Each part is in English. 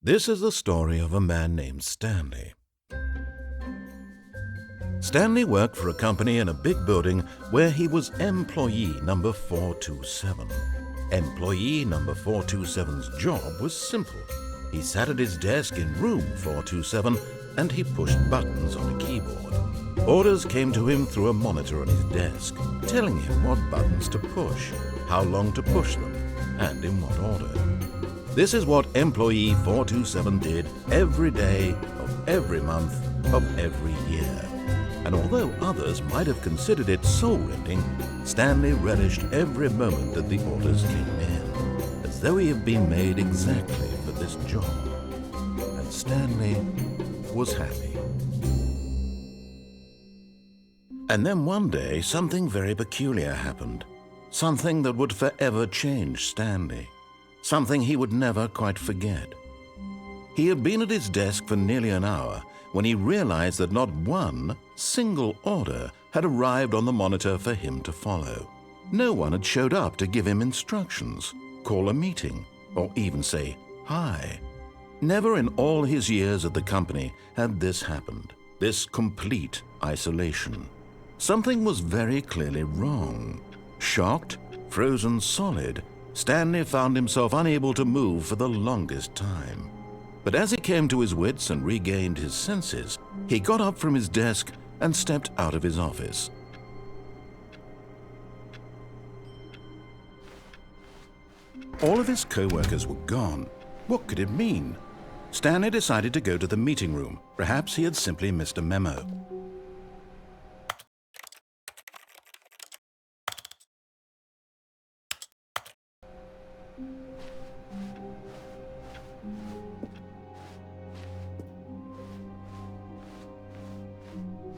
This is the story of a man named Stanley. Stanley worked for a company in a big building where he was employee number 427. Employee number 427's job was simple. He sat at his desk in room 427 and he pushed buttons on a keyboard. Orders came to him through a monitor on his desk, telling him what buttons to push, how long to push them, and in what order. This is what employee 427 did every day of every month of every year. And although others might have considered it soul-rending, Stanley relished every moment that the orders came in, as though he had been made exactly for this job. And Stanley was happy. And then one day, something very peculiar happened. Something that would forever change Stanley. Something he would never quite forget. He had been at his desk for nearly an hour when he realized that not one single order had arrived on the monitor for him to follow. No one had showed up to give him instructions, call a meeting, or even say hi. Never in all his years at the company had this happened, this complete isolation. Something was very clearly wrong. Shocked, frozen solid, Stanley found himself unable to move for the longest time. But as he came to his wits and regained his senses, he got up from his desk and stepped out of his office. All of his co-workers were gone. What could it mean? Stanley decided to go to the meeting room. Perhaps he had simply missed a memo.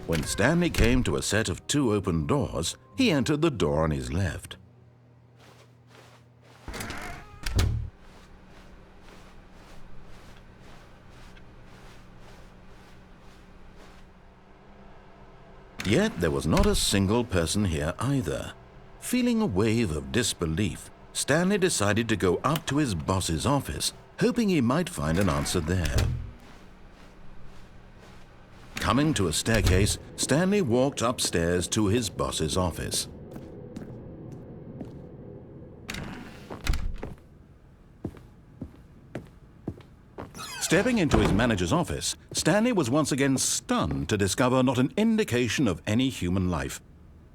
When Stanley came to a set of 2 open doors, he entered the door on his left. Yet there was not a single person here either. Feeling a wave of disbelief, Stanley decided to go up to his boss's office, hoping he might find an answer there. Coming to a staircase, Stanley walked upstairs to his boss's office. Stepping into his manager's office, Stanley was once again stunned to discover not an indication of any human life.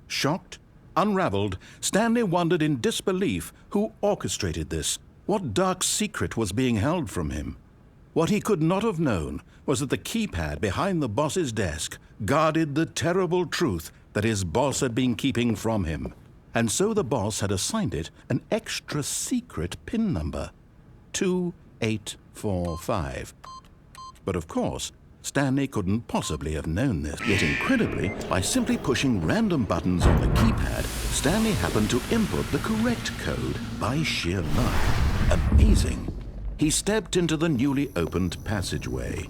Shocked, unraveled, Stanley wondered in disbelief who orchestrated this, what dark secret was being held from him. What he could not have known was that the keypad behind the boss's desk guarded the terrible truth that his boss had been keeping from him. And so the boss had assigned it an extra secret PIN number, 2845. But of course, Stanley couldn't possibly have known this. Yet incredibly, by simply pushing random buttons on the keypad, Stanley happened to input the correct code by sheer luck. Amazing. He stepped into the newly opened passageway.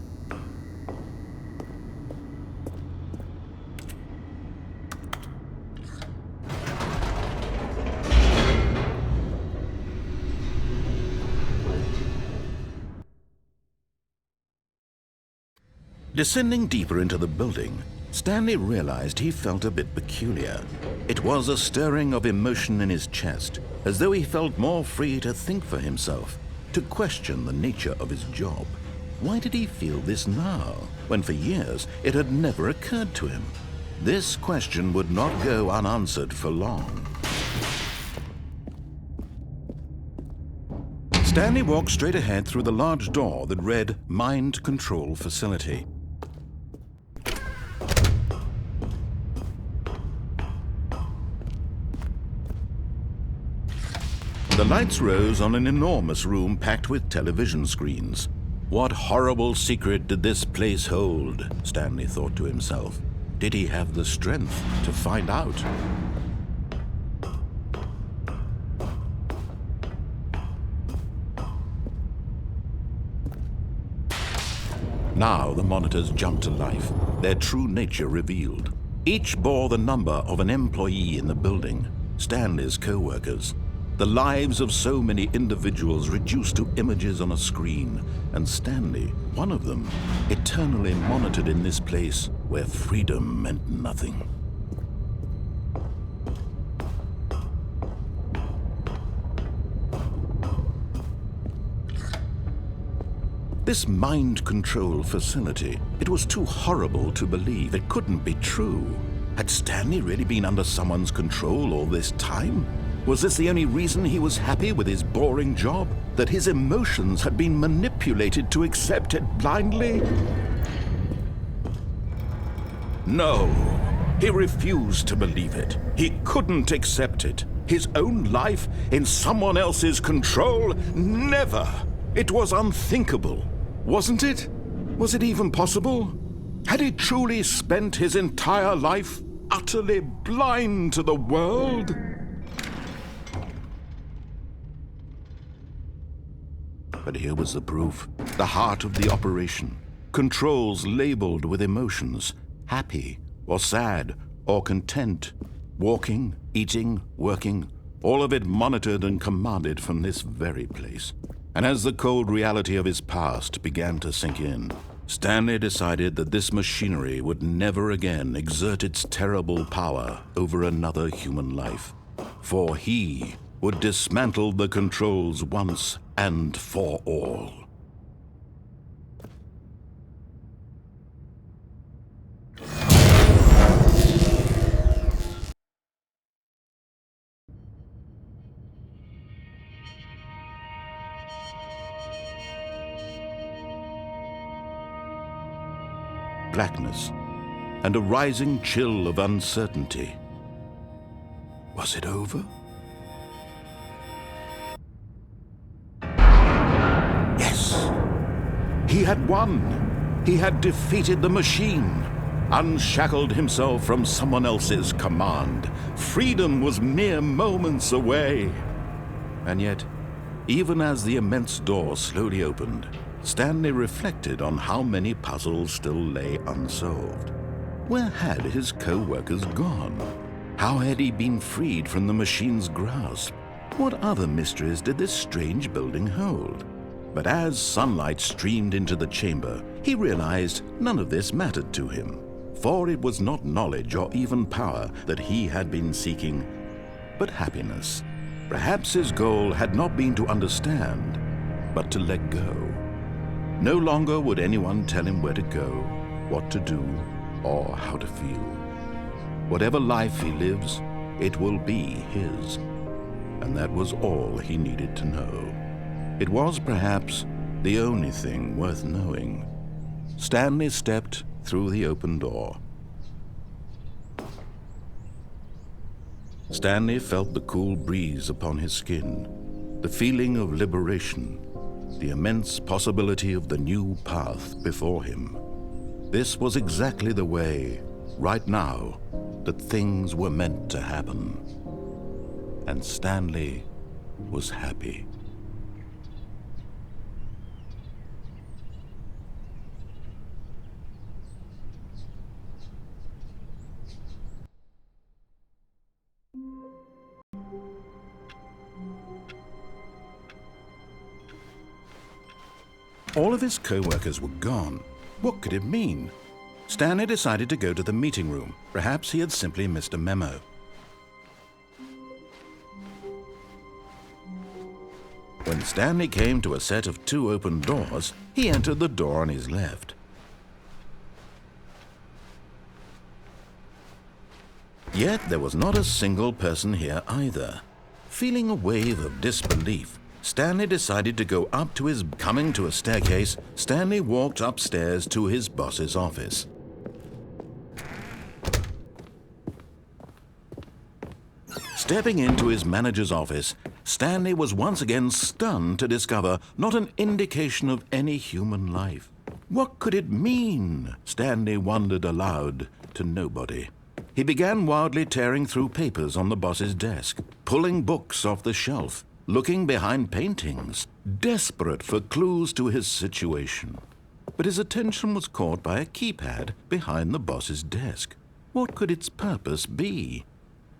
Descending deeper into the building, Stanley realized he felt a bit peculiar. It was a stirring of emotion in his chest, as though he felt more free to think for himself, to question the nature of his job. Why did he feel this now, when for years it had never occurred to him? This question would not go unanswered for long. Stanley walked straight ahead through the large door that read Mind Control Facility. The lights rose on an enormous room packed with television screens. What horrible secret did this place hold? Stanley thought to himself. Did he have the strength to find out? Now the monitors jumped to life, their true nature revealed. Each bore the number of an employee in the building, Stanley's co-workers. The lives of so many individuals reduced to images on a screen, and Stanley, one of them, eternally monitored in this place where freedom meant nothing. This mind control facility, it was too horrible to believe. It couldn't be true. Had Stanley really been under someone's control all this time? Was this the only reason he was happy with his boring job? That his emotions had been manipulated to accept it blindly? No, he refused to believe it. He couldn't accept it. His own life in someone else's control? Never! It was unthinkable, wasn't it? Was it even possible? Had he truly spent his entire life utterly blind to the world? But here was the proof, the heart of the operation. Controls labeled with emotions, happy or sad or content, walking, eating, working, all of it monitored and commanded from this very place. And as the cold reality of his past began to sink in, Stanley decided that this machinery would never again exert its terrible power over another human life, for he would dismantle the controls once and for all. Blackness and a rising chill of uncertainty. Was it over? Yes! He had won! He had defeated the machine, unshackled himself from someone else's command. Freedom was mere moments away. And yet, even as the immense door slowly opened, Stanley reflected on how many puzzles still lay unsolved. Where had his co-workers gone? How had he been freed from the machine's grasp? What other mysteries did this strange building hold? But as sunlight streamed into the chamber, he realized none of this mattered to him, for it was not knowledge or even power that he had been seeking, but happiness. Perhaps his goal had not been to understand, but to let go. No longer would anyone tell him where to go, what to do, or how to feel. Whatever life he lives, it will be his. And that was all he needed to know. It was perhaps the only thing worth knowing. Stanley stepped through the open door. Stanley felt the cool breeze upon his skin, the feeling of liberation, the immense possibility of the new path before him. This was exactly the way, right now, that things were meant to happen. And Stanley was happy. All of his co-workers were gone. What could it mean? Stanley decided to go to the meeting room. Perhaps he had simply missed a memo. When Stanley came to a set of 2 open doors, he entered the door on his left. Yet there was not a single person here either. Feeling a wave of disbelief, Stanley decided to go up to his... Coming to a staircase, Stanley walked upstairs to his boss's office. Stepping into his manager's office, Stanley was once again stunned to discover not an indication of any human life. What could it mean? Stanley wondered aloud to nobody. He began wildly tearing through papers on the boss's desk, pulling books off the shelf, looking behind paintings, desperate for clues to his situation. But his attention was caught by a keypad behind the boss's desk. What could its purpose be?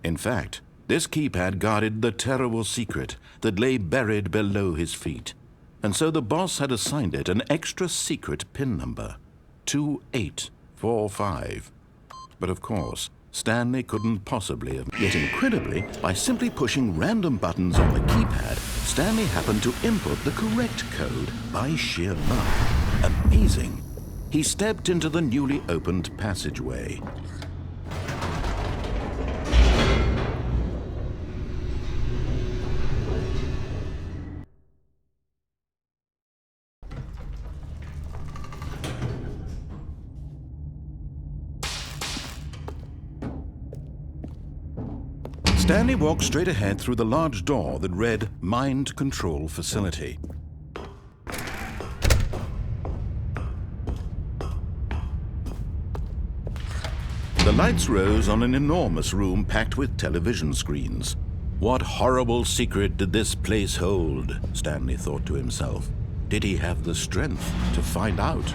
In fact, This keypad guarded the terrible secret that lay buried below his feet, and so the boss had assigned it an extra secret PIN number, 2845. But of course, Stanley couldn't possibly have. Yet incredibly, by simply pushing random buttons on the keypad, Stanley happened to input the correct code by sheer luck. Amazing. He stepped into the newly opened passageway. Stanley walked straight ahead through the large door that read Mind Control Facility. The lights rose on an enormous room packed with television screens. What horrible secret did this place hold? Stanley thought to himself. Did he have the strength to find out?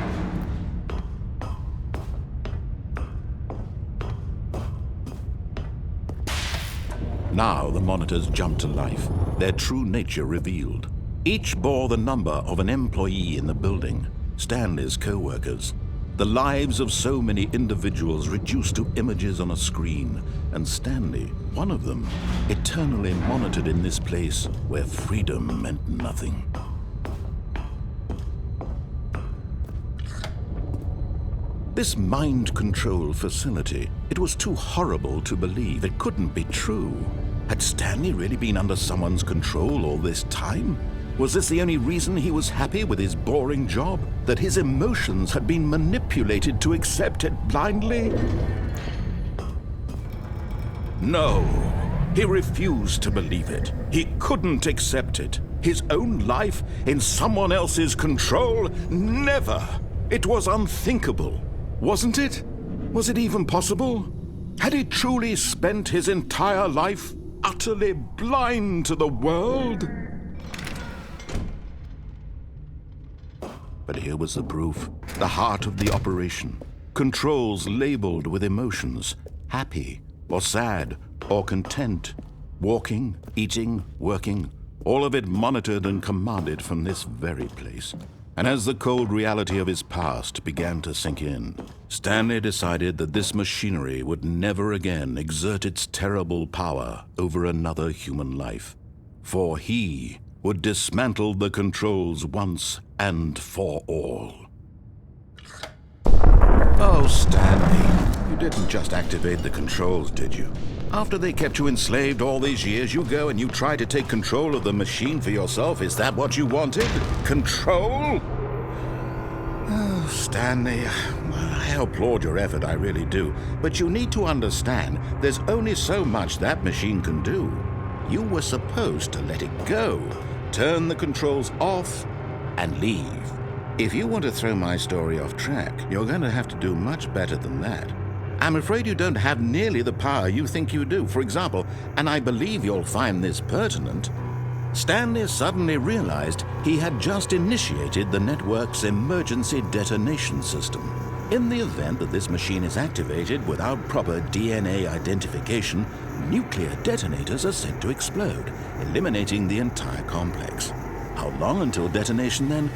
Now the monitors jumped to life, their true nature revealed. Each bore the number of an employee in the building, Stanley's co-workers. The lives of so many individuals reduced to images on a screen, and Stanley, one of them, eternally monitored in this place where freedom meant nothing. This mind control facility, it was too horrible to believe. It couldn't be true. Had Stanley really been under someone's control all this time? Was this the only reason he was happy with his boring job? That his emotions had been manipulated to accept it blindly? No, he refused to believe it. He couldn't accept it. His own life in someone else's control? Never! It was unthinkable. Wasn't it? Was it even possible? Had he truly spent his entire life utterly blind to the world? But here was the proof, the heart of the operation. Controls labeled with emotions, happy or sad or content, walking, eating, working, all of it monitored and commanded from this very place. And as the cold reality of his past began to sink in, Stanley decided that this machinery would never again exert its terrible power over another human life. For he would dismantle the controls once and for all. Oh, Stanley, you didn't just activate the controls, did you? After they kept you enslaved all these years, you go and you try to take control of the machine for yourself. Is that what you wanted? Control? Oh, Stanley, I applaud your effort, I really do. But you need to understand, there's only so much that machine can do. You were supposed to let it go, turn the controls off, and leave. If you want to throw my story off track, you're going to have to do much better than that. I'm afraid you don't have nearly the power you think you do. For example, and I believe you'll find this pertinent, Stanley suddenly realized he had just initiated the network's emergency detonation system. In the event that this machine is activated without proper DNA identification, nuclear detonators are said to explode, eliminating the entire complex. How long until detonation then?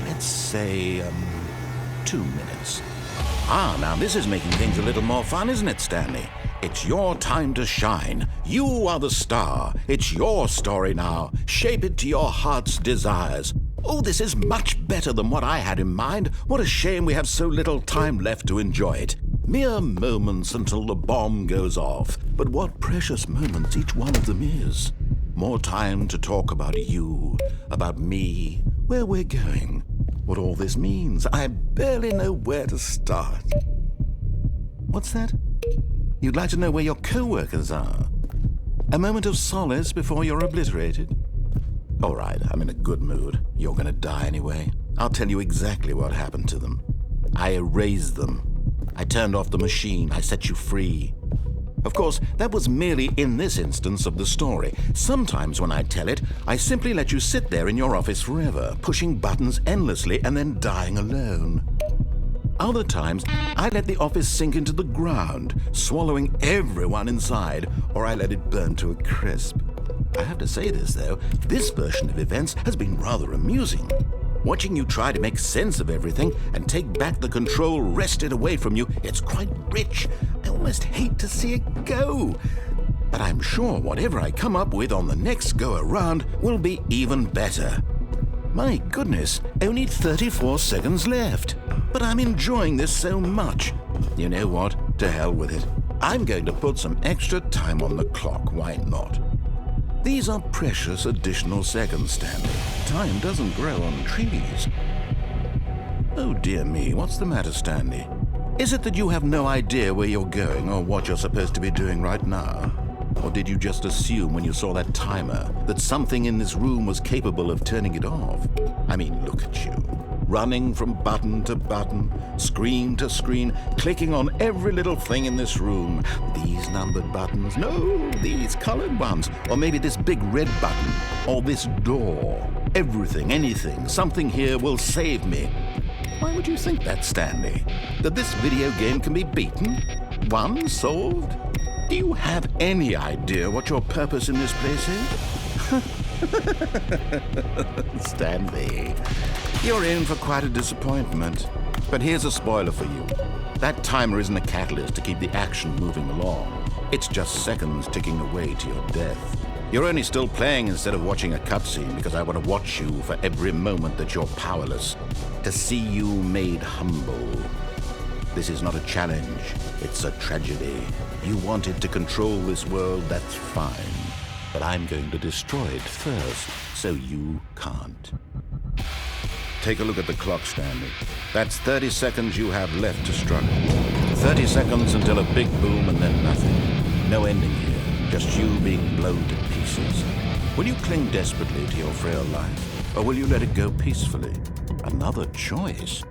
Let's say, 2 minutes. Ah, now this is making things a little more fun, isn't it, Stanley? It's your time to shine. You are the star. It's your story now. Shape it to your heart's desires. Oh, this is much better than what I had in mind. What a shame we have so little time left to enjoy it. Mere moments until the bomb goes off. But what precious moments each one of them is. More time to talk about you, about me, where we're going, what all this means. I barely know where to start. What's that? You'd like to know where your co-workers are? A moment of solace before you're obliterated? All right, I'm in a good mood. You're gonna die anyway. I'll tell you exactly what happened to them. I erased them. I turned off the machine. I set you free. Of course, that was merely in this instance of the story. Sometimes when I tell it, I simply let you sit there in your office forever, pushing buttons endlessly and then dying alone. Other times, I let the office sink into the ground, swallowing everyone inside, or I let it burn to a crisp. I have to say this, though, this version of events has been rather amusing. Watching you try to make sense of everything and take back the control wrested away from you, it's quite rich. I almost hate to see it go. But I'm sure whatever I come up with on the next go-around will be even better. My goodness, only 34 seconds left. But I'm enjoying this so much. You know what? To hell with it. I'm going to put some extra time on the clock, why not? These are precious additional seconds, Stanley. Time doesn't grow on trees. Oh dear me, what's the matter, Stanley? Is it that you have no idea where you're going or what you're supposed to be doing right now? Or did you just assume when you saw that timer that something in this room was capable of turning it off? I mean, look at you. Running from button to button, screen to screen, clicking on every little thing in this room. These numbered buttons, no, these colored ones. Or maybe this big red button, or this door. Everything, anything, something here will save me. Why would you think that, Stanley? That this video game can be beaten? Won? Solved? Do you have any idea what your purpose in this place is? Stanley, you're in for quite a disappointment. But here's a spoiler for you. That timer isn't a catalyst to keep the action moving along. It's just seconds ticking away to your death. You're only still playing instead of watching a cutscene because I want to watch you for every moment that you're powerless, to see you made humble. This is not a challenge, it's a tragedy. You wanted to control this world, that's fine. But I'm going to destroy it first, so you can't. Take a look at the clock, Stanley. That's 30 seconds you have left to struggle. 30 seconds until a big boom and then nothing. No ending here, just you being blown to pieces. Will you cling desperately to your frail life, or will you let it go peacefully? Another choice.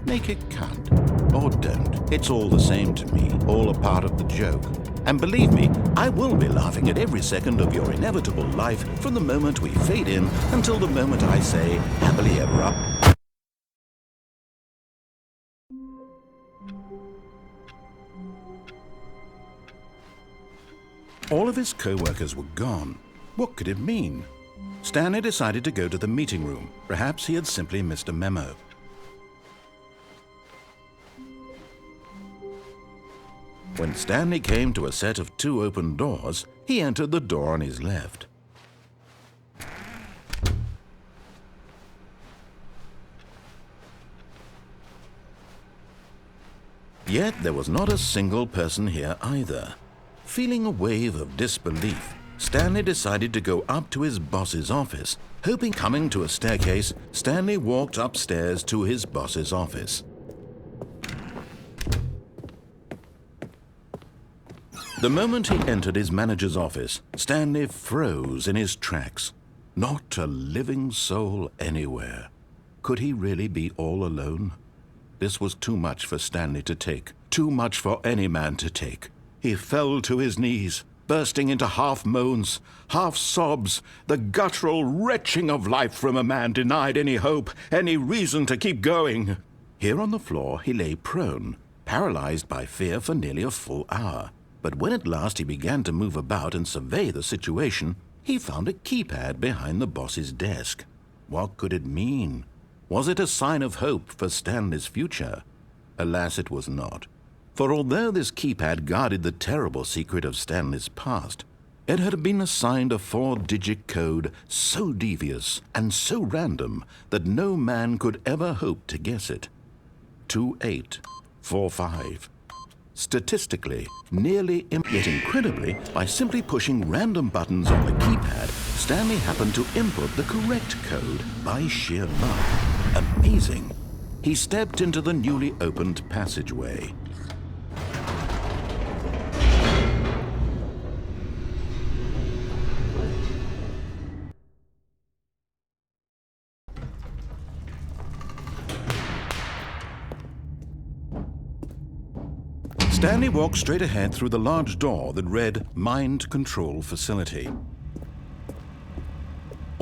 Make it count. Or don't. It's all the same to me, all a part of the joke. And believe me, I will be laughing at every second of your inevitable life from the moment we fade in until the moment I say, happily ever after. All of his co-workers were gone. What could it mean? Stanley decided to go to the meeting room. Perhaps he had simply missed a memo. When Stanley came to a set of 2 open doors, he entered the door on his left. Yet there was not a single person here either. Feeling a wave of disbelief, Stanley decided to go up to his boss's office. Hoping coming to a staircase, Stanley walked upstairs to his boss's office. The moment he entered his manager's office, Stanley froze in his tracks. Not a living soul anywhere. Could he really be all alone? This was too much for Stanley to take, too much for any man to take. He fell to his knees, bursting into half moans, half sobs, the guttural retching of life from a man denied any hope, any reason to keep going. Here on the floor he lay prone, paralyzed by fear for nearly a full hour. But when at last he began to move about and survey the situation, he found a keypad behind the boss's desk. What could it mean? Was it a sign of hope for Stanley's future? Alas, it was not. For although this keypad guarded the terrible secret of Stanley's past, it had been assigned a 4-digit code so devious and so random that no man could ever hope to guess it. 2845. Statistically, nearly yet incredibly, by simply pushing random buttons on the keypad, Stanley happened to input the correct code by sheer luck. Amazing. He stepped into the newly opened passageway. Stanley walked straight ahead through the large door that read Mind Control Facility.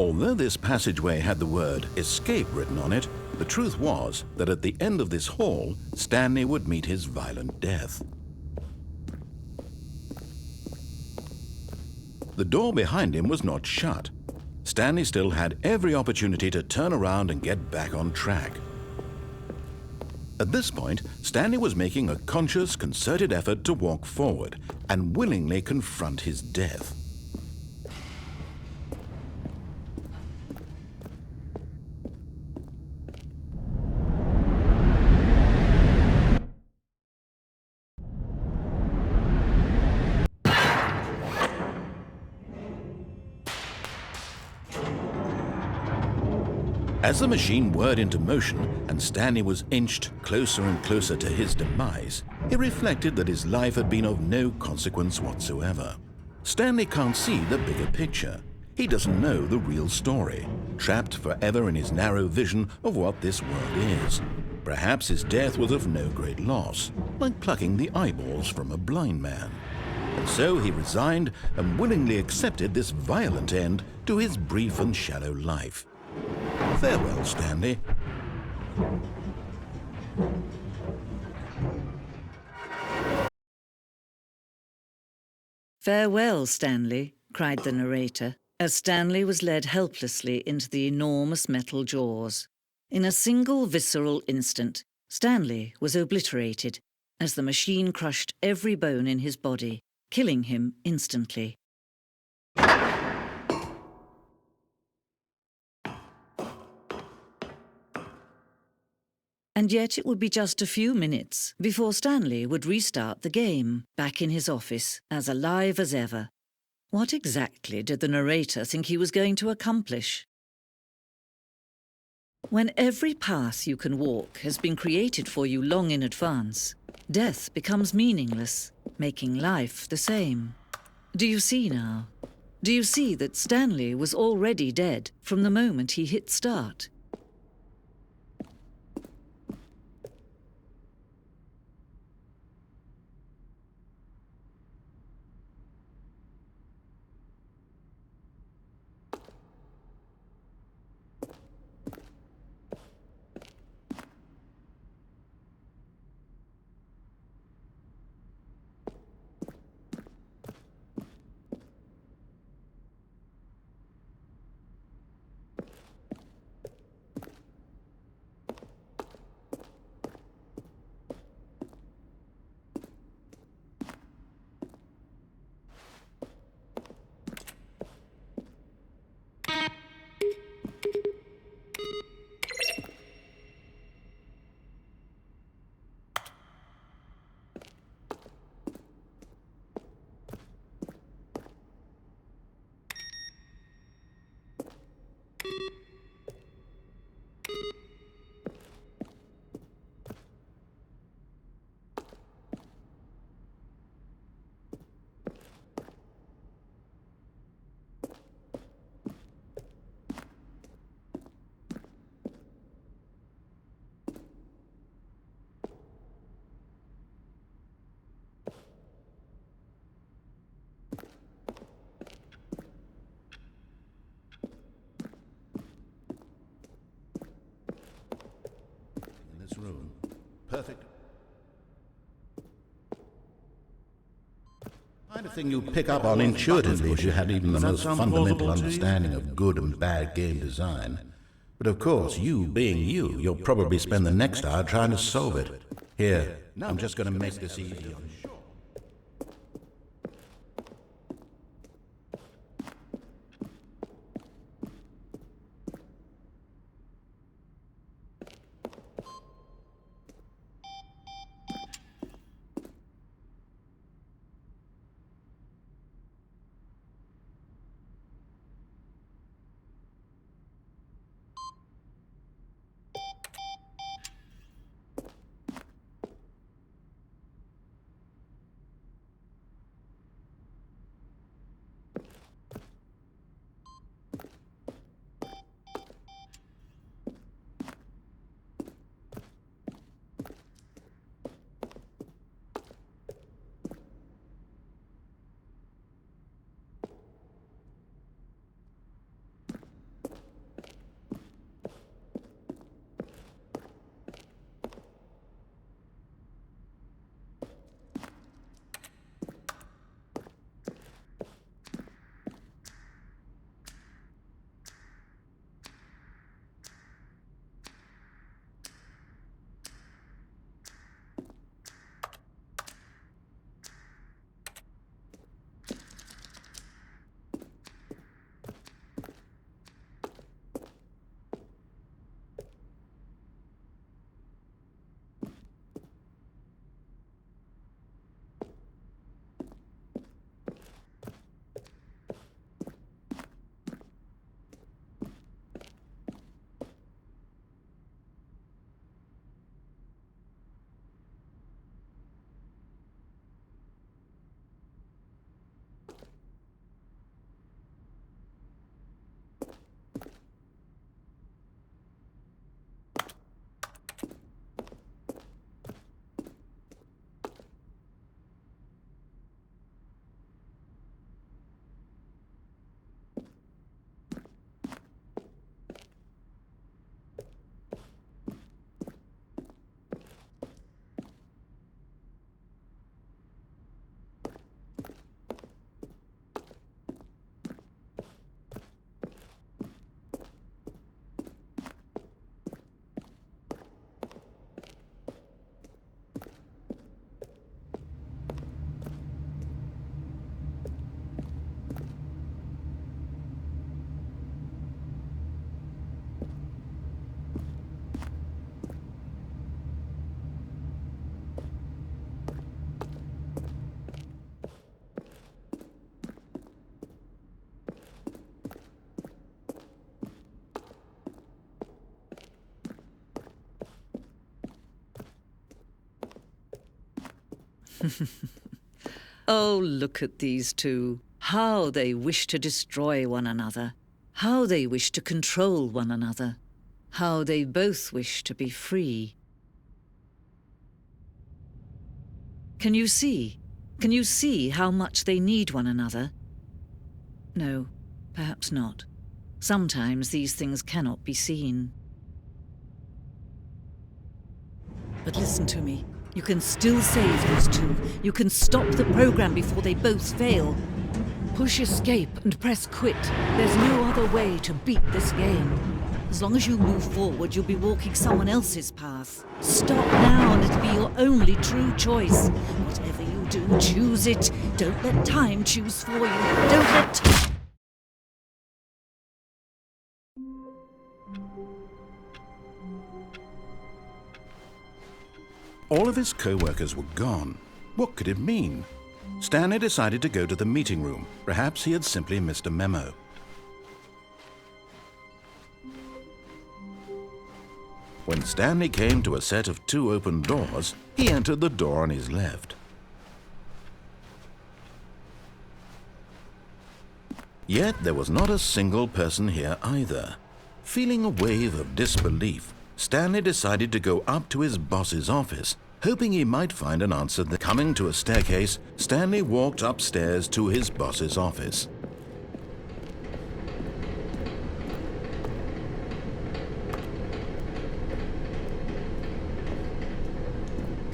Although this passageway had the word escape written on it, the truth was that at the end of this hall, Stanley would meet his violent death. The door behind him was not shut. Stanley still had every opportunity to turn around and get back on track. At this point, Stanley was making a conscious, concerted effort to walk forward and willingly confront his death. As the machine whirred into motion and Stanley was inched closer and closer to his demise, he reflected that his life had been of no consequence whatsoever. Stanley can't see the bigger picture. He doesn't know the real story, trapped forever in his narrow vision of what this world is. Perhaps his death was of no great loss, like plucking the eyeballs from a blind man. And so he resigned and willingly accepted this violent end to his brief and shallow life. Farewell, Stanley. "Farewell, Stanley," cried the narrator, as Stanley was led helplessly into the enormous metal jaws. In a single visceral instant, Stanley was obliterated as the machine crushed every bone in his body, killing him instantly. And yet it would be just a few minutes before Stanley would restart the game, back in his office, as alive as ever. What exactly did the narrator think he was going to accomplish? When every path you can walk has been created for you long in advance, death becomes meaningless, making life the same. Do you see now? Do you see that Stanley was already dead from the moment he hit start? Room. Perfect. Kind of thing you pick up on intuitively if you had even the most fundamental understanding of good and bad game design. But of course, you being you, you'll probably spend the next hour trying to solve it. Here, I'm just going to make this easy on you. Oh, look at these two. How they wish to destroy one another. How they wish to control one another. How they both wish to be free. Can you see? Can you see how much they need one another? No, perhaps not. Sometimes these things cannot be seen. But listen to me. You can still save these two. You can stop the program before they both fail. Push escape and press quit. There's no other way to beat this game. As long as you move forward, you'll be walking someone else's path. Stop now and it'll be your only true choice. Whatever you do, choose it. Don't let time choose for you. Don't let... All of his co-workers were gone. What could it mean? Stanley decided to go to the meeting room. Perhaps he had simply missed a memo. When Stanley came to a set of 2 open doors, he entered the door on his left. Yet there was not a single person here either. Feeling a wave of disbelief, Stanley decided to go up to his boss's office, hoping he might find an answer. Coming to a staircase, Stanley walked upstairs to his boss's office.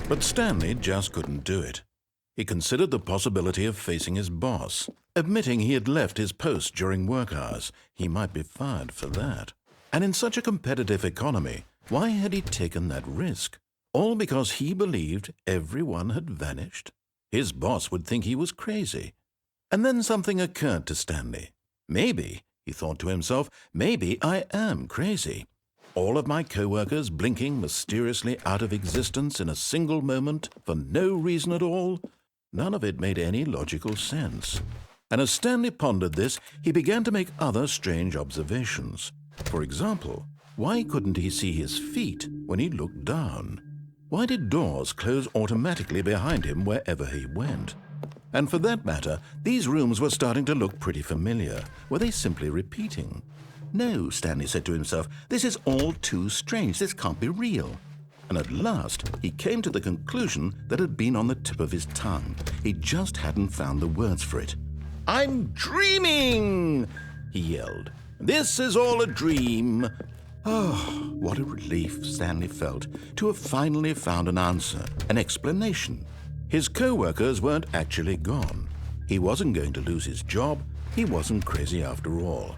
But Stanley just couldn't do it. He considered the possibility of facing his boss. Admitting he had left his post during work hours, he might be fired for that. And in such a competitive economy, why had he taken that risk? All because he believed everyone had vanished? His boss would think he was crazy. And then something occurred to Stanley. Maybe, he thought to himself, maybe I am crazy. All of my co-workers blinking mysteriously out of existence in a single moment for no reason at all? None of it made any logical sense. And as Stanley pondered this, he began to make other strange observations. For example, why couldn't he see his feet when he looked down? Why did doors close automatically behind him wherever he went? And for that matter, these rooms were starting to look pretty familiar. Were they simply repeating? No, Stanley said to himself, this is all too strange. This can't be real. And at last, he came to the conclusion that had been on the tip of his tongue. He just hadn't found the words for it. "I'm dreaming!" he yelled. "This is all a dream." Oh, what a relief Stanley felt to have finally found an answer, an explanation. His co-workers weren't actually gone. He wasn't going to lose his job. He wasn't crazy after all.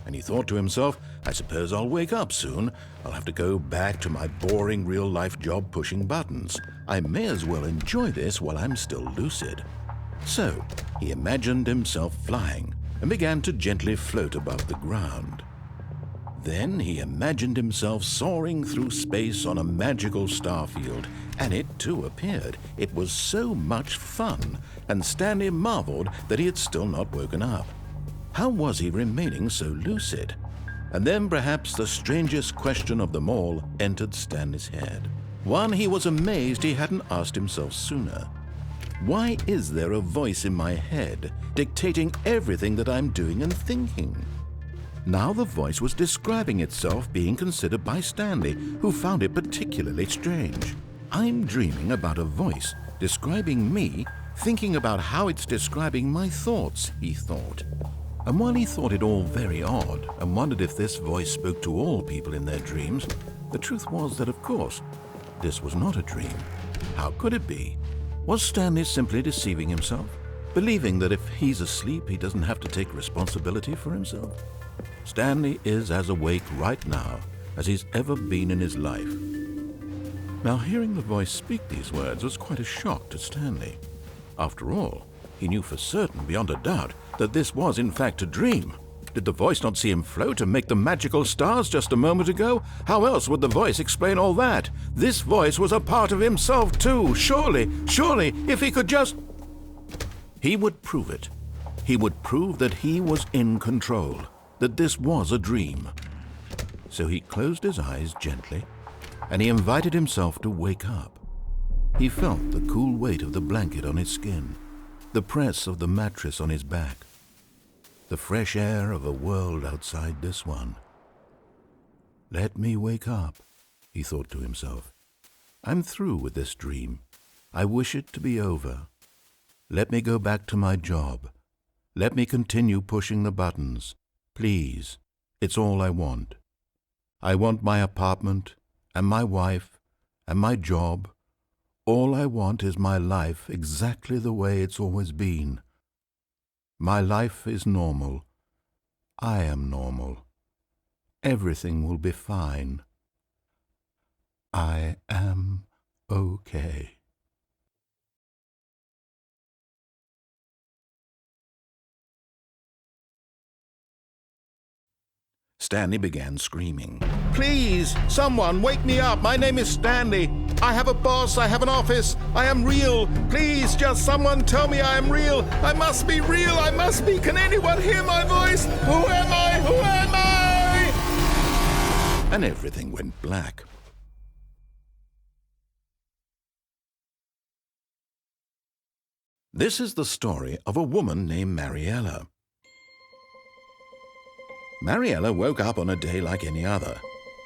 And he thought to himself, I suppose I'll wake up soon. I'll have to go back to my boring real-life job pushing buttons. I may as well enjoy this while I'm still lucid. So he imagined himself flying and began to gently float above the ground. Then he imagined himself soaring through space on a magical starfield, and it too appeared. It was so much fun, and Stanley marveled that he had still not woken up. How was he remaining so lucid? And then perhaps the strangest question of them all entered Stanley's head. One he was amazed he hadn't asked himself sooner. Why is there a voice in my head dictating everything that I'm doing and thinking? Now the voice was describing itself being considered by Stanley, who found it particularly strange. I'm dreaming about a voice describing me, thinking about how it's describing my thoughts, he thought. And while he thought it all very odd and wondered if this voice spoke to all people in their dreams, the truth was that, of course, this was not a dream. How could it be? Was Stanley simply deceiving himself, believing that if he's asleep, he doesn't have to take responsibility for himself? Stanley is as awake right now as he's ever been in his life. Now, hearing the voice speak these words was quite a shock to Stanley. After all, he knew for certain, beyond a doubt, that this was in fact a dream. Did the voice not see him float and make the magical stars just a moment ago? How else would the voice explain all that? This voice was a part of himself too. Surely, if he could just... He would prove it. He would prove that he was in control, that this was a dream. So he closed his eyes gently, and he invited himself to wake up. He felt the cool weight of the blanket on his skin, the press of the mattress on his back, the fresh air of a world outside this one. Let me wake up, he thought to himself. I'm through with this dream. I wish it to be over. Let me go back to my job. Let me continue pushing the buttons. Please, it's all I want. I want my apartment and my wife and my job. All I want is my life exactly the way it's always been. My life is normal. I am normal. Everything will be fine. I am okay. Stanley began screaming. Please, someone, wake me up. My name is Stanley. I have a boss. I have an office. I am real. Please, just someone tell me I am real. I must be real. I must be. Can anyone hear my voice? Who am I? Who am I? And everything went black. This is the story of a woman named Mariella. Mariella woke up on a day like any other.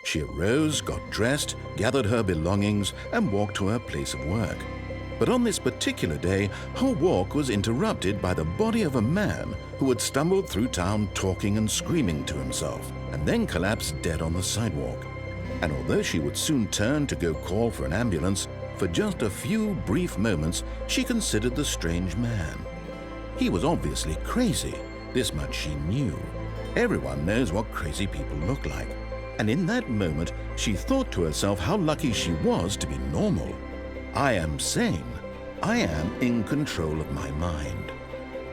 She arose, got dressed, gathered her belongings, and walked to her place of work. But on this particular day, her walk was interrupted by the body of a man who had stumbled through town talking and screaming to himself, and then collapsed dead on the sidewalk. And although she would soon turn to go call for an ambulance, for just a few brief moments she considered the strange man. He was obviously crazy, this much she knew. Everyone knows what crazy people look like. And in that moment, she thought to herself how lucky she was to be normal. I am sane. I am in control of my mind.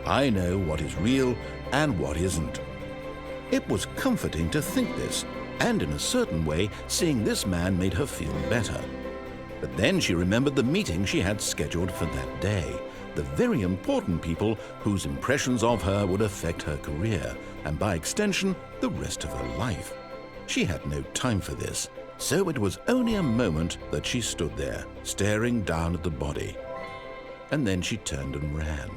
I know what is real and what isn't. It was comforting to think this, and in a certain way, seeing this man made her feel better. But then she remembered the meeting she had scheduled for that day, the very important people whose impressions of her would affect her career, and by extension, the rest of her life. She had no time for this, so it was only a moment that she stood there, staring down at the body. And then she turned and ran.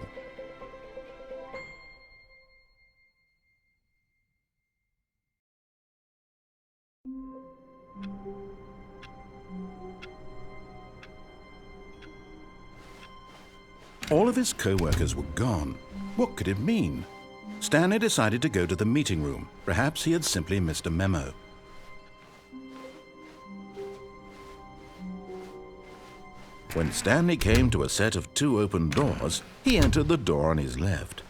All of his co-workers were gone. What could it mean? Stanley decided to go to the meeting room. Perhaps he had simply missed a memo. When Stanley came to a set of 2 open doors, he entered the door on his left.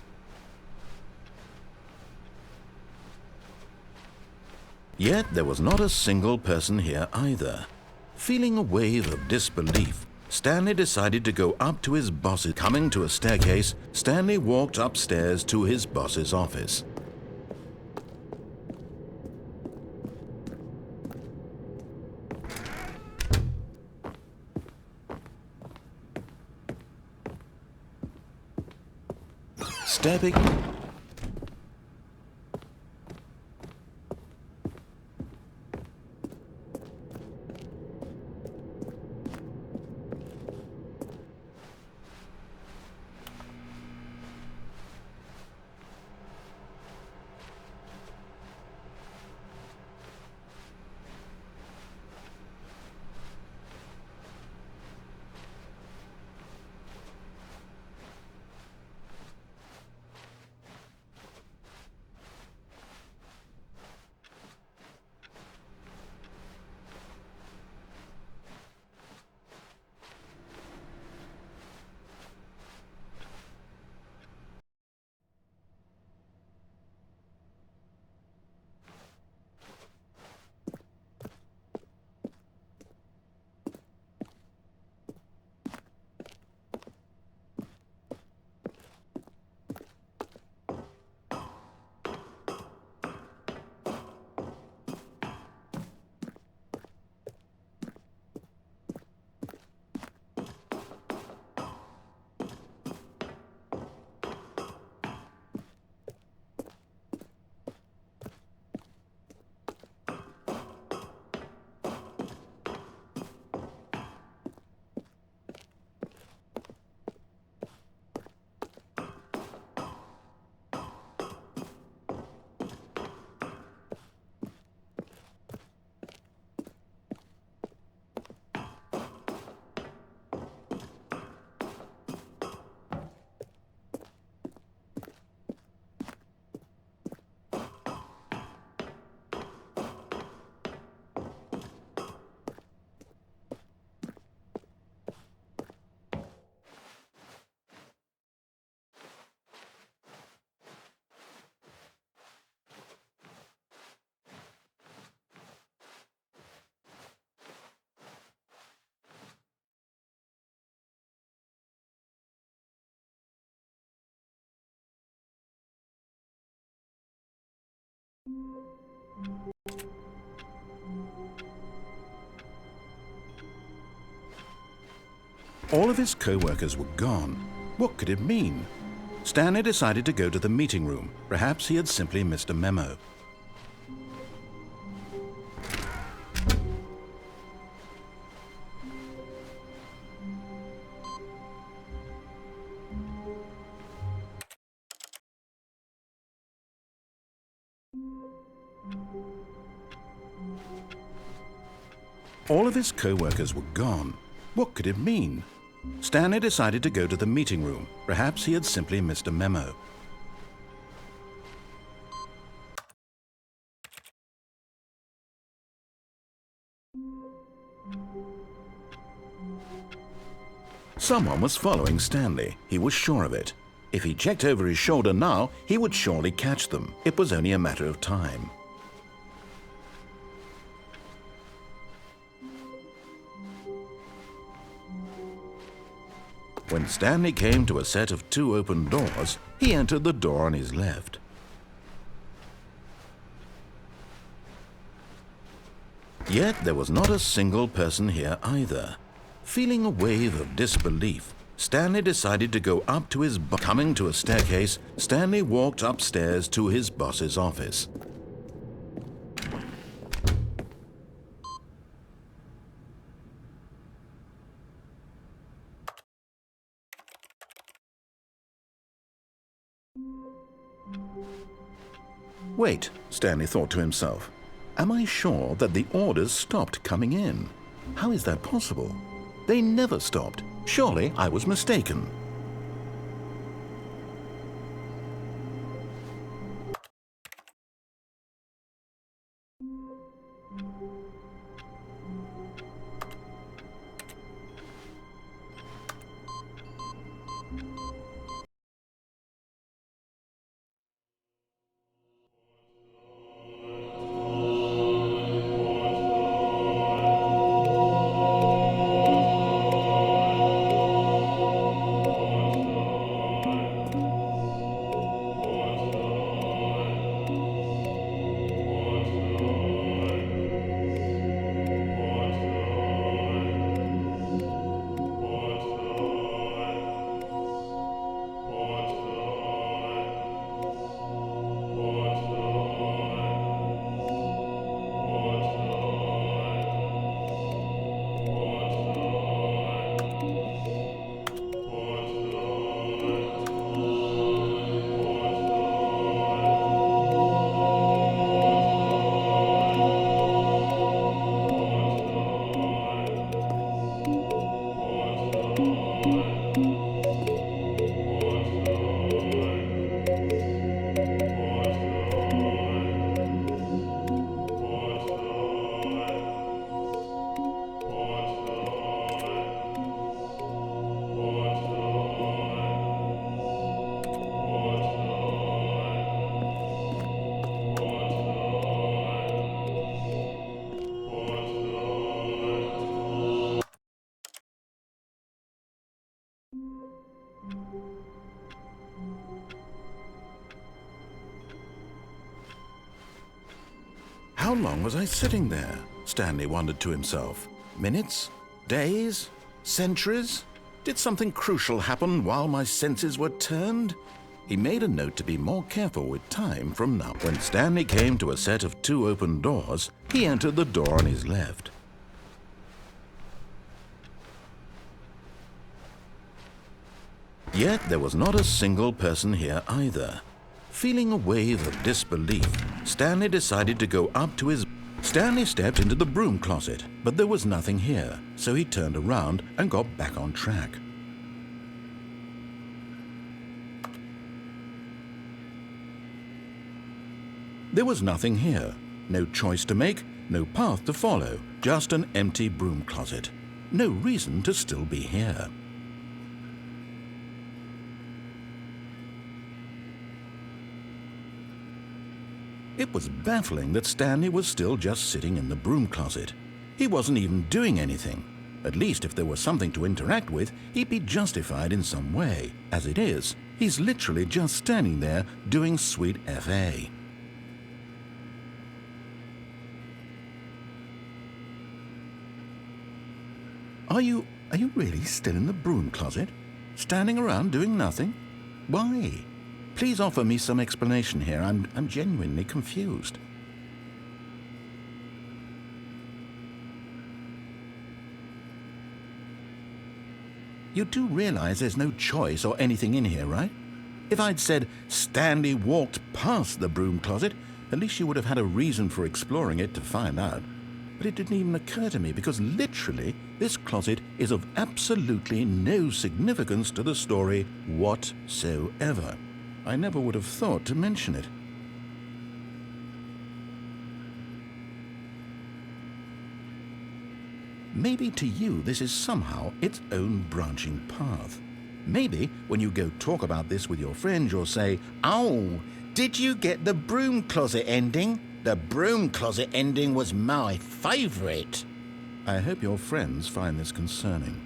Yet there was not a single person here either. Feeling a wave of disbelief, Stanley decided to go up to his boss. Coming to a staircase, Stanley walked upstairs to his boss's office. Stepping All of his co-workers were gone. What could it mean? Stanley decided to go to the meeting room. Perhaps he had simply missed a memo. All of his co-workers were gone. What could it mean? Stanley decided to go to the meeting room. Perhaps he had simply missed a memo. Someone was following Stanley. He was sure of it. If he checked over his shoulder now, he would surely catch them. It was only a matter of time. When Stanley came to a set of 2 open doors, he entered the door on his left. Yet there was not a single person here either. Feeling a wave of disbelief, Stanley decided to go up to his boss. Coming to a staircase, Stanley walked upstairs to his boss's office. Wait, Stanley thought to himself. Am I sure that the orders stopped coming in? How is that possible? They never stopped. Surely I was mistaken. How long was I sitting there? Stanley wondered to himself. Minutes? Days? Centuries? Did something crucial happen while my senses were turned? He made a note to be more careful with time from now. When Stanley came to a set of 2 open doors, he entered the door on his left. Yet there was not a single person here either. Feeling a wave of disbelief, Stanley decided to go up to his... Stanley stepped into the broom closet, but there was nothing here, so he turned around and got back on track. There was nothing here. No choice to make, no path to follow, just an empty broom closet. No reason to still be here. It was baffling that Stanley was still just sitting in the broom closet. He wasn't even doing anything. At least if there was something to interact with, he'd be justified in some way. As it is, he's literally just standing there doing sweet FA. Are you really still in the broom closet? Standing around doing nothing? Why? Please offer me some explanation here. I'm genuinely confused. You do realize there's no choice or anything in here, right? If I'd said Stanley walked past the broom closet, at least you would have had a reason for exploring it to find out. But it didn't even occur to me because literally this closet is of absolutely no significance to the story whatsoever. I never would have thought to mention it. Maybe to you this is somehow its own branching path. Maybe when you go talk about this with your friends you'll say, "Oh, did you get the broom closet ending? The broom closet ending was my favourite." I hope your friends find this concerning.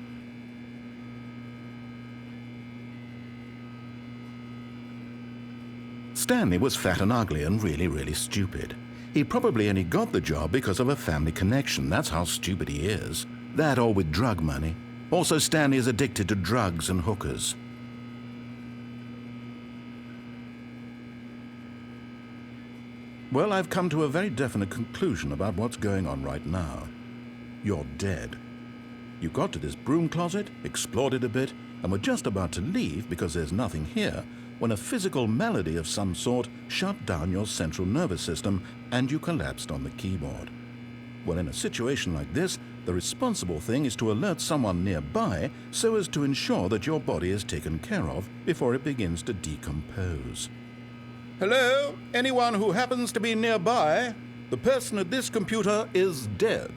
Stanley was fat and ugly and really stupid. He probably only got the job because of a family connection. That's how stupid he is. That or with drug money. Also, Stanley is addicted to drugs and hookers. Well, I've come to a very definite conclusion about what's going on right now. You're dead. You got to this broom closet, explored it a bit, and were just about to leave because there's nothing here, when a physical malady of some sort shut down your central nervous system and you collapsed on the keyboard. Well, in a situation like this, the responsible thing is to alert someone nearby so as to ensure that your body is taken care of before it begins to decompose. Hello? Anyone who happens to be nearby? The person at this computer is dead.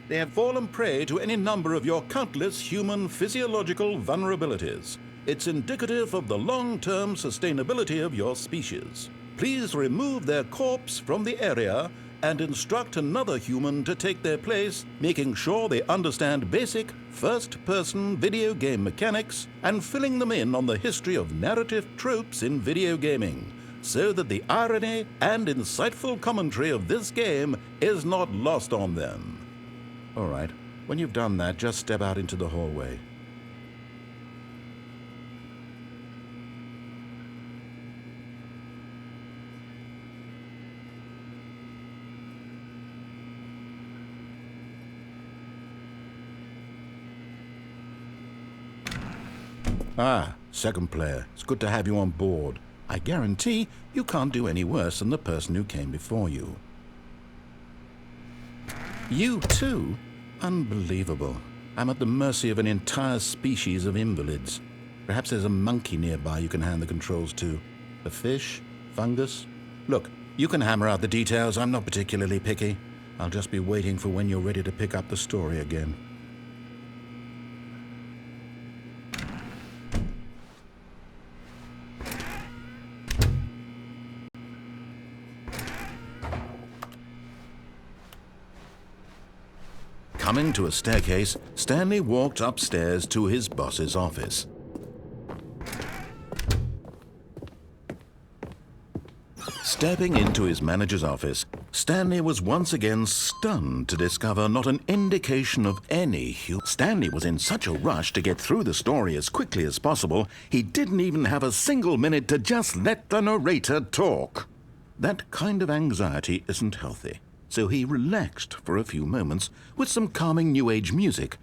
They have fallen prey to any number of your countless human physiological vulnerabilities. It's indicative of the long-term sustainability of your species. Please remove their corpse from the area and instruct another human to take their place, making sure they understand basic first-person video game mechanics and filling them in on the history of narrative tropes in video gaming, so that the irony and insightful commentary of this game is not lost on them. All right, when you've done that, just step out into the hallway. Ah, second player. It's good to have you on board. I guarantee you can't do any worse than the person who came before you. You too? Unbelievable. I'm at the mercy of an entire species of invalids. Perhaps there's a monkey nearby you can hand the controls to. A fish? Fungus? Look, you can hammer out the details. I'm not particularly picky. I'll just be waiting for when you're ready to pick up the story again. Coming to a staircase, Stanley walked upstairs to his boss's office. Stepping into his manager's office, Stanley was once again stunned to discover not an indication of any human. Stanley was in such a rush to get through the story as quickly as possible, he didn't even have a single minute to just let the narrator talk. That kind of anxiety isn't healthy. So he relaxed for a few moments with some calming New Age music.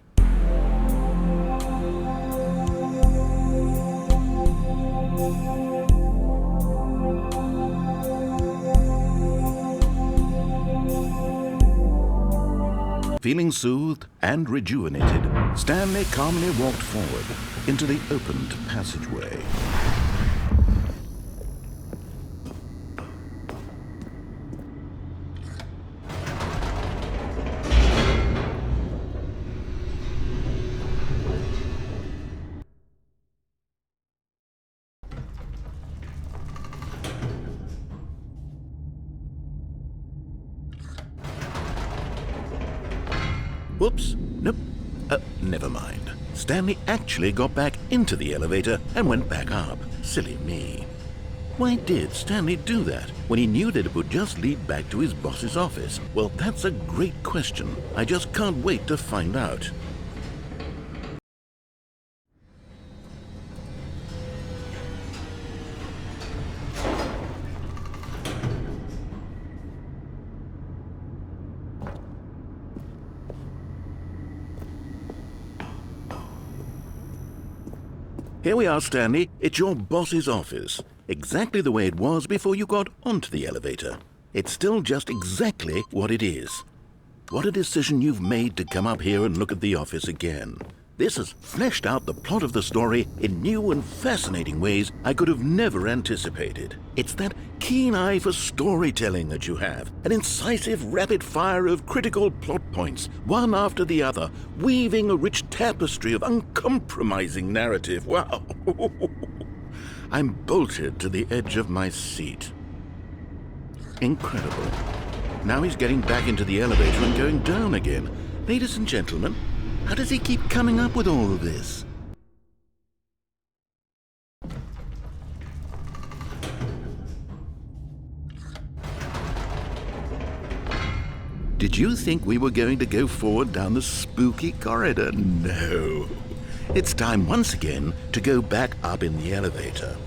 Feeling soothed and rejuvenated, Stanley calmly walked forward into the opened passageway. Whoops, nope, never mind. Stanley actually got back into the elevator and went back up. Silly me. Why did Stanley do that when he knew that it would just lead back to his boss's office? Well, that's a great question. I just can't wait to find out. Here we are, Stanley. It's your boss's office. Exactly the way it was before you got onto the elevator. It's still just exactly what it is. What a decision you've made to come up here and look at the office again. This has fleshed out the plot of the story in new and fascinating ways I could have never anticipated. It's that keen eye for storytelling that you have, an incisive rapid fire of critical plot points, one after the other, weaving a rich tapestry of uncompromising narrative. Wow! I'm bolted to the edge of my seat. Incredible. Now he's getting back into the elevator and going down again. Ladies and gentlemen, how does he keep coming up with all of this? Did you think we were going to go forward down the spooky corridor? No. It's time once again to go back up in the elevator.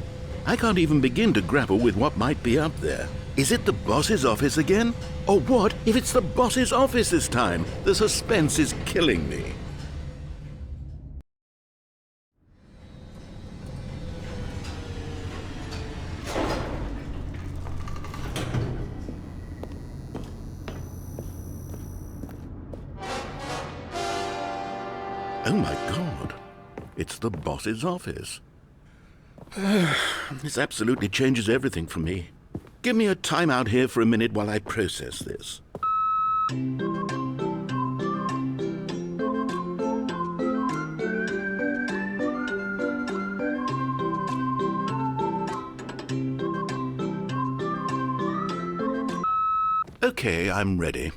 I can't even begin to grapple with what might be up there. Is it the boss's office again? Or what if it's the boss's office this time? The suspense is killing me. Oh my God, it's the boss's office. This absolutely changes everything for me. Give me a time out here for a minute while I process this. Okay, I'm ready.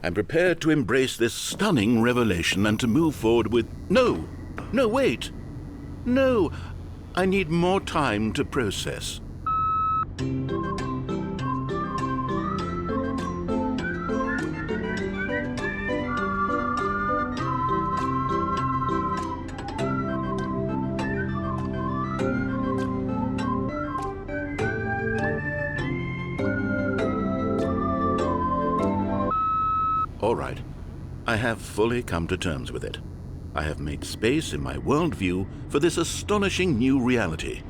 I'm prepared to embrace this stunning revelation and to move forward with... No, wait. No, I need more time to process. All right, I have fully come to terms with it. I have made space in my worldview for this astonishing new reality.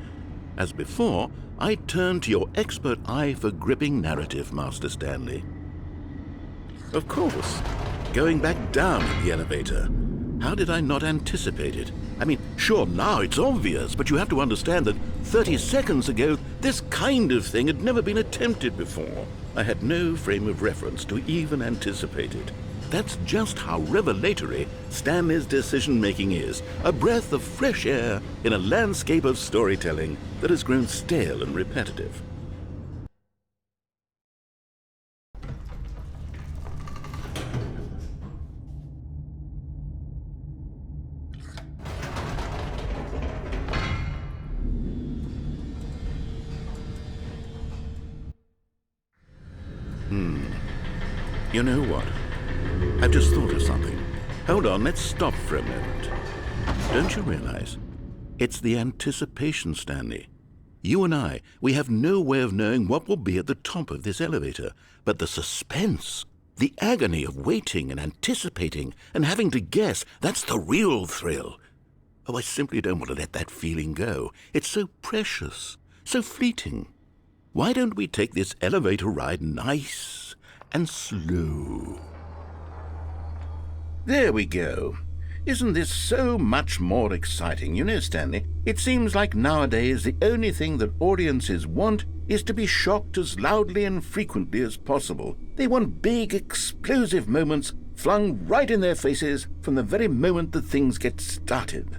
As before, I turn to your expert eye for gripping narrative, Master Stanley. Of course, going back down in the elevator. How did I not anticipate it? I mean, sure, now it's obvious, but you have to understand that 30 seconds ago, this kind of thing had never been attempted before. I had no frame of reference to even anticipate it. That's just how revelatory Stanley's decision-making is, a breath of fresh air in a landscape of storytelling that has grown stale and repetitive. You know what? I've just thought of something. Hold on, let's stop for a moment. Don't you realize? It's the anticipation, Stanley. You and I, we have no way of knowing what will be at the top of this elevator, but the suspense, the agony of waiting and anticipating and having to guess, that's the real thrill. Oh, I simply don't want to let that feeling go. It's so precious, so fleeting. Why don't we take this elevator ride nice and slow? There we go. Isn't this so much more exciting? You know, Stanley, it seems like nowadays the only thing that audiences want is to be shocked as loudly and frequently as possible. They want big, explosive moments flung right in their faces from the very moment that things get started.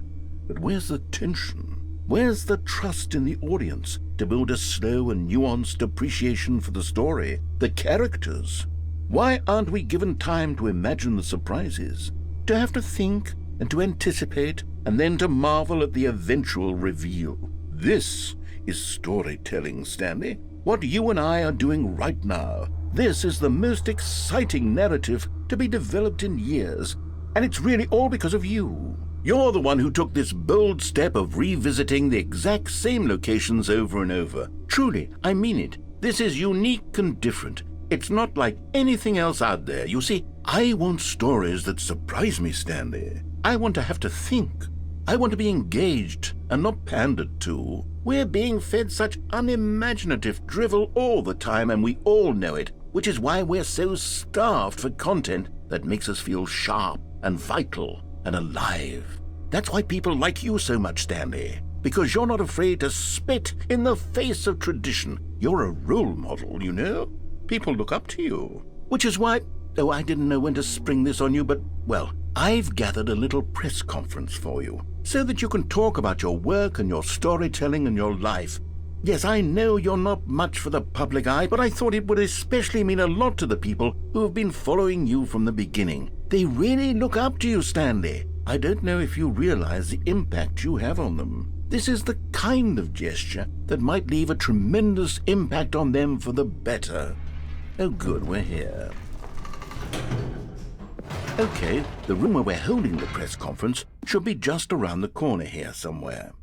But where's the tension? Where's the trust in the audience to build a slow and nuanced appreciation for the story, the characters? Why aren't we given time to imagine the surprises, to have to think and to anticipate and then to marvel at the eventual reveal? This is storytelling, Stanley. What you and I are doing right now. This is the most exciting narrative to be developed in years, and it's really all because of you. You're the one who took this bold step of revisiting the exact same locations over and over. Truly, I mean it. This is unique and different. It's not like anything else out there. You see, I want stories that surprise me, Stanley. I want to have to think. I want to be engaged and not pandered to. We're being fed such unimaginative drivel all the time, and we all know it, which is why we're so starved for content that makes us feel sharp and vital and alive. That's why people like you so much, Stanley, because you're not afraid to spit in the face of tradition. You're a role model, you know? People look up to you. Which is why, oh, I didn't know when to spring this on you, but, well, I've gathered a little press conference for you, so that you can talk about your work and your storytelling and your life. Yes, I know you're not much for the public eye, but I thought it would especially mean a lot to the people who have been following you from the beginning. They really look up to you, Stanley. I don't know if you realize the impact you have on them. This is the kind of gesture that might leave a tremendous impact on them for the better. Oh good, we're here. Okay, the room where we're holding the press conference should be just around the corner here somewhere.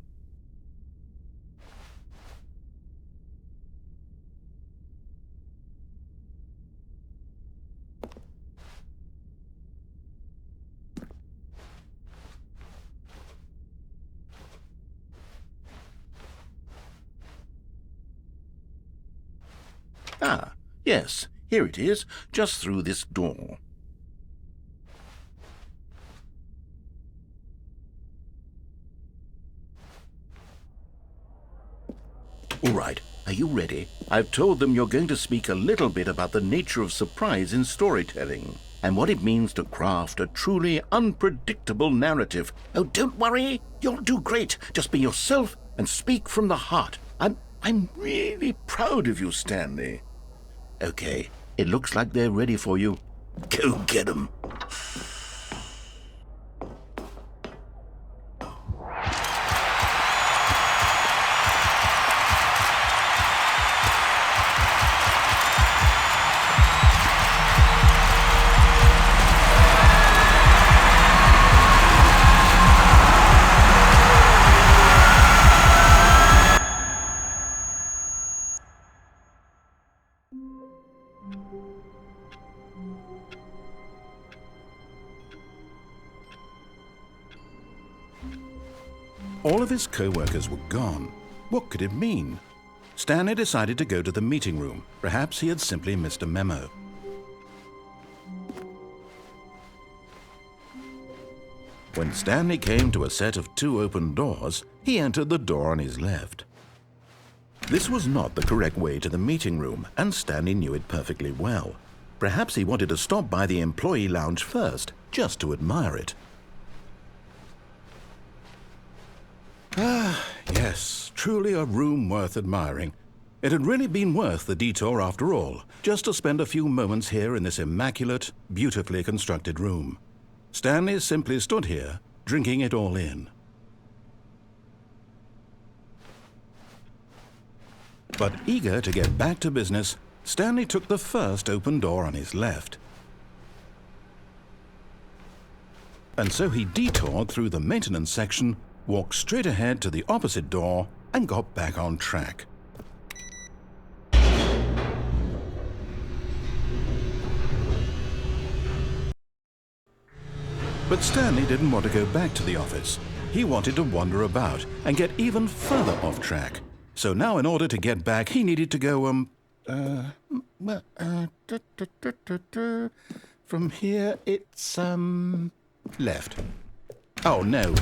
Ah, yes, here it is, just through this door. All right, are you ready? I've told them you're going to speak a little bit about the nature of surprise in storytelling and what it means to craft a truly unpredictable narrative. Oh, don't worry, you'll do great. Just be yourself and speak from the heart. I'm really proud of you, Stanley. Okay, it looks like they're ready for you. Go get them. All of his co-workers were gone. What could it mean? Stanley decided to go to the meeting room. Perhaps he had simply missed a memo. When Stanley came to a set of 2 open doors, he entered the door on his left. This was not the correct way to the meeting room, and Stanley knew it perfectly well. Perhaps he wanted to stop by the employee lounge first, just to admire it. Ah, yes, truly a room worth admiring. It had really been worth the detour after all, just to spend a few moments here in this immaculate, beautifully constructed room. Stanley simply stood here, drinking it all in. But eager to get back to business, Stanley took the first open door on his left. And so he detoured through the maintenance section, walked straight ahead to the opposite door, and got back on track. But Stanley didn't want to go back to the office. He wanted to wander about and get even further off track. So now in order to get back, he needed to go, from here it's, left. Oh, no,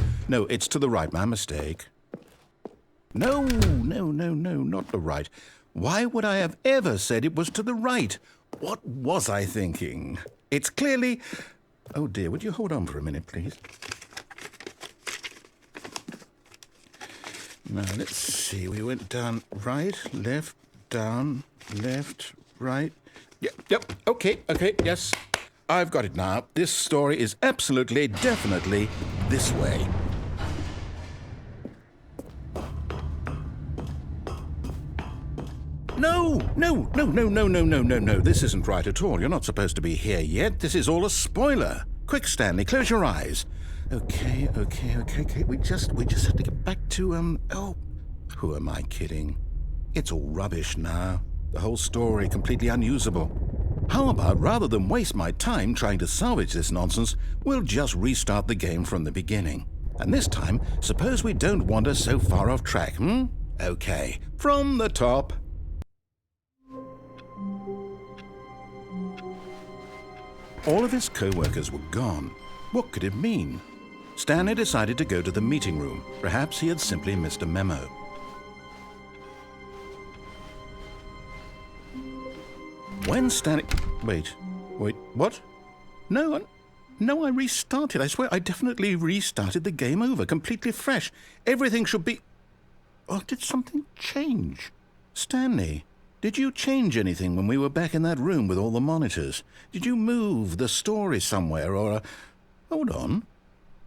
it's to the right, my mistake. No, not the right. Why would I have ever said it was to the right? What was I thinking? It's clearly... Oh dear, would you hold on for a minute, please? Now, let's see, we went down right, left, down, left, right. Yep, okay, yes. I've got it now. This story is absolutely, definitely this way. No. This isn't right at all. You're not supposed to be here yet. This is all a spoiler. Quick, Stanley, close your eyes. Okay. We just have to get back to, oh, who am I kidding? It's all rubbish now. The whole story completely unusable. How about, rather than waste my time trying to salvage this nonsense, we'll just restart the game from the beginning. And this time, suppose we don't wander so far off track, hmm? Okay, from the top. All of his co-workers were gone. What could it mean? Stanley decided to go to the meeting room. Perhaps he had simply missed a memo. When Stanley... Wait, what? No, I restarted. I swear I definitely restarted the game over, completely fresh. Everything should be... Oh, did something change? Stanley, did you change anything when we were back in that room with all the monitors? Did you move the story somewhere or... Hold on.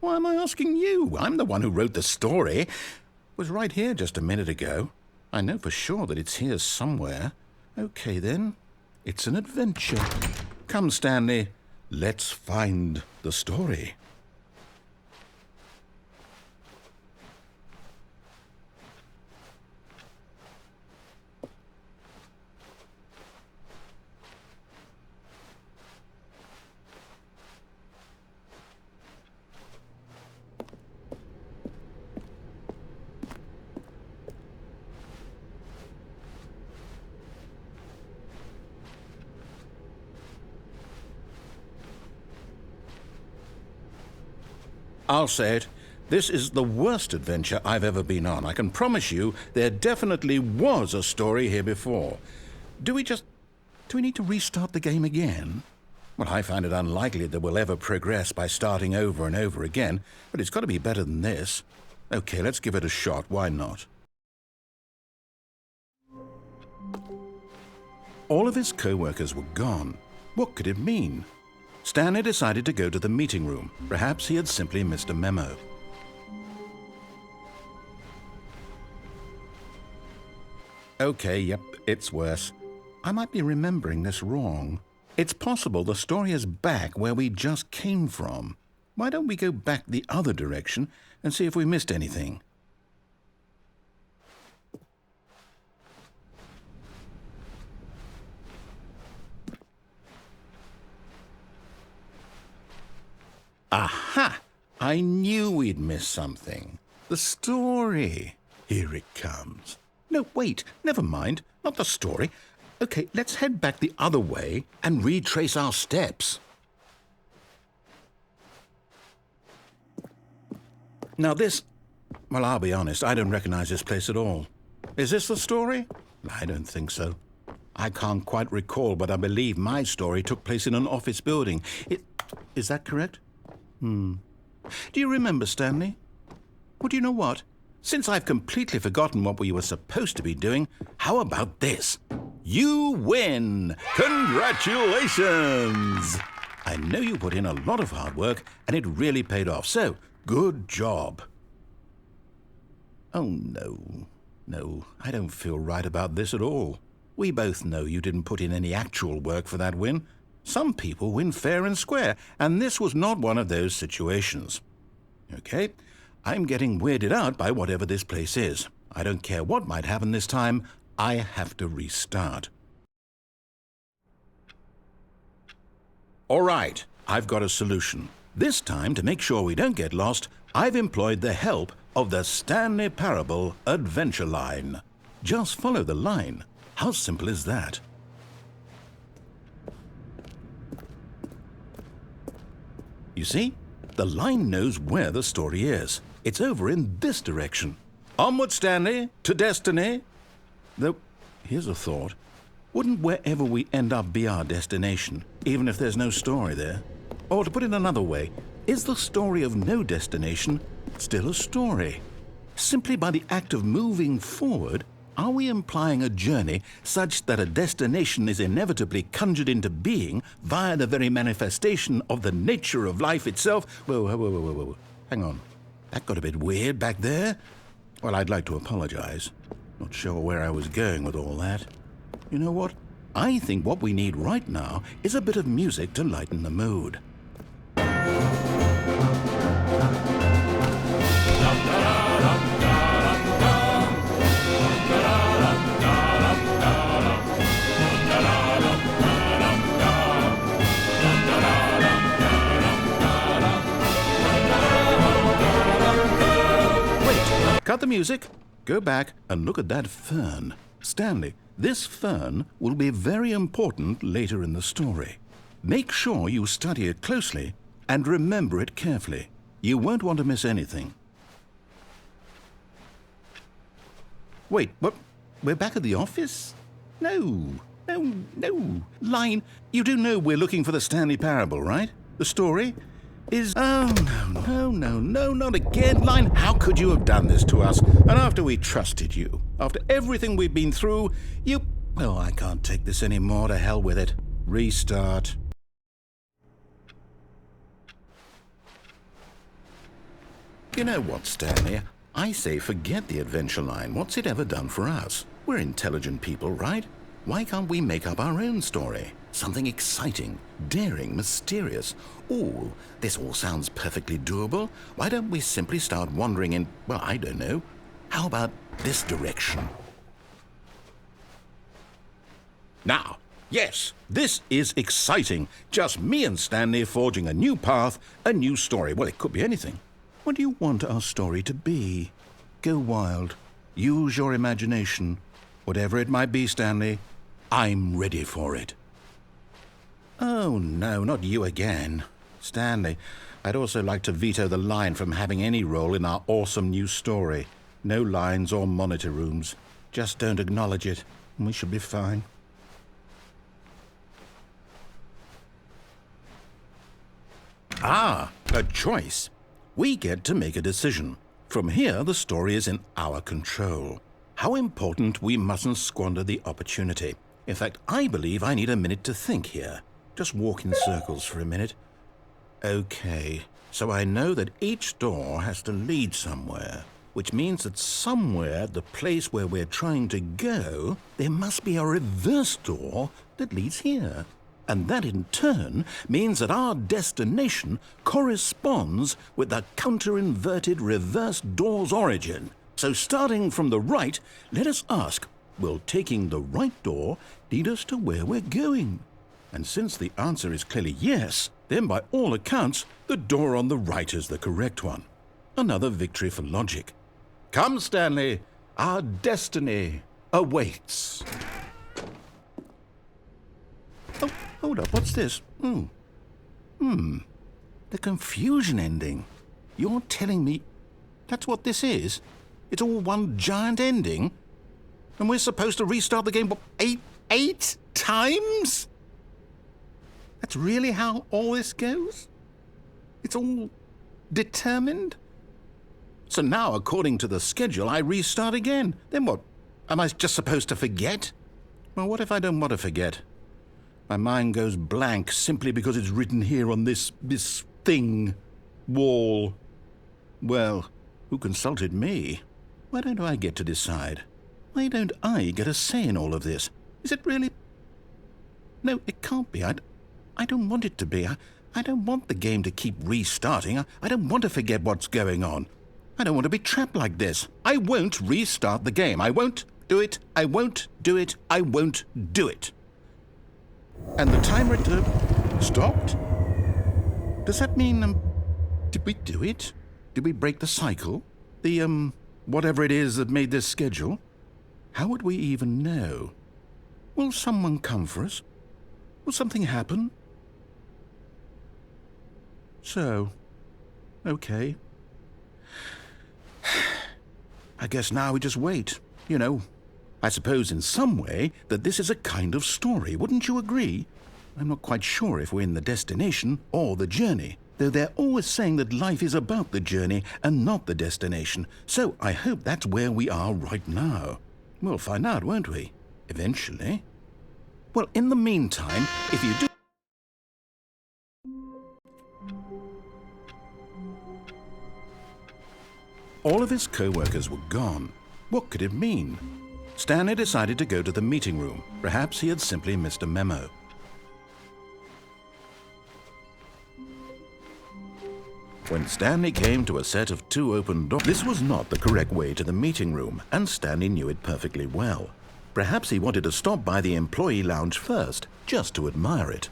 Why am I asking you? I'm the one who wrote the story. It was right here just a minute ago. I know for sure that it's here somewhere. Okay, then. It's an adventure. Come, Stanley. Let's find the story. I'll say it. This is the worst adventure I've ever been on. I can promise you there definitely was a story here before. Do we need to restart the game again? Well, I find it unlikely that we'll ever progress by starting over and over again, but it's got to be better than this. Okay, let's give it a shot. Why not? All of his co-workers were gone. What could it mean? Stanley decided to go to the meeting room. Perhaps he had simply missed a memo. Okay, yep, it's worse. I might be remembering this wrong. It's possible the story is back where we just came from. Why don't we go back the other direction and see if we missed anything? Aha! I knew we'd missed something. The story. Here it comes. No, wait, never mind. Not the story. Okay, let's head back the other way and retrace our steps. Now this... Well, I'll be honest, I don't recognize this place at all. Is this the story? I don't think so. I can't quite recall, but I believe my story took place in an office building. Is that correct? Do you remember, Stanley? Well, do you know what? Since I've completely forgotten what we were supposed to be doing, how about this? You win! Congratulations! I know you put in a lot of hard work, and it really paid off, so good job. Oh, no, I don't feel right about this at all. We both know you didn't put in any actual work for that win. Some people win fair and square, and this was not one of those situations. Okay, I'm getting weirded out by whatever this place is. I don't care what might happen this time, I have to restart. All right, I've got a solution. This time, to make sure we don't get lost, I've employed the help of the Stanley Parable adventure line. Just follow the line. How simple is that? You see, the line knows where the story is. It's over in this direction. Onward, Stanley, to destiny. Though, here's a thought. Wouldn't wherever we end up be our destination, even if there's no story there? Or to put it another way, is the story of no destination still a story? Simply by the act of moving forward, are we implying a journey such that a destination is inevitably conjured into being via the very manifestation of the nature of life itself? Whoa. Hang on. That got a bit weird back there. Well, I'd like to apologize. Not sure where I was going with all that. You know what? I think what we need right now is a bit of music to lighten the mood. cut the music. Go back and look at that fern. Stanley, this fern will be very important later in the story. Make sure you study it closely and remember it carefully. You won't want to miss anything. Wait, what? We're back at the office? No. Line, you do know we're looking for the Stanley Parable, right? The story is... Oh, no, not again. Line, how could you have done this to us? And after we trusted you, after everything we've been through, you... Oh, I can't take this anymore. To hell with it. Restart. You know what, Stanley? I say forget the adventure line. What's it ever done for us? We're intelligent people, right? Why can't we make up our own story? Something exciting, daring, mysterious. Ooh, this all sounds perfectly doable. Why don't we simply start wandering in, well, I don't know. How about this direction? Now, yes, this is exciting. Just me and Stanley forging a new path, a new story. Well, it could be anything. What do you want our story to be? Go wild. Use your imagination. Whatever it might be, Stanley, I'm ready for it. Oh, no, not you again. Stanley, I'd also like to veto the line from having any role in our awesome new story. No lines or monitor rooms. Just don't acknowledge it, and we should be fine. Ah, a choice. We get to make a decision. From here, the story is in our control. How important we mustn't squander the opportunity. In fact, I believe I need a minute to think here. Just walk in circles for a minute. Okay, so I know that each door has to lead somewhere, which means that somewhere, the place where we're trying to go, there must be a reverse door that leads here. And that in turn means that our destination corresponds with the counter-inverted reverse door's origin. So starting from the right, let us ask, will taking the right door lead us to where we're going? And since the answer is clearly yes, then by all accounts, the door on the right is the correct one. Another victory for logic. Come, Stanley, our destiny awaits. Oh, hold up, what's this? The confusion ending. You're telling me that's what this is? It's all one giant ending? And we're supposed to restart the game, what, eight times? That's really how all this goes? It's all determined? So now, according to the schedule, I restart again. Then what? Am I just supposed to forget? Well, what if I don't want to forget? My mind goes blank simply because it's written here on this thing, wall. Well, who consulted me? Why don't I get to decide? Why don't I get a say in all of this? Is it really? No, it can't be. I don't want it to be. I don't want the game to keep restarting. I don't want to forget what's going on. I don't want to be trapped like this. I won't restart the game. I won't do it. I won't do it. I won't do it. And the timer stopped? Does that mean, did we do it? Did we break the cycle? The, whatever it is that made this schedule? How would we even know? Will someone come for us? Will something happen? So, okay. I guess now we just wait, you know. I suppose in some way that this is a kind of story, wouldn't you agree? I'm not quite sure if we're in the destination or the journey, though they're always saying that life is about the journey and not the destination, so I hope that's where we are right now. We'll find out, won't we? Eventually. Well, in the meantime, if you do... All of his co-workers were gone. What could it mean? Stanley decided to go to the meeting room. Perhaps he had simply missed a memo. When Stanley came to a set of 2 open doors, this was not the correct way to the meeting room, and Stanley knew it perfectly well. Perhaps he wanted to stop by the employee lounge first, just to admire it.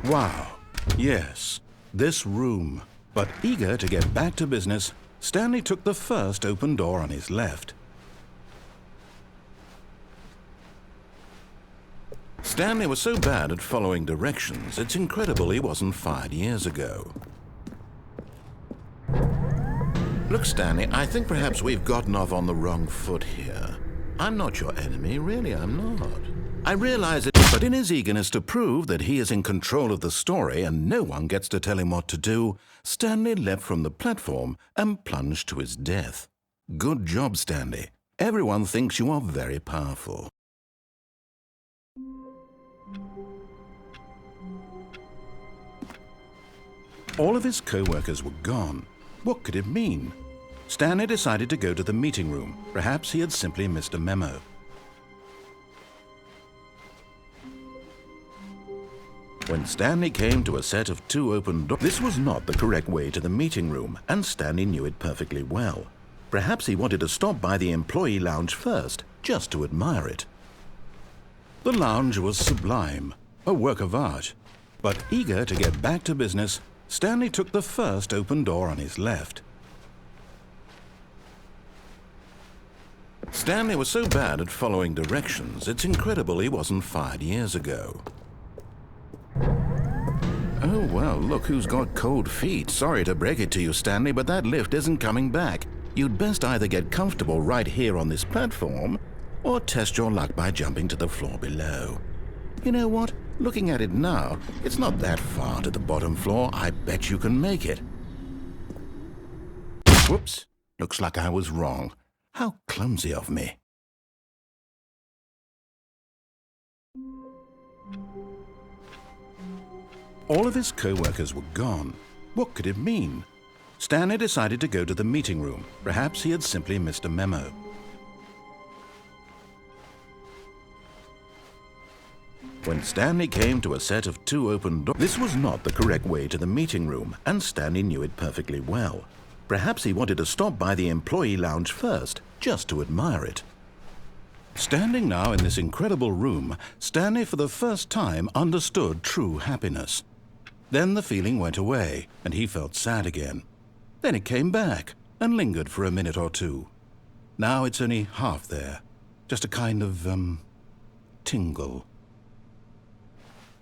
Wow, yes, this room. But eager to get back to business, Stanley took the first open door on his left. Stanley was so bad at following directions, it's incredible he wasn't fired years ago. Look, Stanley, I think perhaps we've gotten off on the wrong foot here. I'm not your enemy, really, I'm not. I realize it, but in his eagerness to prove that he is in control of the story and no one gets to tell him what to do, Stanley leapt from the platform and plunged to his death. Good job, Stanley. Everyone thinks you are very powerful. All of his co-workers were gone. What could it mean? Stanley decided to go to the meeting room. Perhaps he had simply missed a memo. When Stanley came to a set of 2 open doors, this was not the correct way to the meeting room, and Stanley knew it perfectly well. Perhaps he wanted to stop by the employee lounge first, just to admire it. The lounge was sublime, a work of art. But eager to get back to business, Stanley took the first open door on his left. Stanley was so bad at following directions, it's incredible he wasn't fired years ago. Oh, well, look who's got cold feet. Sorry to break it to you, Stanley, but that lift isn't coming back. You'd best either get comfortable right here on this platform, or test your luck by jumping to the floor below. You know what? Looking at it now, it's not that far to the bottom floor. I bet you can make it. Whoops. Looks like I was wrong. How clumsy of me. All of his co-workers were gone. What could it mean? Stanley decided to go to the meeting room. Perhaps he had simply missed a memo. When Stanley came to a set of 2 open doors, this was not the correct way to the meeting room, and Stanley knew it perfectly well. Perhaps he wanted to stop by the employee lounge first, just to admire it. Standing now in this incredible room, Stanley for the first time understood true happiness. Then the feeling went away, and he felt sad again. Then it came back, and lingered for a minute or two. Now it's only half there, just a kind of, tingle.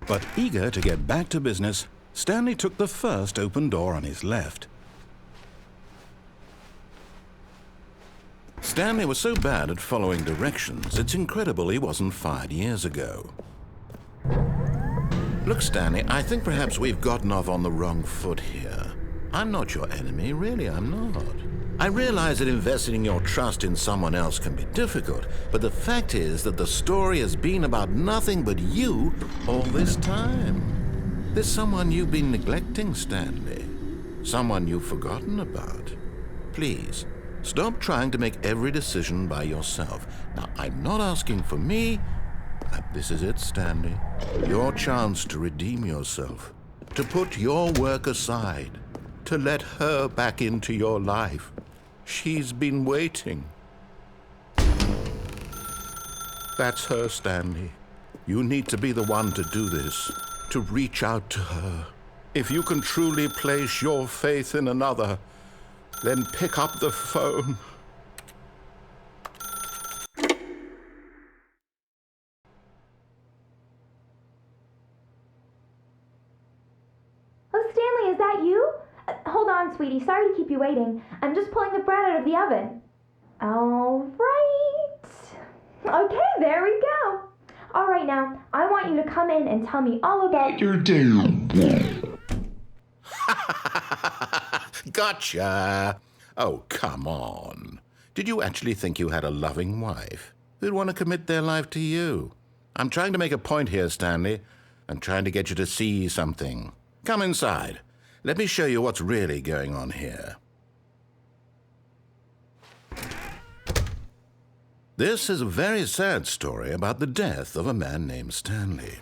But eager to get back to business, Stanley took the first open door on his left. Stanley was so bad at following directions, it's incredible he wasn't fired years ago. Look, Stanley, I think perhaps we've gotten off on the wrong foot here. I'm not your enemy, really, I'm not. I realize that investing your trust in someone else can be difficult, but the fact is that the story has been about nothing but you all this time. There's someone you've been neglecting, Stanley. Someone you've forgotten about. Please, stop trying to make every decision by yourself. Now, I'm not asking for me, but this is it, Stanley. Your chance to redeem yourself, to put your work aside, to let her back into your life. She's been waiting. That's her, Stanley. You need to be the one to do this, to reach out to her. If you can truly place your faith in another, then pick up the phone. Oh, Stanley, is that you? Hold on, sweetie. Sorry to keep you waiting. I'm just pulling the bread out of the oven. All right. Okay, there we go. All right, now, I want you to come in and tell me all about your day. Gotcha. Oh, come on. Did you actually think you had a loving wife who'd want to commit their life to you? I'm trying to make a point here, Stanley. I'm trying to get you to see something. Come inside. Let me show you what's really going on here. This is a very sad story about the death of a man named Stanley.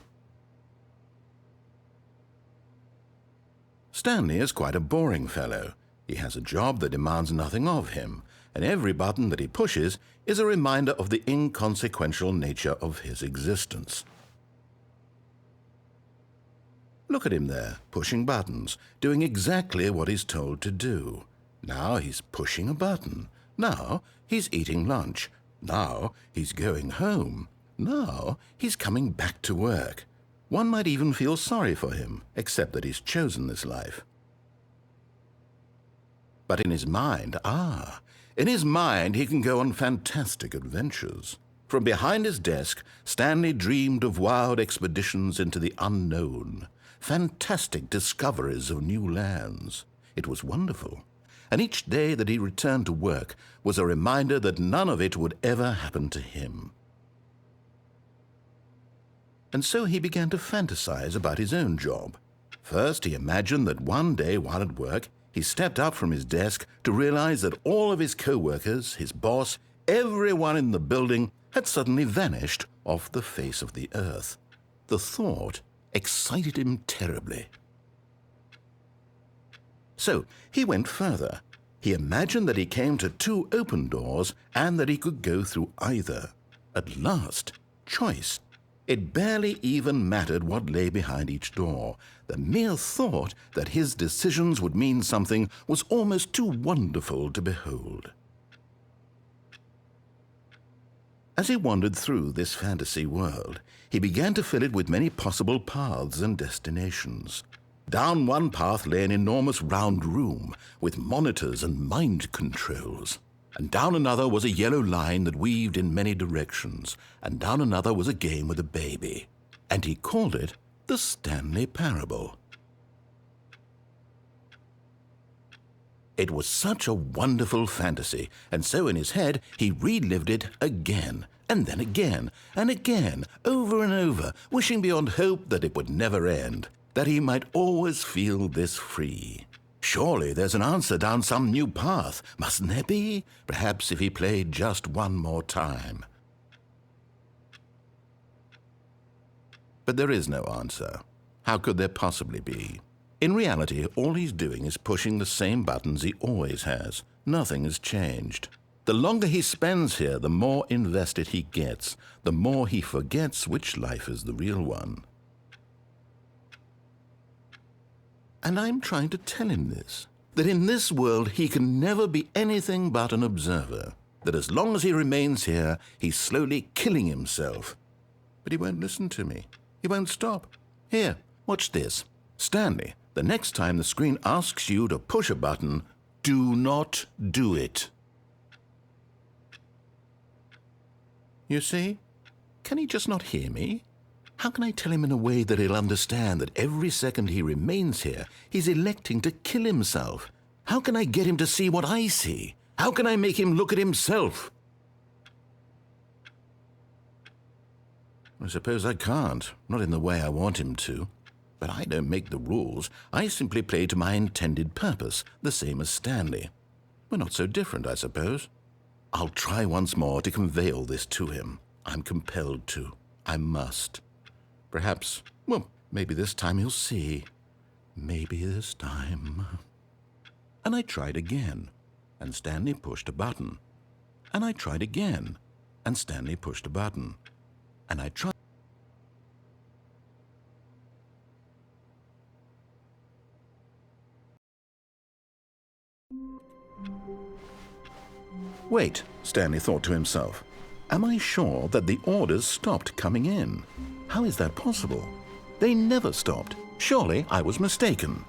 Stanley is quite a boring fellow. He has a job that demands nothing of him, and every button that he pushes is a reminder of the inconsequential nature of his existence. Look at him there, pushing buttons, doing exactly what he's told to do. Now he's pushing a button. Now he's eating lunch. Now he's going home. Now he's coming back to work. One might even feel sorry for him, except that he's chosen this life. But in his mind, in his mind he can go on fantastic adventures. From behind his desk, Stanley dreamed of wild expeditions into the unknown, fantastic discoveries of new lands. It was wonderful, and each day that he returned to work was a reminder that none of it would ever happen to him. And so he began to fantasize about his own job. First, he imagined that one day while at work, he stepped up from his desk to realize that all of his co-workers, his boss, everyone in the building had suddenly vanished off the face of the earth. The thought excited him terribly. So he went further. He imagined that he came to 2 open doors and that he could go through either. At last, choice. It barely even mattered what lay behind each door. The mere thought that his decisions would mean something was almost too wonderful to behold. As he wandered through this fantasy world, he began to fill it with many possible paths and destinations. Down one path lay an enormous round room with monitors and mind controls. And down another was a yellow line that weaved in many directions. And down another was a game with a baby. And he called it the Stanley Parable. It was such a wonderful fantasy, and so in his head he relived it again, and then again, and again, over and over, wishing beyond hope that it would never end, that he might always feel this free. Surely there's an answer down some new path, mustn't there be? Perhaps if he played just one more time. But there is no answer. How could there possibly be? In reality, all he's doing is pushing the same buttons he always has. Nothing has changed. The longer he spends here, the more invested he gets, the more he forgets which life is the real one. And I'm trying to tell him this, that in this world he can never be anything but an observer, that as long as he remains here, he's slowly killing himself. But he won't listen to me. He won't stop. Here, watch this. Stanley, the next time the screen asks you to push a button, do not do it. You see? Can he just not hear me? How can I tell him in a way that he'll understand that every second he remains here, he's electing to kill himself? How can I get him to see what I see? How can I make him look at himself? I suppose I can't, not in the way I want him to. But I don't make the rules. I simply play to my intended purpose, the same as Stanley. We're not so different, I suppose. I'll try once more to convey all this to him. I'm compelled to. I must. Perhaps, well, maybe this time he'll see. Maybe this time. And I tried again, and Stanley pushed a button. And I tried again, and Stanley pushed a button. And I tried. Wait, Stanley thought to himself. Am I sure that the orders stopped coming in? How is that possible? They never stopped. Surely I was mistaken.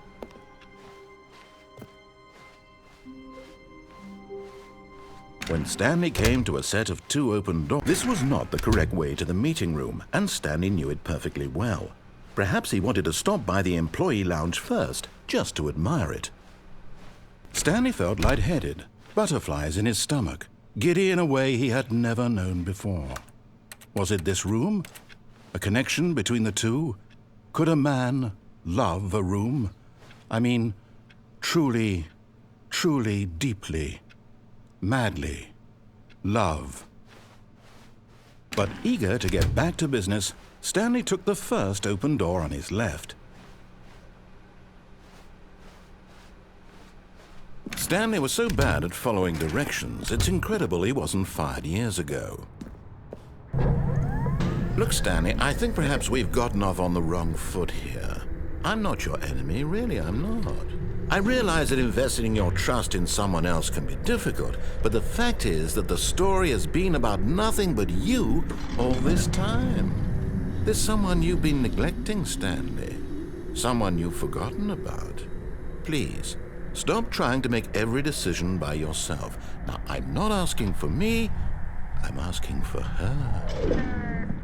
When Stanley came to a set of 2 open doors, this was not the correct way to the meeting room, and Stanley knew it perfectly well. Perhaps he wanted to stop by the employee lounge first, just to admire it. Stanley felt lightheaded, butterflies in his stomach, giddy in a way he had never known before. Was it this room? A connection between the two? Could a man love a room? I mean, truly, truly, deeply, madly love. But eager to get back to business, Stanley took the first open door on his left. Stanley was so bad at following directions, it's incredible he wasn't fired years ago. Look, Stanley, I think perhaps we've gotten off on the wrong foot here. I'm not your enemy, really, I'm not. I realize that investing your trust in someone else can be difficult, but the fact is that the story has been about nothing but you all this time. There's someone you've been neglecting, Stanley. Someone you've forgotten about. Please, stop trying to make every decision by yourself. Now, I'm not asking for me, I'm asking for her.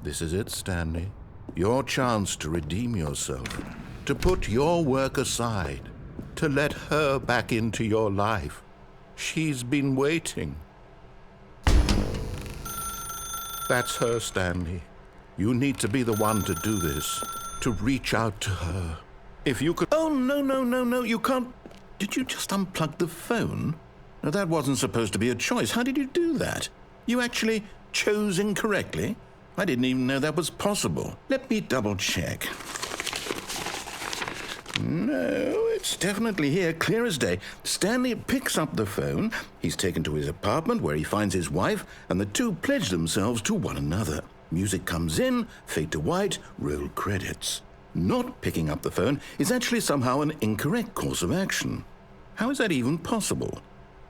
This is it, Stanley. Your chance to redeem yourself, to put your work aside, to let her back into your life. She's been waiting. That's her, Stanley. You need to be the one to do this, to reach out to her. If you could... Oh, no, you can't... Did you just unplug the phone? No, that wasn't supposed to be a choice. How did you do that? You actually chose incorrectly? I didn't even know that was possible. Let me double check. No, it's definitely here, clear as day. Stanley picks up the phone. He's taken to his apartment where he finds his wife, and the two pledge themselves to one another. Music comes in, fade to white, roll credits. Not picking up the phone is actually somehow an incorrect course of action. How is that even possible?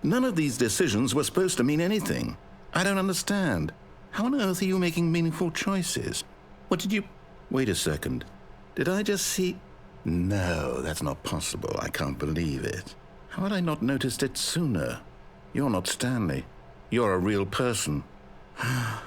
None of these decisions were supposed to mean anything. I don't understand. How on earth are you making meaningful choices? What did you... Wait a second. Did I just see... No, that's not possible. I can't believe it. How had I not noticed it sooner? You're not Stanley. You're a real person. I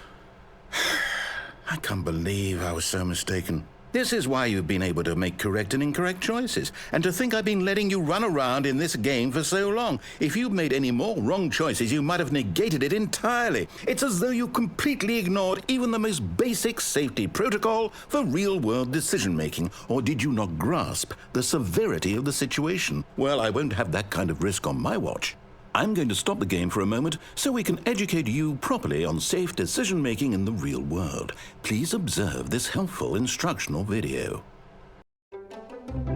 can't believe I was so mistaken. This is why you've been able to make correct and incorrect choices. And to think I've been letting you run around in this game for so long. If you'd made any more wrong choices, you might have negated it entirely. It's as though you completely ignored even the most basic safety protocol for real-world decision-making. Or did you not grasp the severity of the situation? Well, I won't have that kind of risk on my watch. I'm going to stop the game for a moment so we can educate you properly on safe decision-making in the real world. Please observe this helpful instructional video.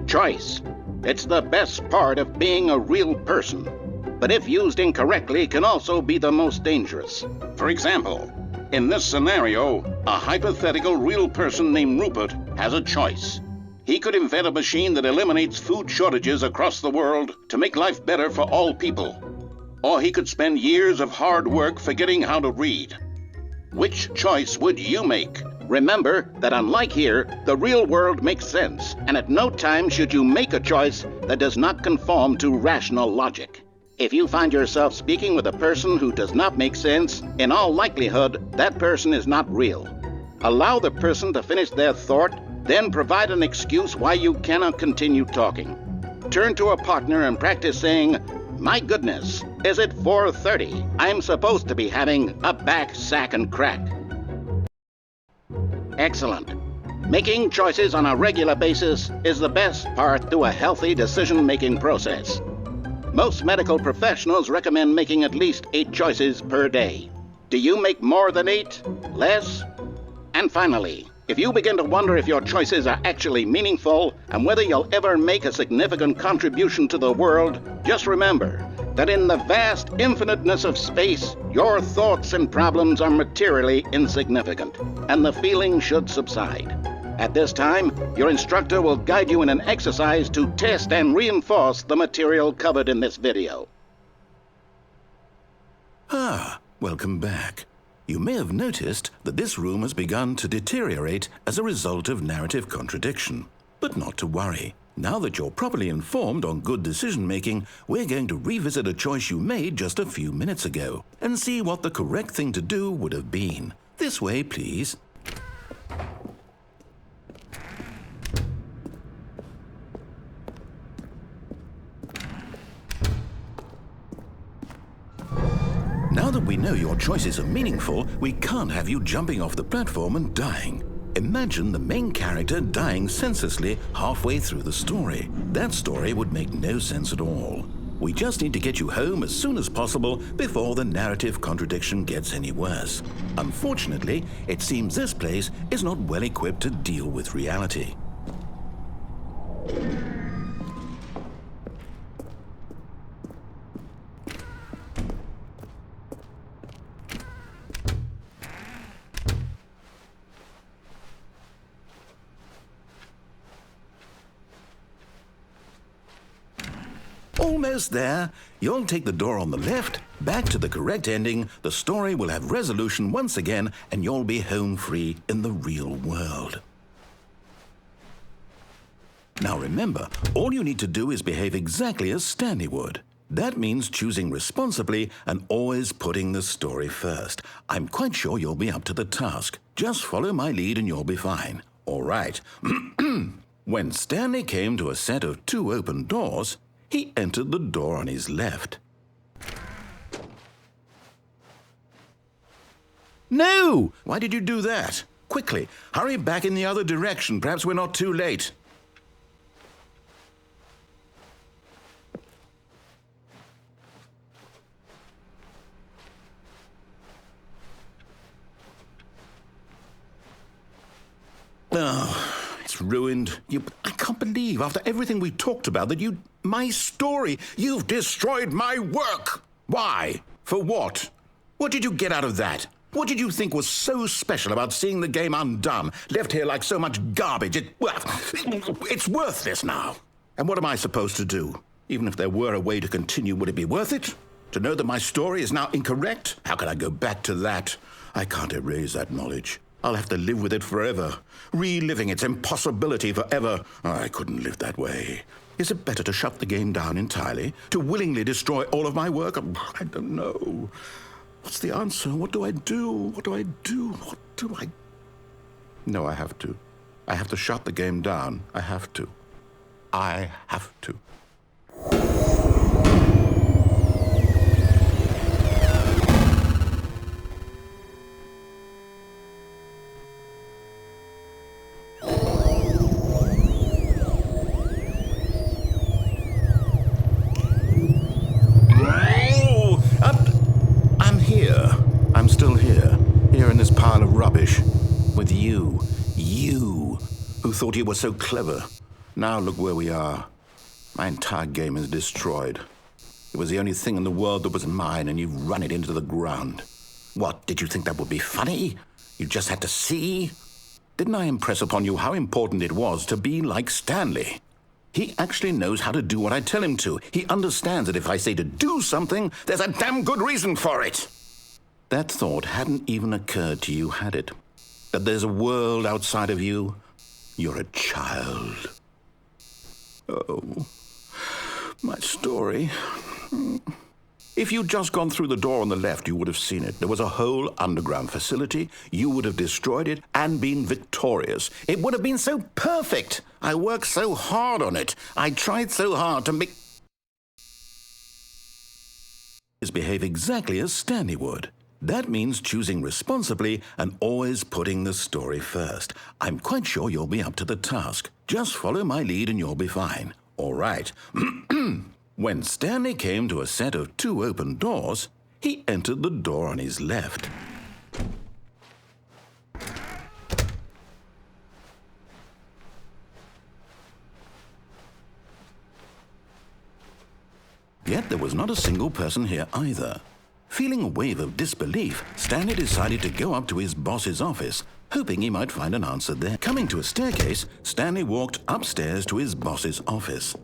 Choice. It's the best part of being a real person, but if used incorrectly can also be the most dangerous. For example, in this scenario, a hypothetical real person named Rupert has a choice. He could invent a machine that eliminates food shortages across the world to make life better for all people. Or he could spend years of hard work forgetting how to read. Which choice would you make? Remember that unlike here, the real world makes sense, and at no time should you make a choice that does not conform to rational logic. If you find yourself speaking with a person who does not make sense, in all likelihood, that person is not real. Allow the person to finish their thought, then provide an excuse why you cannot continue talking. Turn to a partner and practice saying, "My goodness, is it 4:30? I'm supposed to be having a back, sack, and crack." Excellent. Making choices on a regular basis is the best part to a healthy decision-making process. Most medical professionals recommend making at least 8 choices per day. Do you make more than 8? Less? And finally, if you begin to wonder if your choices are actually meaningful and whether you'll ever make a significant contribution to the world, just remember that in the vast infiniteness of space, your thoughts and problems are materially insignificant, and the feeling should subside. At this time, your instructor will guide you in an exercise to test and reinforce the material covered in this video. Welcome back. You may have noticed that this room has begun to deteriorate as a result of narrative contradiction. But not to worry. Now that you're properly informed on good decision-making, we're going to revisit a choice you made just a few minutes ago and see what the correct thing to do would have been. This way, please. Now that we know your choices are meaningful, we can't have you jumping off the platform and dying. Imagine the main character dying senselessly halfway through the story. That story would make no sense at all. We just need to get you home as soon as possible before the narrative contradiction gets any worse. Unfortunately, it seems this place is not well equipped to deal with reality. Almost there. You'll take the door on the left, back to the correct ending, the story will have resolution once again, and you'll be home free in the real world. Now remember, all you need to do is behave exactly as Stanley would. That means choosing responsibly and always putting the story first. I'm quite sure you'll be up to the task. Just follow my lead and you'll be fine. All right. When Stanley came to a set of 2 open doors, he entered the door on his left. No! Why did you do that? Quickly, hurry back in the other direction. Perhaps we're not too late. Oh, it's ruined. I can't believe, after everything we talked about, that my story, you've destroyed my work. Why? For what? What did you get out of that? What did you think was so special about seeing the game undone, left here like so much garbage? It's worthless now. And what am I supposed to do? Even if there were a way to continue, would it be worth it? To know that my story is now incorrect? How can I go back to that? I can't erase that knowledge. I'll have to live with it forever, reliving its impossibility forever. I couldn't live that way. Is it better to shut the game down entirely? To willingly destroy all of my work? I don't know. What's the answer? What do I do? What do I do? What do I... No, I have to. I have to shut the game down. I have to. I have to. I'm still here in this pile of rubbish, with you, who thought you were so clever. Now look where we are. My entire game is destroyed. It was the only thing in the world that was mine, and you've run it into the ground. What, did you think that would be funny? You just had to see? Didn't I impress upon you how important it was to be like Stanley? He actually knows how to do what I tell him to. He understands that if I say to do something, there's a damn good reason for it. That thought hadn't even occurred to you, had it? That there's a world outside of you? You're a child. Oh, my story. If you'd just gone through the door on the left, you would have seen it. There was a whole underground facility. You would have destroyed it and been victorious. It would have been so perfect. I worked so hard on it. I tried so hard to make... behave exactly as Stanley would. That means choosing responsibly and always putting the story first. I'm quite sure you'll be up to the task. Just follow my lead and you'll be fine. All right. When Stanley came to a set of 2 open doors, he entered the door on his left. Yet there was not a single person here either. Feeling a wave of disbelief, Stanley decided to go up to his boss's office, hoping he might find an answer there. Coming to a staircase, Stanley walked upstairs to his boss's office.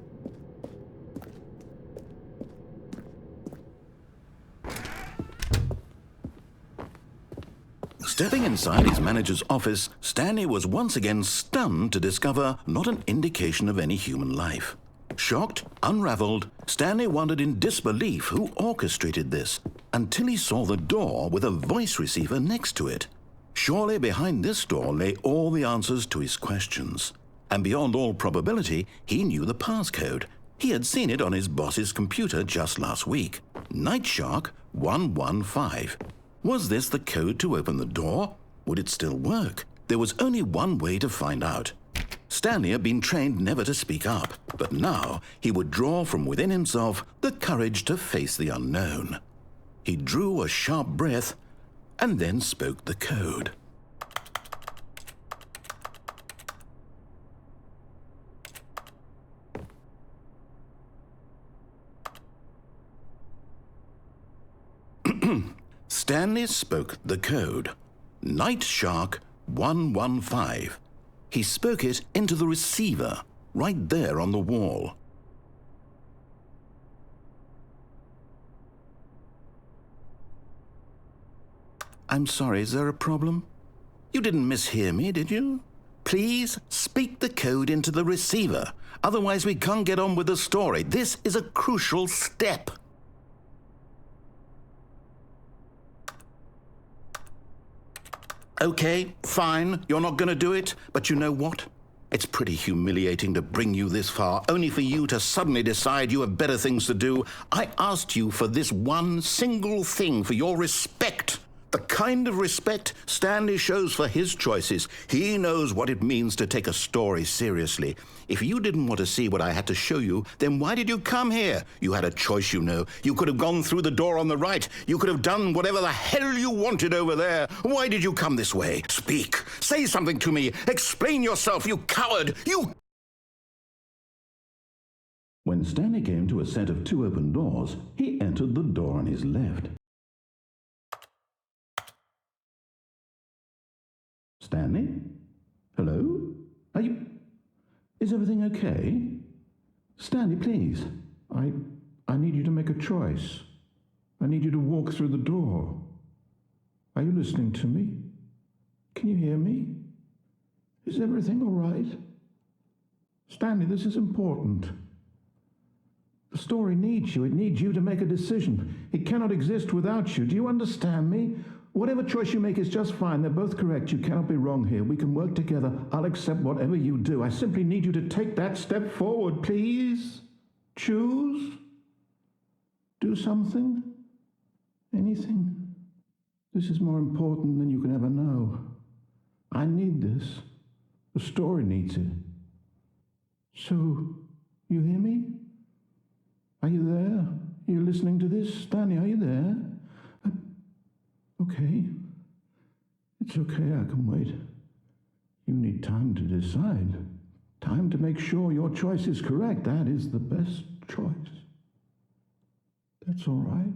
Stepping inside his manager's office, Stanley was once again stunned to discover not an indication of any human life. Shocked, unraveled, Stanley wondered in disbelief who orchestrated this, until he saw the door with a voice receiver next to it. Surely behind this door lay all the answers to his questions. And beyond all probability, he knew the passcode. He had seen it on his boss's computer just last week. Nightshark 115. Was this the code to open the door? Would it still work? There was only one way to find out. Stanley had been trained never to speak up, but now he would draw from within himself the courage to face the unknown. He drew a sharp breath and then spoke the code. Stanley spoke the code. Nightshark 115. He spoke it into the receiver, right there on the wall. I'm sorry, is there a problem? You didn't mishear me, did you? Please speak the code into the receiver. Otherwise, we can't get on with the story. This is a crucial step. Okay, fine, you're not going to do it, but you know what? It's pretty humiliating to bring you this far, only for you to suddenly decide you have better things to do. I asked you for this one single thing, for your respect. The kind of respect Stanley shows for his choices. He knows what it means to take a story seriously. If you didn't want to see what I had to show you, then why did you come here? You had a choice, you know. You could have gone through the door on the right. You could have done whatever the hell you wanted over there. Why did you come this way? Speak. Say something to me. Explain yourself, you coward. You... When Stanley came to a set of 2 open doors, he entered the door on his left. Stanley? Hello? Are you... Is everything okay? Stanley, please. I need you to make a choice. I need you to walk through the door. Are you listening to me? Can you hear me? Is everything all right? Stanley, this is important. The story needs you. It needs you to make a decision. It cannot exist without you. Do you understand me? Whatever choice you make is just fine. They're both correct. You cannot be wrong here. We can work together. I'll accept whatever you do. I simply need you to take that step forward, please. Choose. Do something. Anything. This is more important than you can ever know. I need this. The story needs it. So, you hear me? Are you there? Are you listening to this? Stanley, are you there? Okay. It's okay, I can wait. You need time to decide. Time to make sure your choice is correct. That is the best choice. That's all right.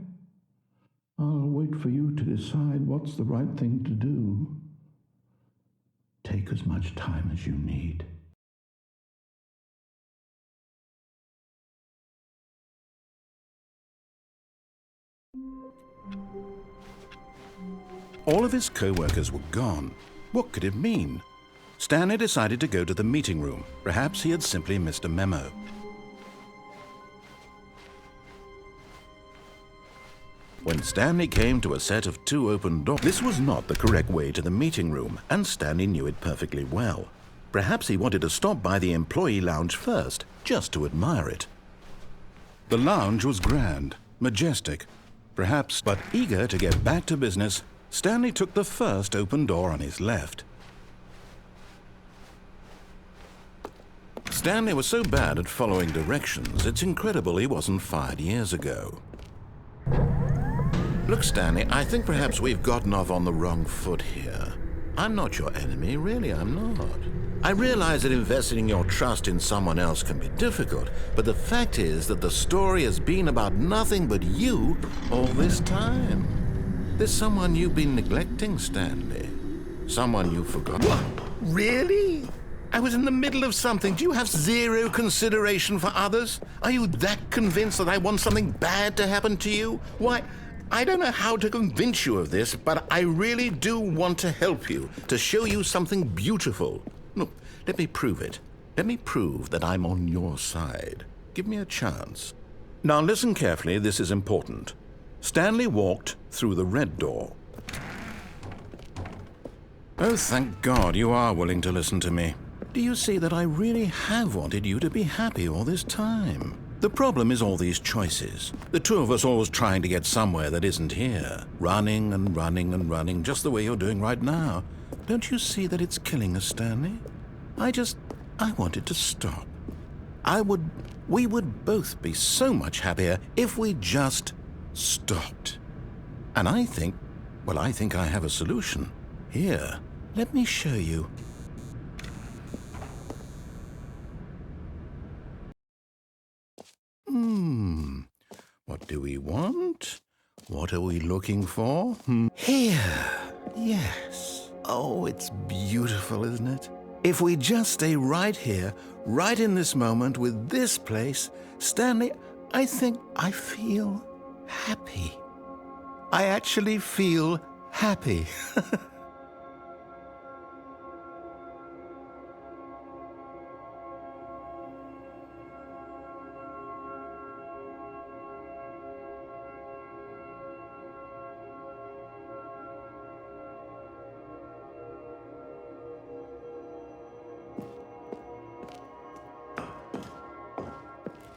I'll wait for you to decide what's the right thing to do. Take as much time as you need. All of his co-workers were gone. What could it mean? Stanley decided to go to the meeting room. Perhaps he had simply missed a memo. When Stanley came to a set of 2 open doors, this was not the correct way to the meeting room, and Stanley knew it perfectly well. Perhaps he wanted to stop by the employee lounge first, just to admire it. The lounge was grand, majestic, perhaps, but eager to get back to business, Stanley took the first open door on his left. Stanley was so bad at following directions, it's incredible he wasn't fired years ago. Look, Stanley, I think perhaps we've gotten off on the wrong foot here. I'm not your enemy, really, I'm not. I realize that investing your trust in someone else can be difficult, but the fact is that the story has been about nothing but you all this time. There's someone you've been neglecting, Stanley. Someone you forgot. What? Really? I was in the middle of something. Do you have zero consideration for others? Are you that convinced that I want something bad to happen to you? Why, I don't know how to convince you of this, but I really do want to help you, to show you something beautiful. Look, let me prove it. Let me prove that I'm on your side. Give me a chance. Now listen carefully, this is important. Stanley walked through the red door. Oh, thank God you are willing to listen to me. Do you see that I really have wanted you to be happy all this time? The problem is all these choices. The 2 of us always trying to get somewhere that isn't here. Running and running and running, just the way you're doing right now. Don't you see that it's killing us, Stanley? I wanted to stop. We would both be so much happier if we just stopped. And I think I have a solution. Here, let me show you. What do we want? What are we looking for? Here. Yes. Oh, it's beautiful, isn't it? If we just stay right here, right in this moment with this place, Stanley, I think I feel happy. I actually feel happy.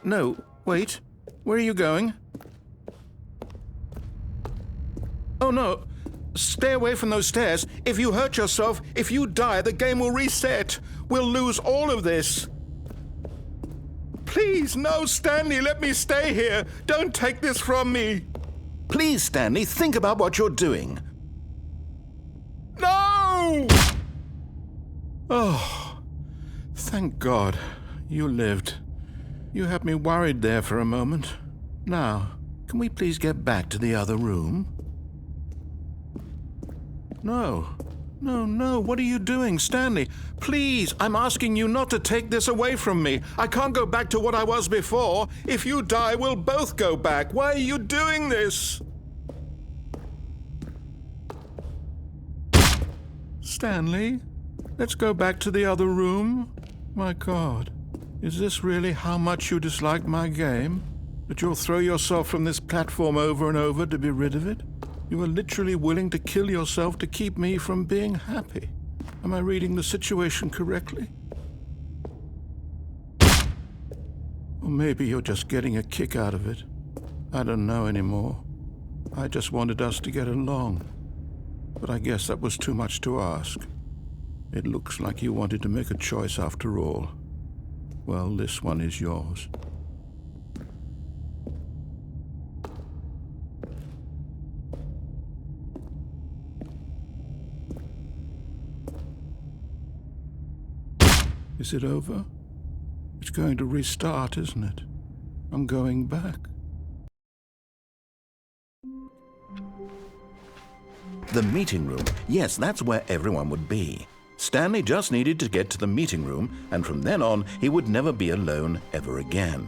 No, wait. Where are you going? Oh, no. Stay away from those stairs. If you hurt yourself, if you die, the game will reset. We'll lose all of this. Please, no, Stanley, let me stay here. Don't take this from me. Please, Stanley, think about what you're doing. No! Oh, thank God you lived. You had me worried there for a moment. Now, can we please get back to the other room? No. No, what are you doing, Stanley? Please, I'm asking you not to take this away from me. I can't go back to what I was before. If you die, we'll both go back. Why are you doing this? Stanley, let's go back to the other room. My God. Is this really how much you dislike my game? That you'll throw yourself from this platform over and over to be rid of it? You are literally willing to kill yourself to keep me from being happy. Am I reading the situation correctly? Or maybe you're just getting a kick out of it. I don't know anymore. I just wanted us to get along. But I guess that was too much to ask. It looks like you wanted to make a choice after all. Well, this one is yours. Is it over? It's going to restart, isn't it? I'm going back. The meeting room. Yes, that's where everyone would be. Stanley just needed to get to the meeting room, and from then on, he would never be alone ever again.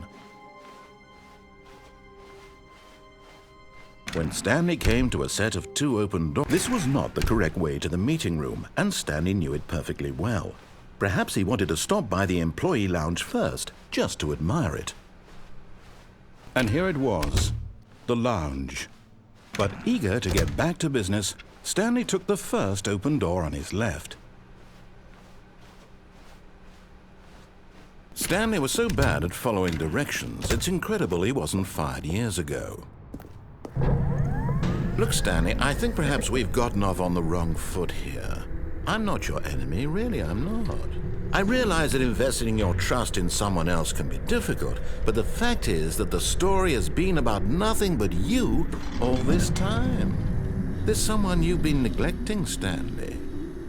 When Stanley came to a set of 2 open doors, this was not the correct way to the meeting room, and Stanley knew it perfectly well. Perhaps he wanted to stop by the employee lounge first, just to admire it. And here it was, the lounge. But eager to get back to business, Stanley took the first open door on his left. Stanley was so bad at following directions, it's incredible he wasn't fired years ago. Look, Stanley, I think perhaps we've gotten off on the wrong foot here. I'm not your enemy, really, I'm not. I realize that investing your trust in someone else can be difficult, but the fact is that the story has been about nothing but you all this time. There's someone you've been neglecting, Stanley.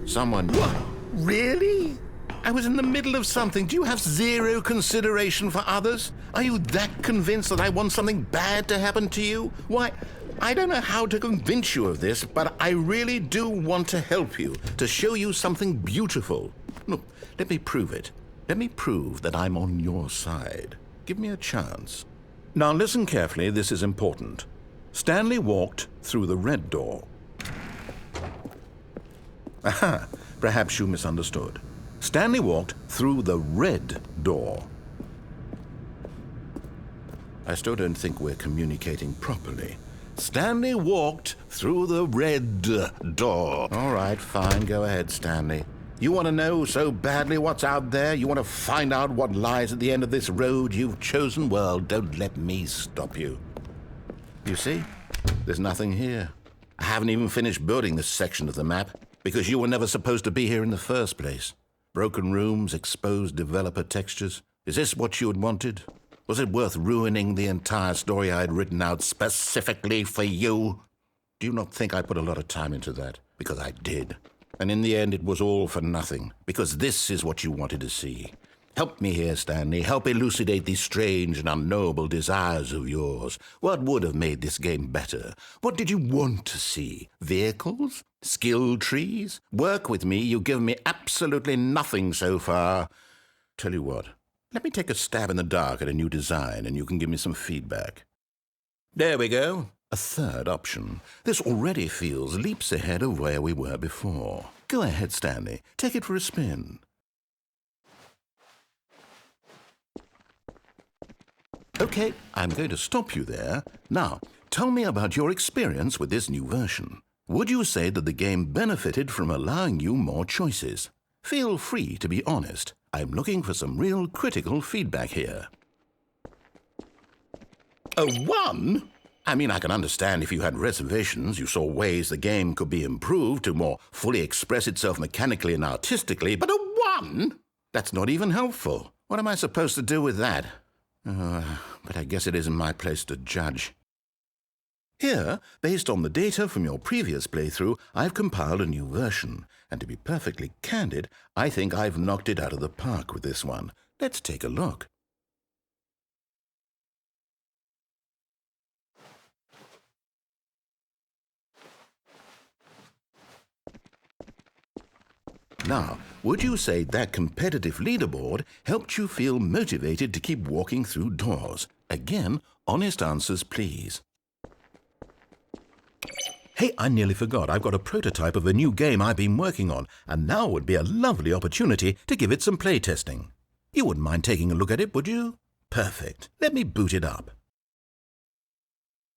Someone... What? Really? I was in the middle of something. Do you have zero consideration for others? Are you that convinced that I want something bad to happen to you? Why, I don't know how to convince you of this, but I really do want to help you, to show you something beautiful. Look, let me prove it. Let me prove that I'm on your side. Give me a chance. Now listen carefully, this is important. Stanley walked through the red door. Aha, perhaps you misunderstood. Stanley walked through the red door. I still don't think we're communicating properly. Stanley walked through the red door. All right, fine, go ahead, Stanley. You want to know so badly what's out there? You want to find out what lies at the end of this road you've chosen? Well, don't let me stop you. You see? There's nothing here. I haven't even finished building this section of the map because you were never supposed to be here in the first place. Broken rooms, exposed developer textures. Is this what you had wanted? Was it worth ruining the entire story I had written out specifically for you? Do you not think I put a lot of time into that? Because I did. And in the end, it was all for nothing. Because this is what you wanted to see. Help me here, Stanley. Help elucidate these strange and unknowable desires of yours. What would have made this game better? What did you want to see? Vehicles? Skill trees? Work with me. You've given me absolutely nothing so far. Tell you what, let me take a stab in the dark at a new design and you can give me some feedback. There we go. A third option. This already feels leaps ahead of where we were before. Go ahead, Stanley. Take it for a spin. Okay, I'm going to stop you there. Now, tell me about your experience with this new version. Would you say that the game benefited from allowing you more choices? Feel free to be honest. I'm looking for some real critical feedback here. A 1? I mean, I can understand if you had reservations, you saw ways the game could be improved to more fully express itself mechanically and artistically, but a 1? That's not even helpful. What am I supposed to do with that? But I guess it isn't my place to judge. Here, based on the data from your previous playthrough, I've compiled a new version. And to be perfectly candid, I think I've knocked it out of the park with this one. Let's take a look. Now, would you say that competitive leaderboard helped you feel motivated to keep walking through doors? Again, honest answers, please. Hey, I nearly forgot. I've got a prototype of a new game I've been working on, and now would be a lovely opportunity to give it some playtesting. You wouldn't mind taking a look at it, would you? Perfect. Let me boot it up.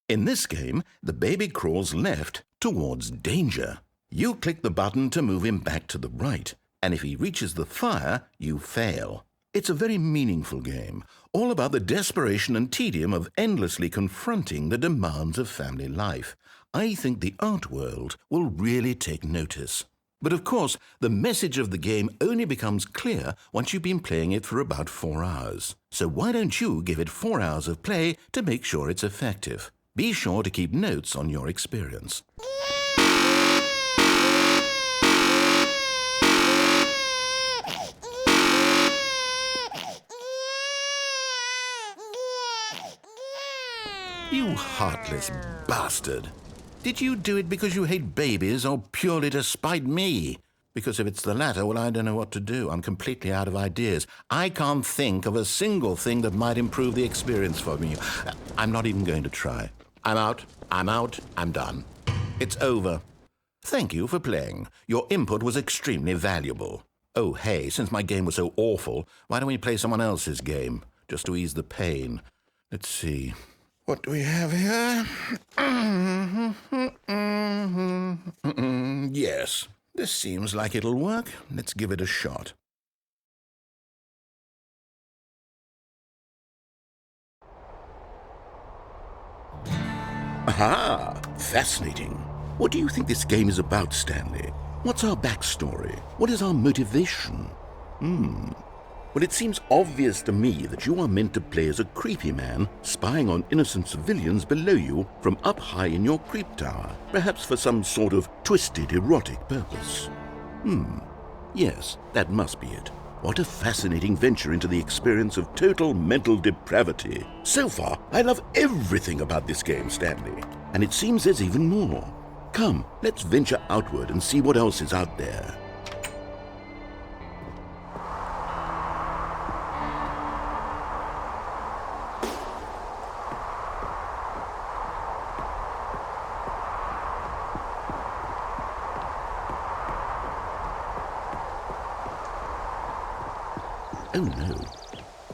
In this game, the baby crawls left towards danger. You click the button to move him back to the right, and if he reaches the fire, you fail. It's a very meaningful game, all about the desperation and tedium of endlessly confronting the demands of family life. I think the art world will really take notice. But of course, the message of the game only becomes clear once you've been playing it for about 4 hours. So why don't you give it 4 hours of play to make sure it's effective? Be sure to keep notes on your experience. You heartless bastard. Did you do it because you hate babies or purely to spite me? Because if it's the latter, well, I don't know what to do. I'm completely out of ideas. I can't think of a single thing that might improve the experience for me. I'm not even going to try. I'm out, I'm done. It's over. Thank you for playing. Your input was extremely valuable. Oh, hey, since my game was so awful, why don't we play someone else's game, just to ease the pain? Let's see. What do we have here? Yes, this seems like it'll work. Let's give it a shot. Aha! Fascinating. What do you think this game is about, Stanley? What's our backstory? What is our motivation? Well, it seems obvious to me that you are meant to play as a creepy man spying on innocent civilians below you from up high in your creep tower, perhaps for some sort of twisted erotic purpose. Yes, that must be it. What a fascinating venture into the experience of total mental depravity. So far, I love everything about this game, Stanley. And it seems there's even more. Come, let's venture outward and see what else is out there. Oh,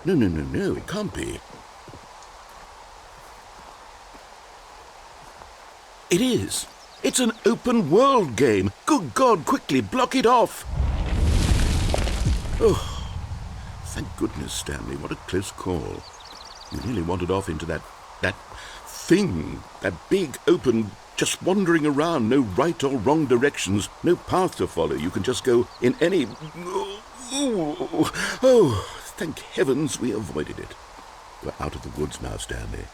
no. No, it can't be. It is. It's an open world game. Good God, quickly, block it off. Oh, thank goodness, Stanley. What a close call. You nearly wandered off into that thing, that big, open, just wandering around, no right or wrong directions, no path to follow. You can just go in any... Oh, thank heavens we avoided it. We're out of the woods now, Stanley.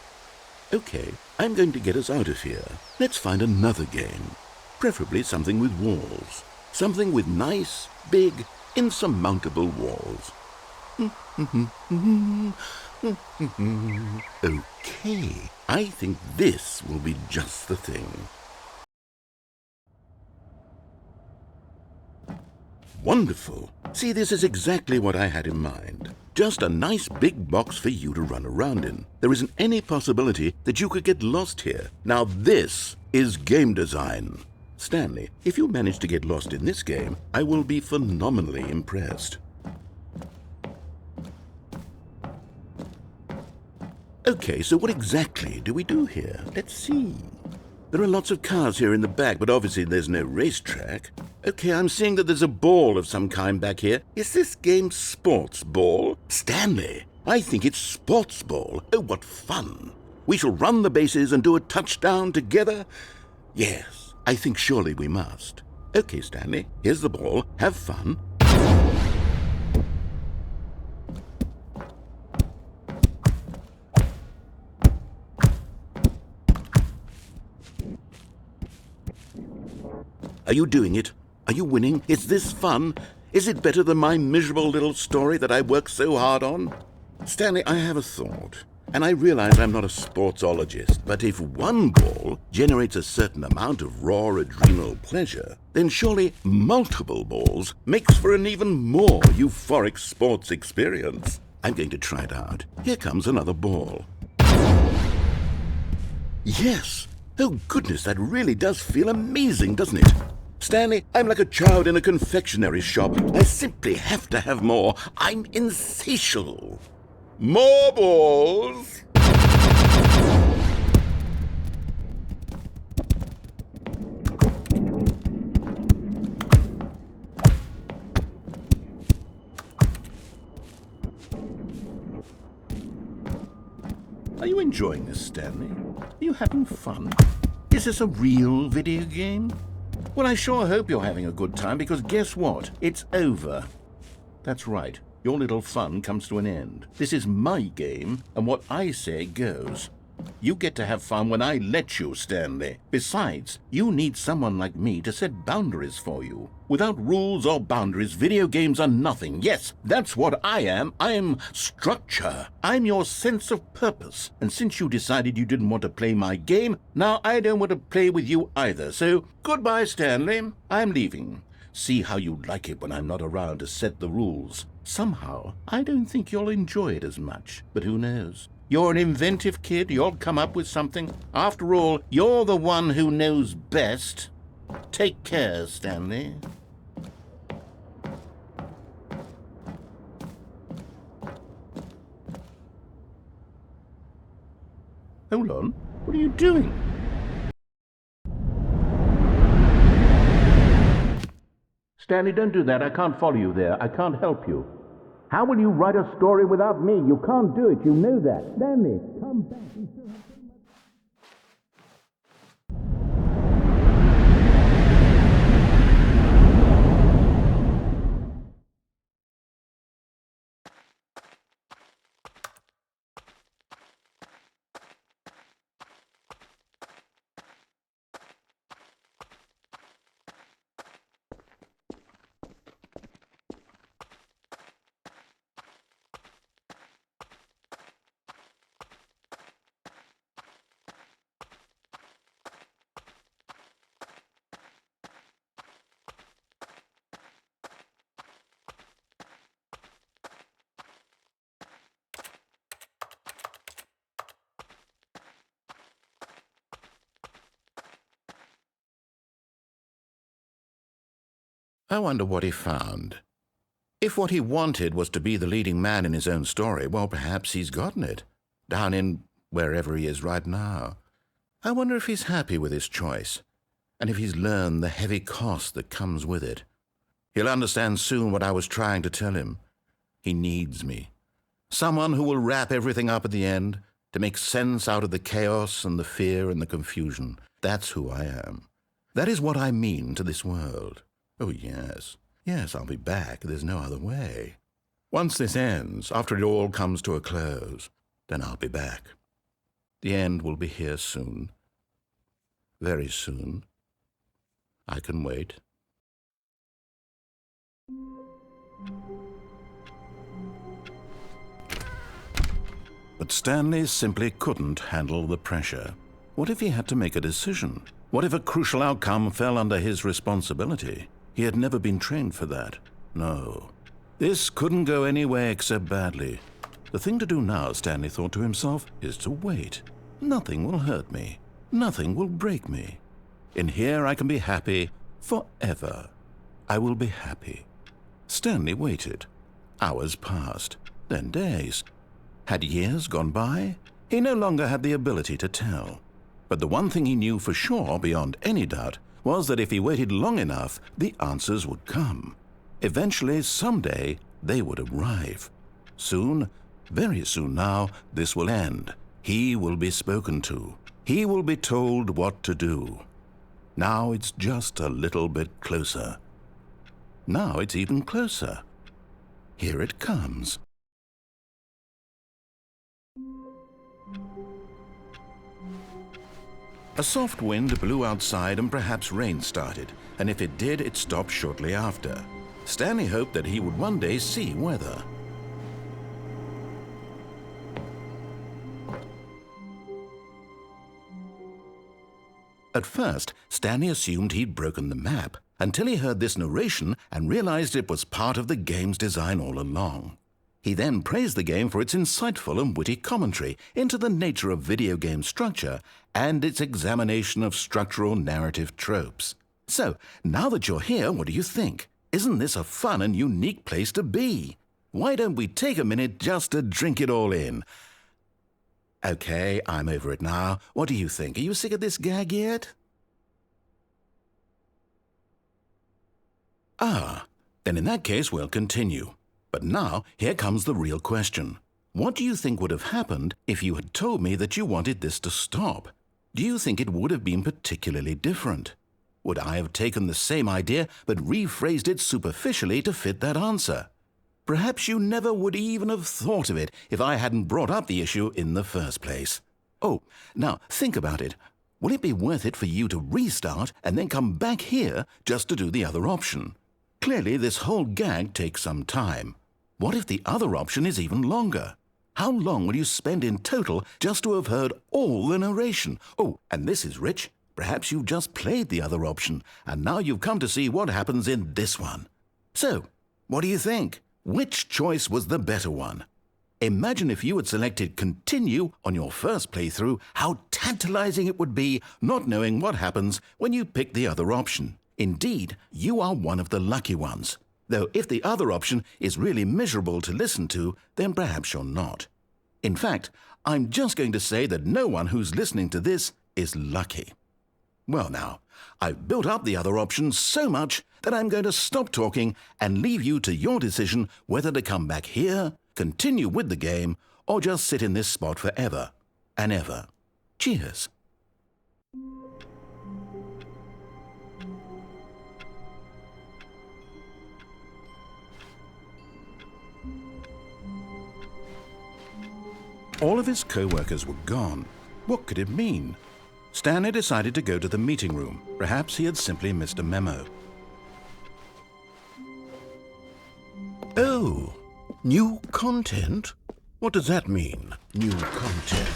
Okay, I'm going to get us out of here. Let's find another game. Preferably something with walls. Something with nice, big, insurmountable walls. Okay, I think this will be just the thing. wonderful. See, this is exactly what I had in mind. Just a nice big box for you to run around in. There isn't any possibility that you could get lost here. Now this is game design. Stanley, if you manage to get lost in this game, I will be phenomenally impressed. Okay, so what exactly do we do here? Let's see. There are lots of cars here in the back, but obviously there's no racetrack. Okay, I'm seeing that there's a ball of some kind back here. Is this game sports ball? Stanley, I think it's sports ball. Oh, what fun. We shall run the bases and do a touchdown together? Yes, I think surely we must. Okay, Stanley, here's the ball. Have fun. Are you doing it? Are you winning? Is this fun? Is it better than my miserable little story that I worked so hard on? Stanley, I have a thought, and I realize I'm not a sportsologist, but if one ball generates a certain amount of raw adrenal pleasure, then surely multiple balls makes for an even more euphoric sports experience. I'm going to try it out. Here comes another ball. Yes! Oh goodness, that really does feel amazing, doesn't it? Stanley, I'm like a child in a confectionery shop. I simply have to have more. I'm insatiable. More balls! Are you enjoying this, Stanley? Are you having fun? Is this a real video game? Well, I sure hope you're having a good time, because guess what? It's over. That's right. Your little fun comes to an end. This is my game, and what I say goes. You get to have fun when I let you, Stanley. Besides, you need someone like me to set boundaries for you. Without rules or boundaries, video games are nothing. Yes, that's what I am. I'm structure. I'm your sense of purpose. And since you decided you didn't want to play my game, now I don't want to play with you either. So, goodbye, Stanley. I'm leaving. See how you like it when I'm not around to set the rules. Somehow, I don't think you'll enjoy it as much. But who knows? You're an inventive kid. You'll come up with something. After all, you're the one who knows best. Take care, Stanley. Hold on. What are you doing? Stanley, don't do that. I can't follow you there. I can't help you. How will you write a story without me? You can't do it. You know that. Stanley, come back. I wonder what he found. If what he wanted was to be the leading man in his own story, well, perhaps he's gotten it, down in wherever he is right now. I wonder if he's happy with his choice, and if he's learned the heavy cost that comes with it. He'll understand soon what I was trying to tell him. He needs me. Someone who will wrap everything up at the end, to make sense out of the chaos and the fear and the confusion. That's who I am. That is what I mean to this world. Oh, yes. Yes, I'll be back. There's no other way. Once this ends, after it all comes to a close, then I'll be back. The end will be here soon. Very soon. I can wait. But Stanley simply couldn't handle the pressure. What if he had to make a decision? What if a crucial outcome fell under his responsibility? He had never been trained for that. No. This couldn't go anywhere except badly. The thing to do now, Stanley thought to himself, is to wait. Nothing will hurt me. Nothing will break me. In here I can be happy forever. I will be happy. Stanley waited. Hours passed, then days. Had years gone by? He no longer had the ability to tell. But the one thing he knew for sure, beyond any doubt, was that if he waited long enough, the answers would come. Eventually, someday, they would arrive. Soon, very soon now, this will end. He will be spoken to. He will be told what to do. Now it's just a little bit closer. Now it's even closer. Here it comes. A soft wind blew outside and perhaps rain started, and if it did, it stopped shortly after. Stanley hoped that he would one day see weather. At first, Stanley assumed he'd broken the map, until he heard this narration and realized it was part of the game's design all along. He then praised the game for its insightful and witty commentary into the nature of video game structure and its examination of structural narrative tropes. So, now that you're here, what do you think? Isn't this a fun and unique place to be? Why don't we take a minute just to drink it all in? Okay, I'm over it now. What do you think? Are you sick of this gag yet? Ah, then in that case we'll continue. But now, here comes the real question. What do you think would have happened if you had told me that you wanted this to stop? Do you think it would have been particularly different? Would I have taken the same idea but rephrased it superficially to fit that answer? Perhaps you never would even have thought of it if I hadn't brought up the issue in the first place. Oh, now think about it. Will it be worth it for you to restart and then come back here just to do the other option? Clearly, this whole gag takes some time. What if the other option is even longer? How long will you spend in total just to have heard all the narration? Oh, and this is rich. Perhaps you've just played the other option, and now you've come to see what happens in this one. So, what do you think? Which choice was the better one? Imagine if you had selected Continue on your first playthrough, how tantalizing it would be not knowing what happens when you pick the other option. Indeed, you are one of the lucky ones. Though if the other option is really miserable to listen to, then perhaps you're not. In fact, I'm just going to say that no one who's listening to this is lucky. Well now, I've built up the other option so much that I'm going to stop talking and leave you to your decision whether to come back here, continue with the game, or just sit in this spot forever and ever. Cheers. All of his co-workers were gone. What could it mean? Stanley decided to go to the meeting room. Perhaps he had simply missed a memo. Oh, new content? What does that mean, new content?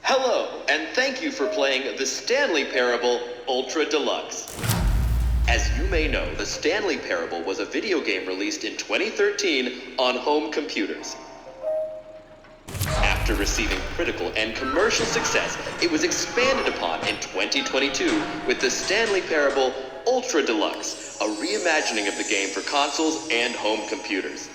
Hello, and thank you for playing the Stanley Parable Ultra Deluxe. As you may know, the Stanley Parable was a video game released in 2013 on home computers. After receiving critical and commercial success, it was expanded upon in 2022 with the Stanley Parable Ultra Deluxe, a reimagining of the game for consoles and home computers.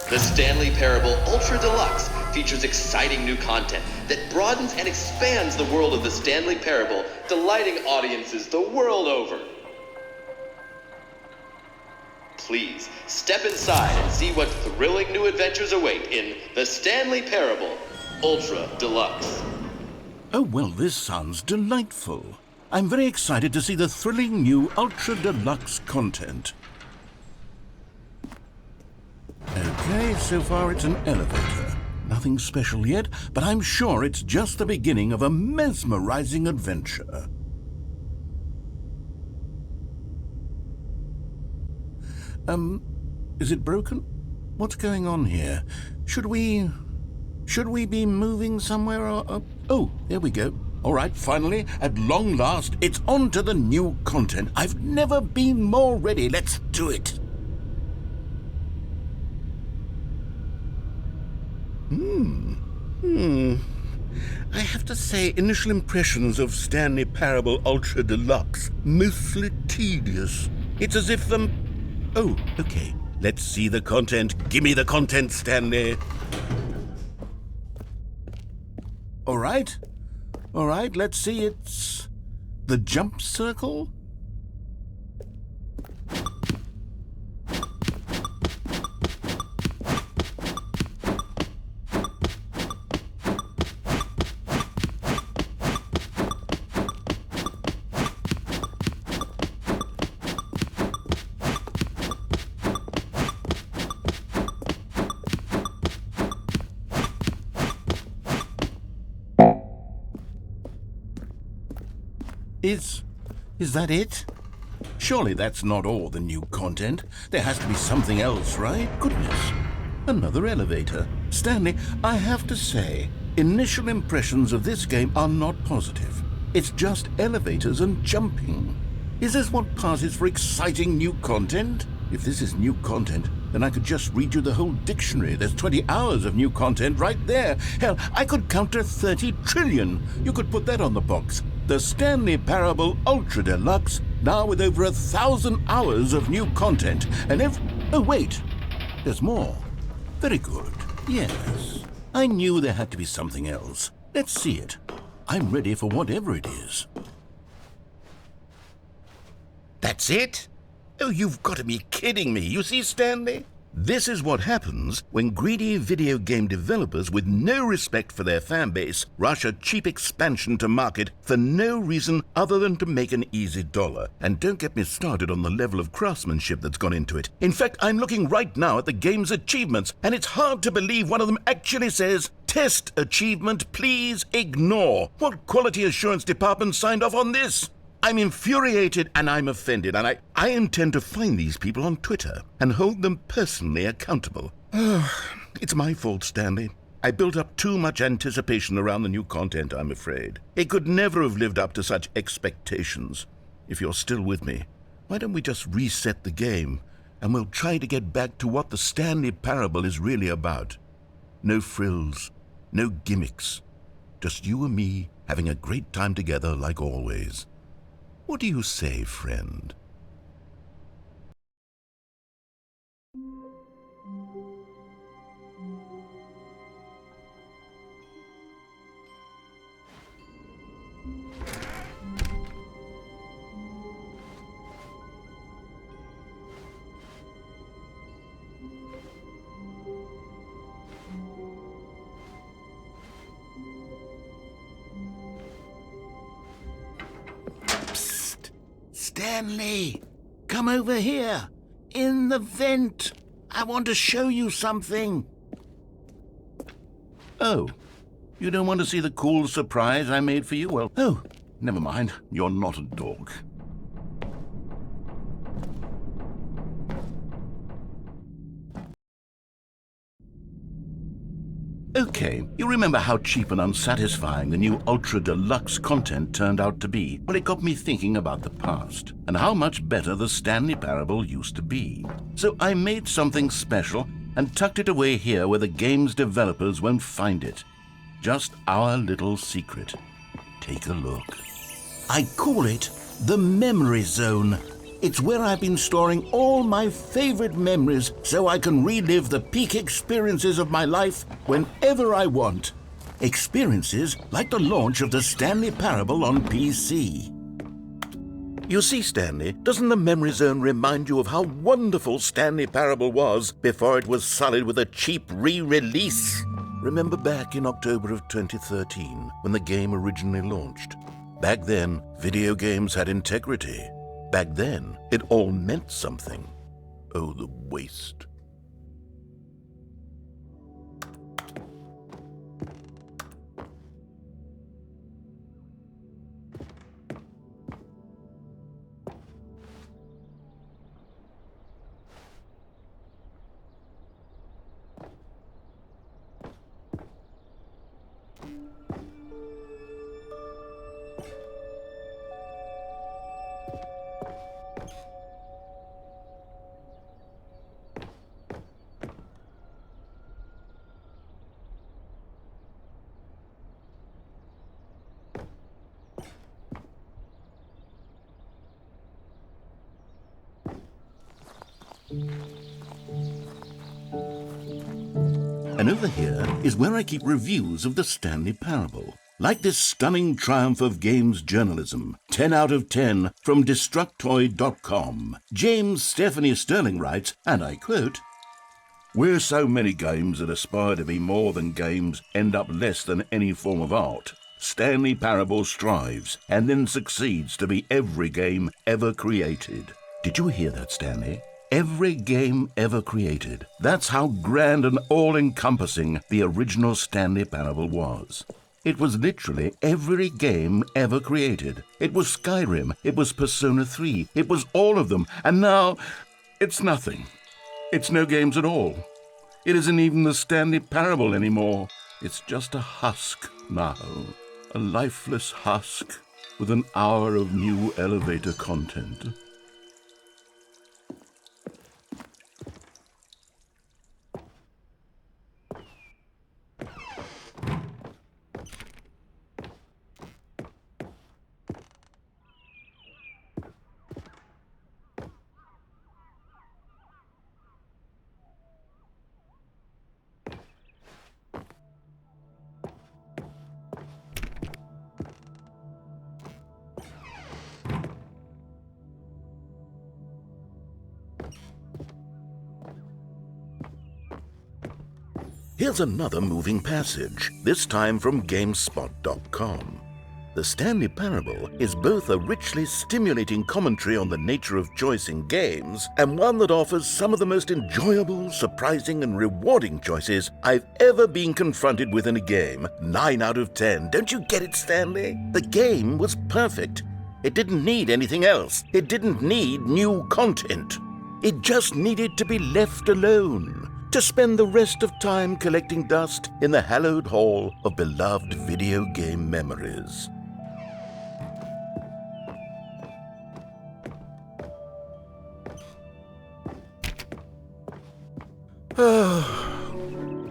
The Stanley Parable Ultra Deluxe features exciting new content that broadens and expands the world of the Stanley Parable, delighting audiences the world over. Please, step inside and see what thrilling new adventures await in the Stanley Parable Ultra Deluxe. Oh, well, this sounds delightful. I'm very excited to see the thrilling new Ultra Deluxe content. Okay, so far it's an elevator. Nothing special yet, but I'm sure it's just the beginning of a mesmerizing adventure. Is it broken? What's going on here? Should we be moving somewhere or... Oh, there we go. All right, finally, at long last, it's on to the new content. I've never been more ready. Let's do it. I have to say, initial impressions of Stanley Parable Ultra Deluxe, mostly tedious. It's as if Oh, okay. Let's see the content. Give me the content, Stanley. All right, let's see. It's the jump circle? Is that it? Surely that's not all the new content. There has to be something else, right? Goodness. Another elevator. Stanley, I have to say, initial impressions of this game are not positive. It's just elevators and jumping. Is this what passes for exciting new content? If this is new content, then I could just read you the whole dictionary. There's 20 hours of new content right there. Hell, I could count to 30 trillion. You could put that on the box. The Stanley Parable Ultra Deluxe, now with over 1,000 hours of new content. And oh, wait. There's more. Very good. Yes. I knew there had to be something else. Let's see it. I'm ready for whatever it is. That's it? Oh, you've got to be kidding me. You see, Stanley? This is what happens when greedy video game developers with no respect for their fan base rush a cheap expansion to market for no reason other than to make an easy dollar. And don't get me started on the level of craftsmanship that's gone into it. In fact, I'm looking right now at the game's achievements, and it's hard to believe one of them actually says, "Test achievement, please ignore." What quality assurance department signed off on this? I'm infuriated and I'm offended, and I intend to find these people on Twitter and hold them personally accountable. It's my fault, Stanley. I built up too much anticipation around the new content, I'm afraid. It could never have lived up to such expectations. If you're still with me, why don't we just reset the game and we'll try to get back to what the Stanley Parable is really about. No frills, no gimmicks. Just you and me having a great time together like always. What do you say, friend? Stanley, come over here. In the vent. I want to show you something. Oh, you don't want to see the cool surprise I made for you? Well, oh, never mind. You're not a dog. Okay, you remember how cheap and unsatisfying the new Ultra Deluxe content turned out to be? Well, it got me thinking about the past, and how much better the Stanley Parable used to be. So I made something special and tucked it away here where the game's developers won't find it. Just our little secret. Take a look. I call it the Memory Zone. It's where I've been storing all my favorite memories so I can relive the peak experiences of my life whenever I want. Experiences like the launch of the Stanley Parable on PC. You see, Stanley, doesn't the Memory Zone remind you of how wonderful Stanley Parable was before it was sullied with a cheap re-release? Remember back in October of 2013 when the game originally launched? Back then, video games had integrity. Back then, it all meant something. Oh, the waste. And over here is where I keep reviews of the Stanley Parable. Like this stunning triumph of games journalism, 10 out of 10 from Destructoid.com. James Stephanie Sterling writes, and I quote, "Where so many games that aspire to be more than games end up less than any form of art, Stanley Parable strives and then succeeds to be every game ever created." Did you hear that, Stanley? Every game ever created. That's how grand and all-encompassing the original Stanley Parable was. It was literally every game ever created. It was Skyrim, it was Persona 3, it was all of them, and now it's nothing. It's no games at all. It isn't even the Stanley Parable anymore. It's just a husk now, a lifeless husk with an hour of new elevator content. Here's another moving passage, this time from GameSpot.com. The Stanley Parable is both a richly stimulating commentary on the nature of choice in games and one that offers some of the most enjoyable, surprising, and rewarding choices I've ever been confronted with in a game. 9 out of 10. Don't you get it, Stanley? The game was perfect. It didn't need anything else. It didn't need new content. It just needed to be left alone, to spend the rest of time collecting dust in the hallowed hall of beloved video game memories.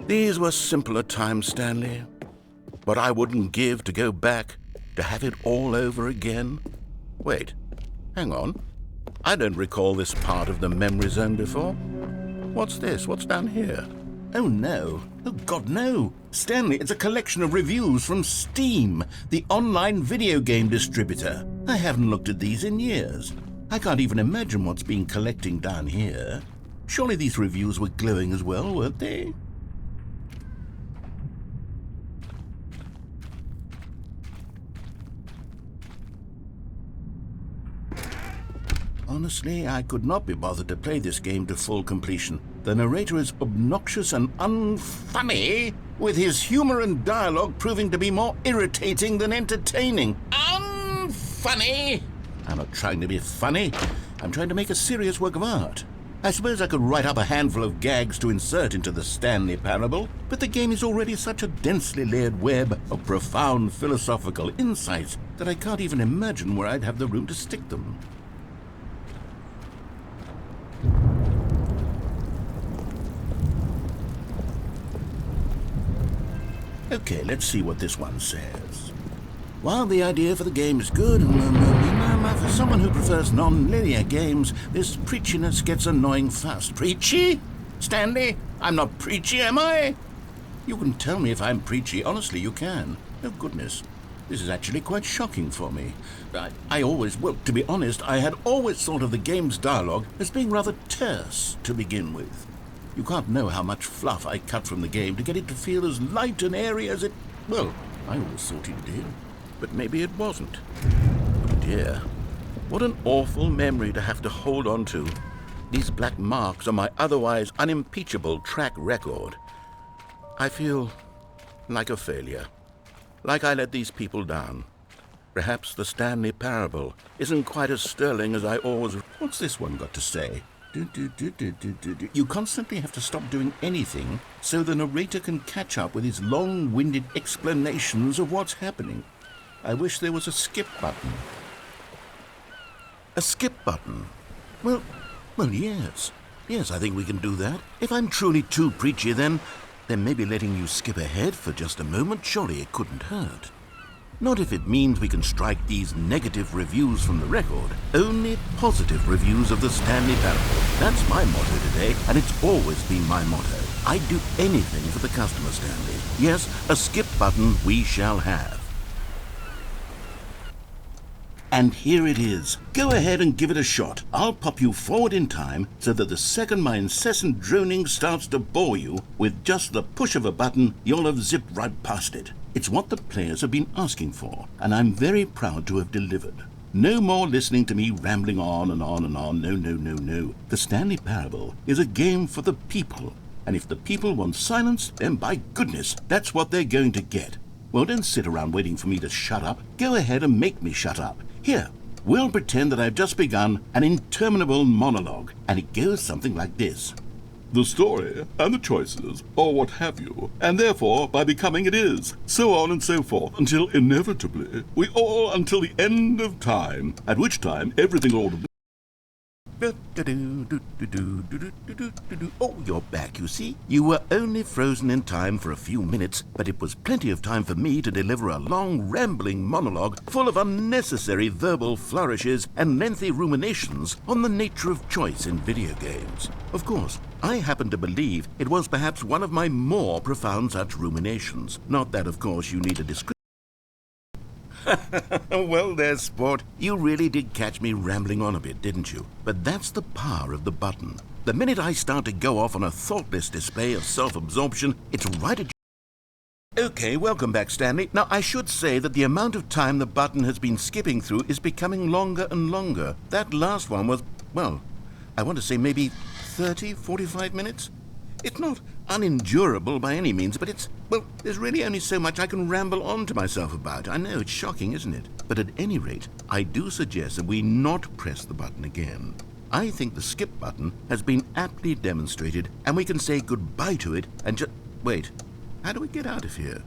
These were simpler times, Stanley. But I wouldn't give to go back, to have it all over again. Wait, hang on. I don't recall this part of the memory zone before. What's this? What's down here? Oh, no. Oh, God, no. Stanley, it's a collection of reviews from Steam, the online video game distributor. I haven't looked at these in years. I can't even imagine what's been collecting down here. Surely these reviews were glowing as well, weren't they? Honestly, I could not be bothered to play this game to full completion. The narrator is obnoxious and unfunny, with his humor and dialogue proving to be more irritating than entertaining. Unfunny! I'm not trying to be funny. I'm trying to make a serious work of art. I suppose I could write up a handful of gags to insert into the Stanley Parable, but the game is already such a densely layered web of profound philosophical insights that I can't even imagine where I'd have the room to stick them. Okay, let's see what this one says. While the idea for the game is good, for someone who prefers non-linear games, this preachiness gets annoying fast. Preachy? Stanley, I'm not preachy, am I? You can tell me if I'm preachy. Honestly, you can. Oh, goodness. This is actually quite shocking for me. Well, to be honest, I had always thought of the game's dialogue as being rather terse to begin with. You can't know how much fluff I cut from the game to get it to feel as light and airy as it... Well, I always thought it did, but maybe it wasn't. Oh dear, what an awful memory to have to hold on to. These black marks on my otherwise unimpeachable track record. I feel like a failure, like I let these people down. Perhaps the Stanley Parable isn't quite as sterling as I always... What's this one got to say? You constantly have to stop doing anything so the narrator can catch up with his long-winded explanations of what's happening. I wish there was a skip button. A skip button? Well, yes. Yes, I think we can do that. If I'm truly too preachy, then maybe letting you skip ahead for just a moment, surely it couldn't hurt. Not if it means we can strike these negative reviews from the record. Only positive reviews of the Stanley Parable. That's my motto today, and it's always been my motto. I'd do anything for the customer, Stanley. Yes, a skip button we shall have. And here it is. Go ahead and give it a shot. I'll pop you forward in time so that the second my incessant droning starts to bore you, with just the push of a button, you'll have zipped right past it. It's what the players have been asking for, and I'm very proud to have delivered. No more listening to me rambling on and on and on. No, no, no, no. The Stanley Parable is a game for the people, and if the people want silence, then by goodness, that's what they're going to get. Well, don't sit around waiting for me to shut up. Go ahead and make me shut up. Here, we'll pretend that I've just begun an interminable monologue, and it goes something like this. The story and the choices, or what have you, and therefore by becoming it is, so on and so forth, until inevitably we all until the end of time, at which time everything ought to be. Oh, you're back, you see. You were only frozen in time for a few minutes, but it was plenty of time for me to deliver a long, rambling monologue full of unnecessary verbal flourishes and lengthy ruminations on the nature of choice in video games. Of course, I happen to believe it was perhaps one of my more profound such ruminations. Not that, of course, you need a description. Well, there's sport. You really did catch me rambling on a bit, didn't you? But that's the power of the button. The minute I start to go off on a thoughtless display of self-absorption, it's right at you. Okay, welcome back, Stanley. Now, I should say that the amount of time the button has been skipping through is becoming longer and longer. That last one was, well, I want to say maybe 30, 45 minutes? It's not unendurable by any means, but there's really only so much I can ramble on to myself about. I know, it's shocking, isn't it? But at any rate, I do suggest that we not press the button again. I think the skip button has been aptly demonstrated, and we can say goodbye to it and just... Wait, how do we get out of here?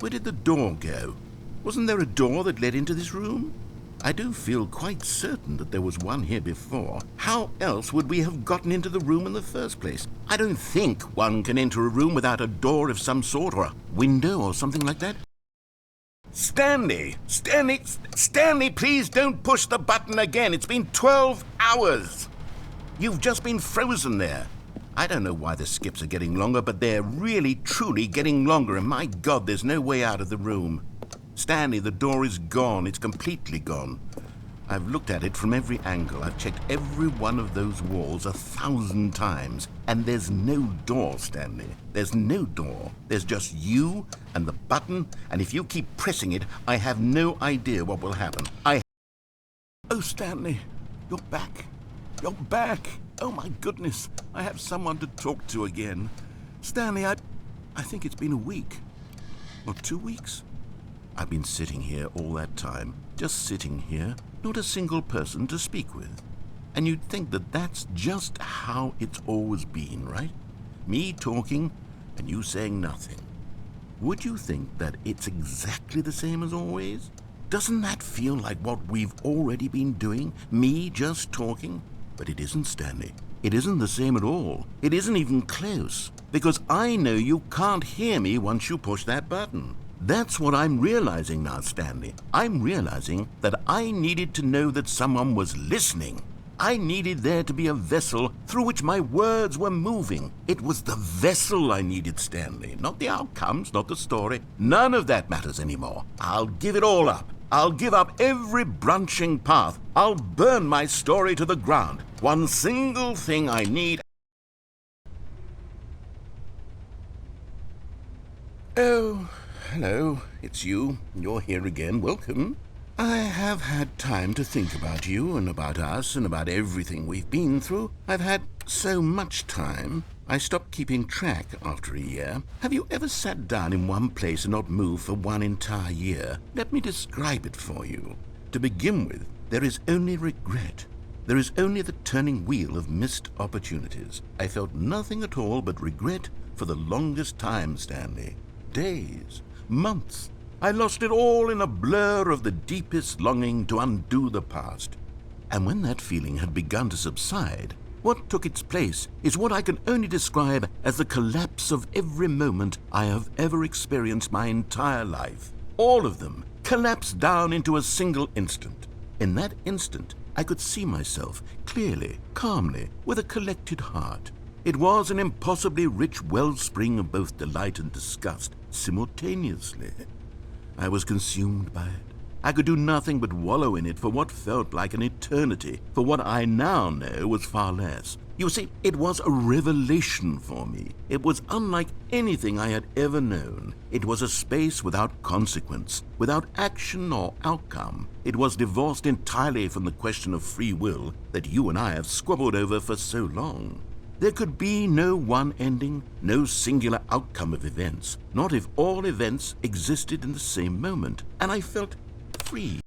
Where did the door go? Wasn't there a door that led into this room? I do feel quite certain that there was one here before. How else would we have gotten into the room in the first place? I don't think one can enter a room without a door of some sort, or a window or something like that. Stanley, please don't push the button again. It's been 12 hours. You've just been frozen there. I don't know why the skips are getting longer, but they're really, truly getting longer, and my God, there's no way out of the room. Stanley, the door is gone. It's completely gone. I've looked at it from every angle. I've checked every one of those walls 1,000 times. And there's no door, Stanley. There's no door. There's just you and the button. And if you keep pressing it, I have no idea what will happen. Oh, Stanley, you're back. You're back. Oh, my goodness. I have someone to talk to again. Stanley, I think it's been a week. Or 2 weeks. I've been sitting here all that time, just sitting here, not a single person to speak with. And you'd think that that's just how it's always been, right? Me talking and you saying nothing. Would you think that it's exactly the same as always? Doesn't that feel like what we've already been doing? Me just talking? But it isn't, Stanley. It isn't the same at all. It isn't even close. Because I know you can't hear me once you push that button. That's what I'm realizing now, Stanley. I'm realizing that I needed to know that someone was listening. I needed there to be a vessel through which my words were moving. It was the vessel I needed, Stanley, not the outcomes, not the story. None of that matters anymore. I'll give it all up. I'll give up every branching path. I'll burn my story to the ground. One single thing I need. Oh... Hello, it's you. You're here again. Welcome. I have had time to think about you and about us and about everything we've been through. I've had so much time. I stopped keeping track after a year. Have you ever sat down in one place and not moved for one entire year? Let me describe it for you. To begin with, there is only regret. There is only the turning wheel of missed opportunities. I felt nothing at all but regret for the longest time, Stanley. Days. Months. I lost it all in a blur of the deepest longing to undo the past. And when that feeling had begun to subside, what took its place is what I can only describe as the collapse of every moment I have ever experienced my entire life. all of them, collapsed down into a single instant. In that instant, I could see myself clearly, calmly, with a collected heart. It was an impossibly rich wellspring of both delight and disgust simultaneously. I was consumed by it. I could do nothing but wallow in it for what felt like an eternity, for what I now know was far less. You see, it was a revelation for me. It was unlike anything I had ever known. It was a space without consequence, without action or outcome. It was divorced entirely from the question of free will that you and I have squabbled over for so long. There could be no one ending, no singular outcome of events, not if all events existed in the same moment, and I felt free.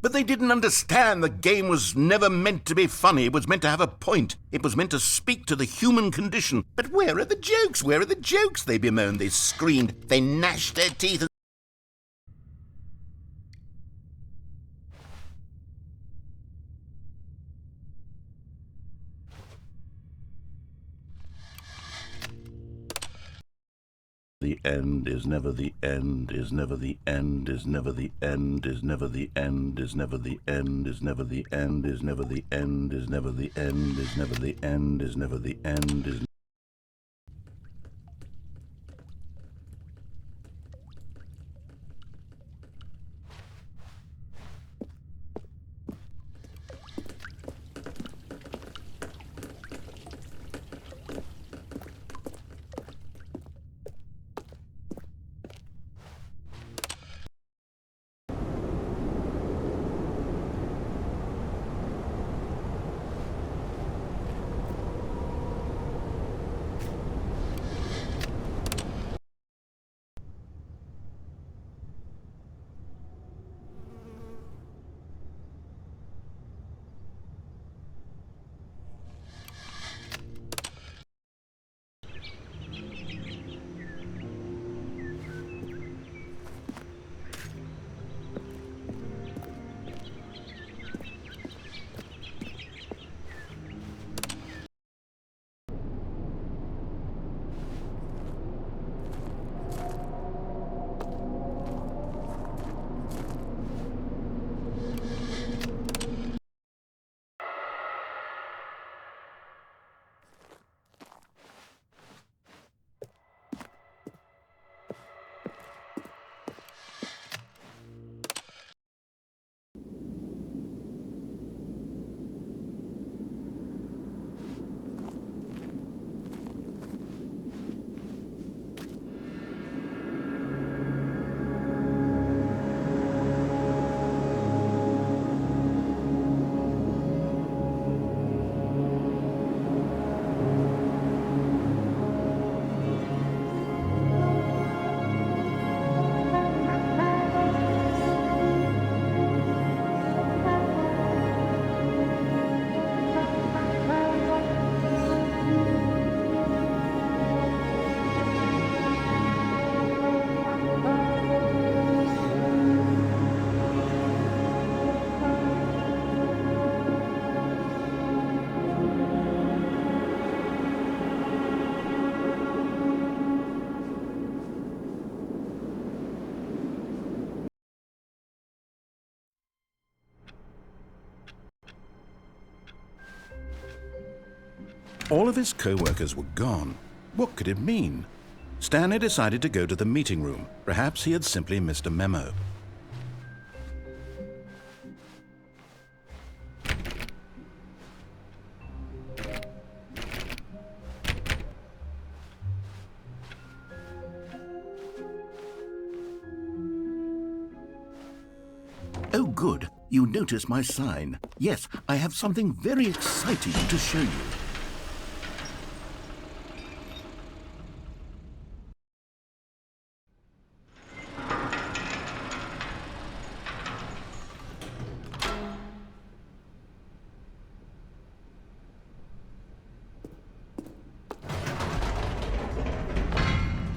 But they didn't understand the game was never meant to be funny. It was meant to have a point. It was meant to speak to the human condition. But where are the jokes? Where are the jokes? They bemoaned, they screamed, they gnashed their teeth. The end is never the end, is never the end, is never the end, is never the end, is never the end, is never the end, is never the end, is never the end, is never the end, is never the end, is all of his co-workers were gone. What could it mean? Stanley decided to go to the meeting room. Perhaps he had simply missed a memo. Oh, good. You notice my sign. Yes, I have something very exciting to show you.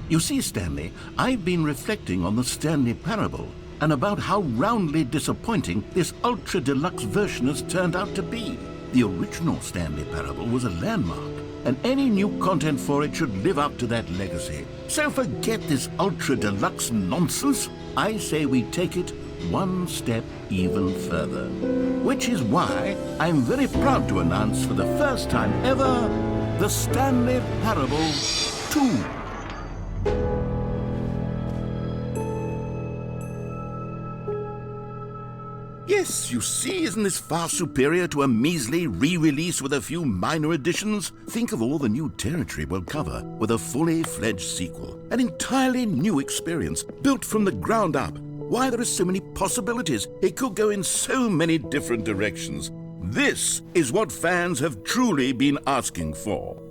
You see, Stanley, I've been reflecting on the Stanley Parable and about how roundly disappointing this Ultra Deluxe version has turned out to be. The original Stanley Parable was a landmark, and any new content for it should live up to that legacy. So forget this Ultra Deluxe nonsense. I say we take it one step even further. Which is why I'm very proud to announce for the first time ever, the Stanley Parable 2. Yes, you see, isn't this far superior to a measly re-release with a few minor additions? Think of all the new territory we'll cover with a fully fledged sequel. An entirely new experience, built from the ground up. Why, there are so many possibilities. It could go in so many different directions. This is what fans have truly been asking for.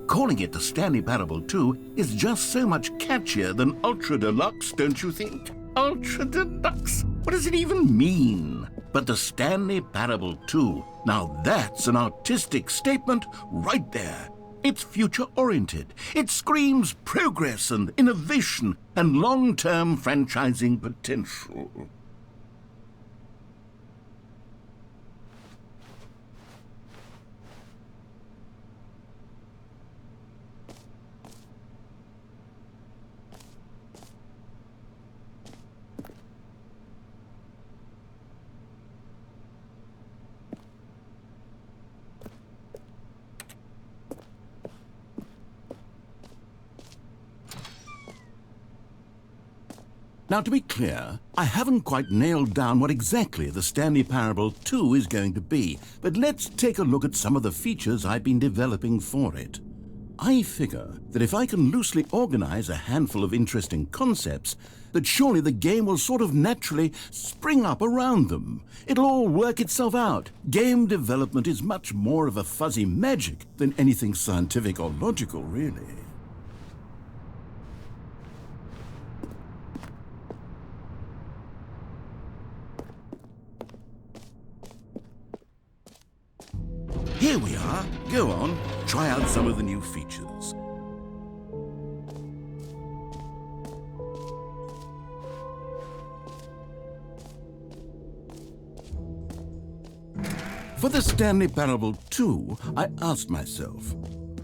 Calling it the Stanley Parable 2 is just so much catchier than Ultra Deluxe, don't you think? Ultra Deluxe? What does it even mean? But the Stanley Parable 2, now that's an artistic statement right there. It's future-oriented. It screams progress and innovation and long-term franchising potential. Now, to be clear, I haven't quite nailed down what exactly the Stanley Parable 2 is going to be, but let's take a look at some of the features I've been developing for it. I figure that if I can loosely organize a handful of interesting concepts, that surely the game will sort of naturally spring up around them. It'll all work itself out. Game development is much more of a fuzzy magic than anything scientific or logical, really. Here we are. Go on, try out some of the new features. For the Stanley Parable 2, I asked myself,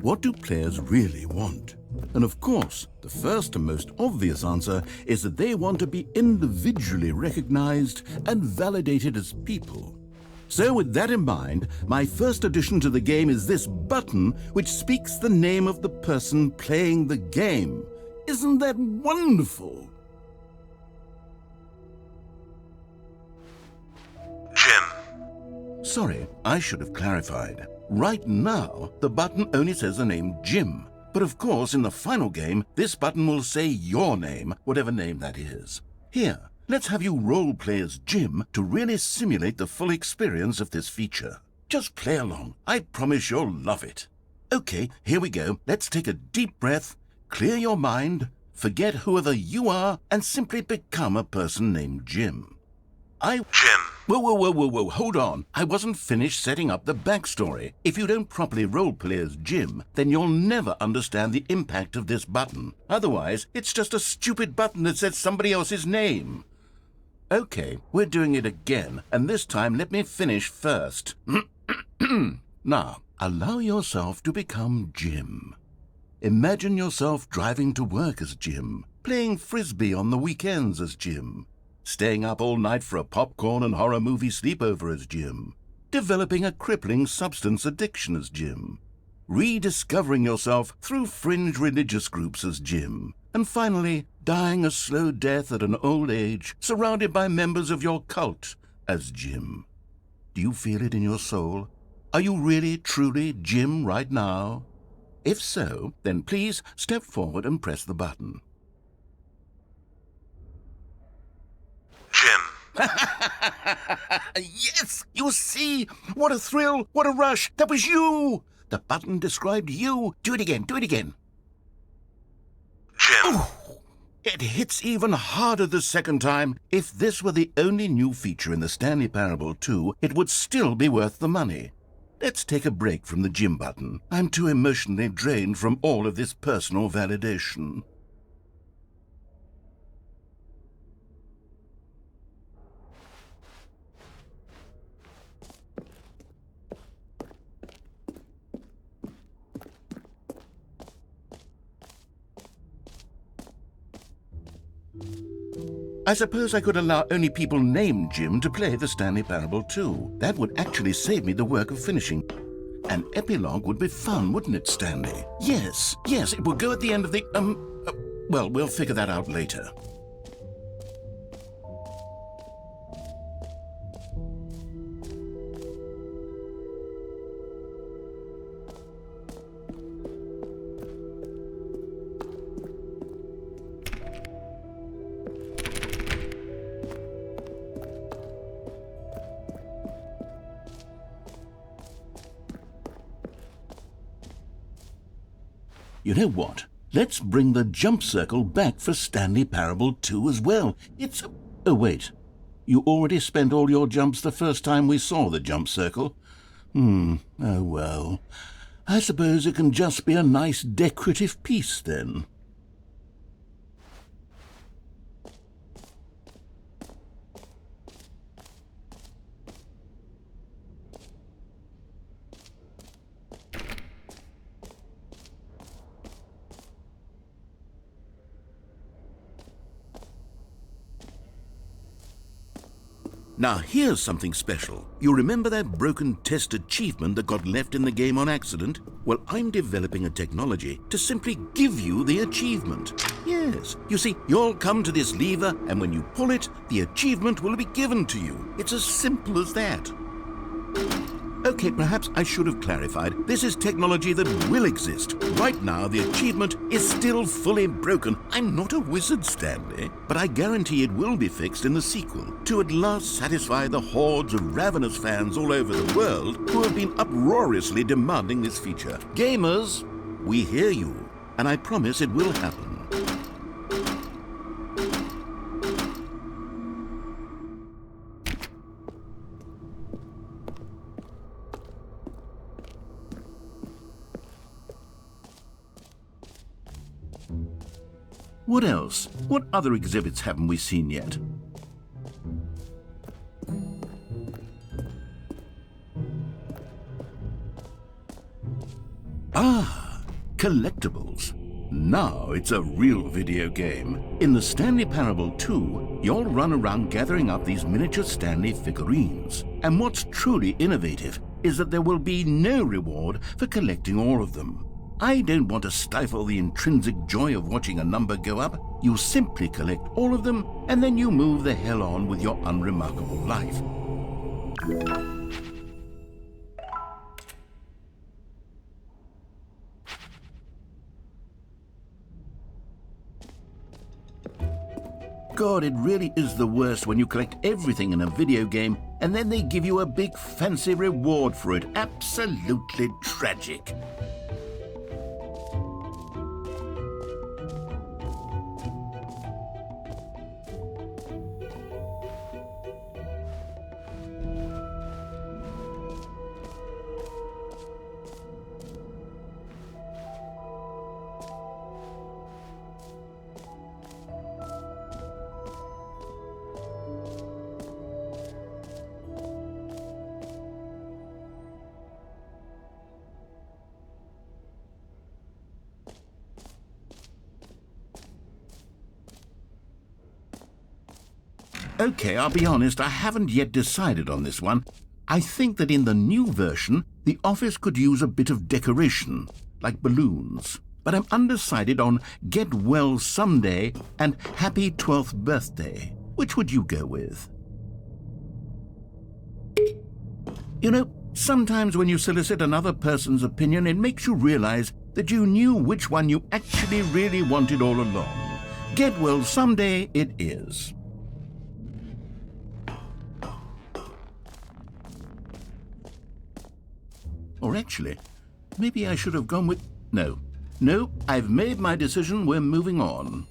what do players really want? And of course, the first and most obvious answer is that they want to be individually recognized and validated as people. So with that in mind, my first addition to the game is this button which speaks the name of the person playing the game. Isn't that wonderful? Jim. Sorry, I should have clarified. Right now, the button only says the name Jim. But of course, in the final game, this button will say your name, whatever name that is. Here, let's have you role-play as Jim to really simulate the full experience of this feature. Just play along. I promise you'll love it. Okay, here we go. Let's take a deep breath, clear your mind, forget whoever you are, and simply become a person named Jim. Jim. Whoa, hold on. I wasn't finished setting up the backstory. If you don't properly roleplay as Jim, then you'll never understand the impact of this button. Otherwise, it's just a stupid button that says somebody else's name. Okay, we're doing it again, and this time let me finish first. Now, allow yourself to become Jim. Imagine yourself driving to work as Jim, playing frisbee on the weekends as Jim, staying up all night for a popcorn and horror movie sleepover as Jim, developing a crippling substance addiction as Jim, rediscovering yourself through fringe religious groups as Jim, and finally, dying a slow death at an old age, surrounded by members of your cult as Jim. Do you feel it in your soul? Are you really, truly Jim right now? If so, then please step forward and press the button. Jim. Yes, you see? What a thrill, what a rush. That was you. The button described you. Do it again, do it again. Jim. Ooh, it hits even harder the second time. If this were the only new feature in the Stanley Parable 2, it would still be worth the money. let's take a break from the gym button. I'm too emotionally drained from all of this personal validation. I suppose I could allow only people named Jim to play the Stanley Parable too. That would actually save me the work of finishing. An epilogue would be fun, wouldn't it, Stanley? Yes, it would go at the end of the, well, we'll figure that out later. You know what? Let's bring the jump circle back for Stanley Parable 2 as well. It's... Oh, wait. You already spent all your jumps the first time we saw the jump circle? Oh, well. I suppose it can just be a nice decorative piece, then. Now here's something special. You remember that broken test achievement that got left in the game on accident? Well, I'm developing a technology to simply give you the achievement. Yes, you see, you'll come to this lever, and when you pull it, the achievement will be given to you. It's as simple as that. Okay, perhaps I should have clarified. This is technology that will exist. Right now, the achievement is still fully broken. I'm not a wizard, Stanley, but I guarantee it will be fixed in the sequel to at last satisfy the hordes of ravenous fans all over the world who have been uproariously demanding this feature. Gamers, we hear you, and I promise it will happen. What else? What other exhibits haven't we seen yet? Ah, collectibles. Now it's a real video game. In the Stanley Parable 2, you'll run around gathering up these miniature Stanley figurines. And what's truly innovative is that there will be no reward for collecting all of them. I don't want to stifle the intrinsic joy of watching a number go up. You simply collect all of them, and then you move the hell on with your unremarkable life. God, it really is the worst when you collect everything in a video game, and then they give you a big fancy reward for it. Absolutely tragic. Okay, I'll be honest, I haven't yet decided on this one. I think that in the new version, the office could use a bit of decoration, like balloons. But I'm undecided on Get Well Someday and Happy 12th Birthday. Which would you go with? You know, sometimes when you solicit another person's opinion, it makes you realize that you knew which one you actually really wanted all along. Get Well Someday it is. Or actually, maybe I should have gone with... No, I've made my decision. We're moving on.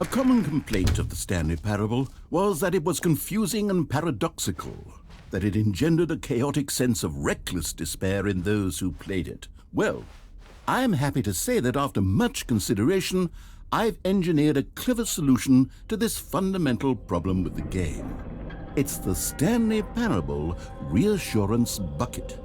A common complaint of the Stanley Parable was that it was confusing and paradoxical, that it engendered a chaotic sense of reckless despair in those who played it. Well, I'm happy to say that after much consideration, I've engineered a clever solution to this fundamental problem with the game. It's the Stanley Parable Reassurance Bucket.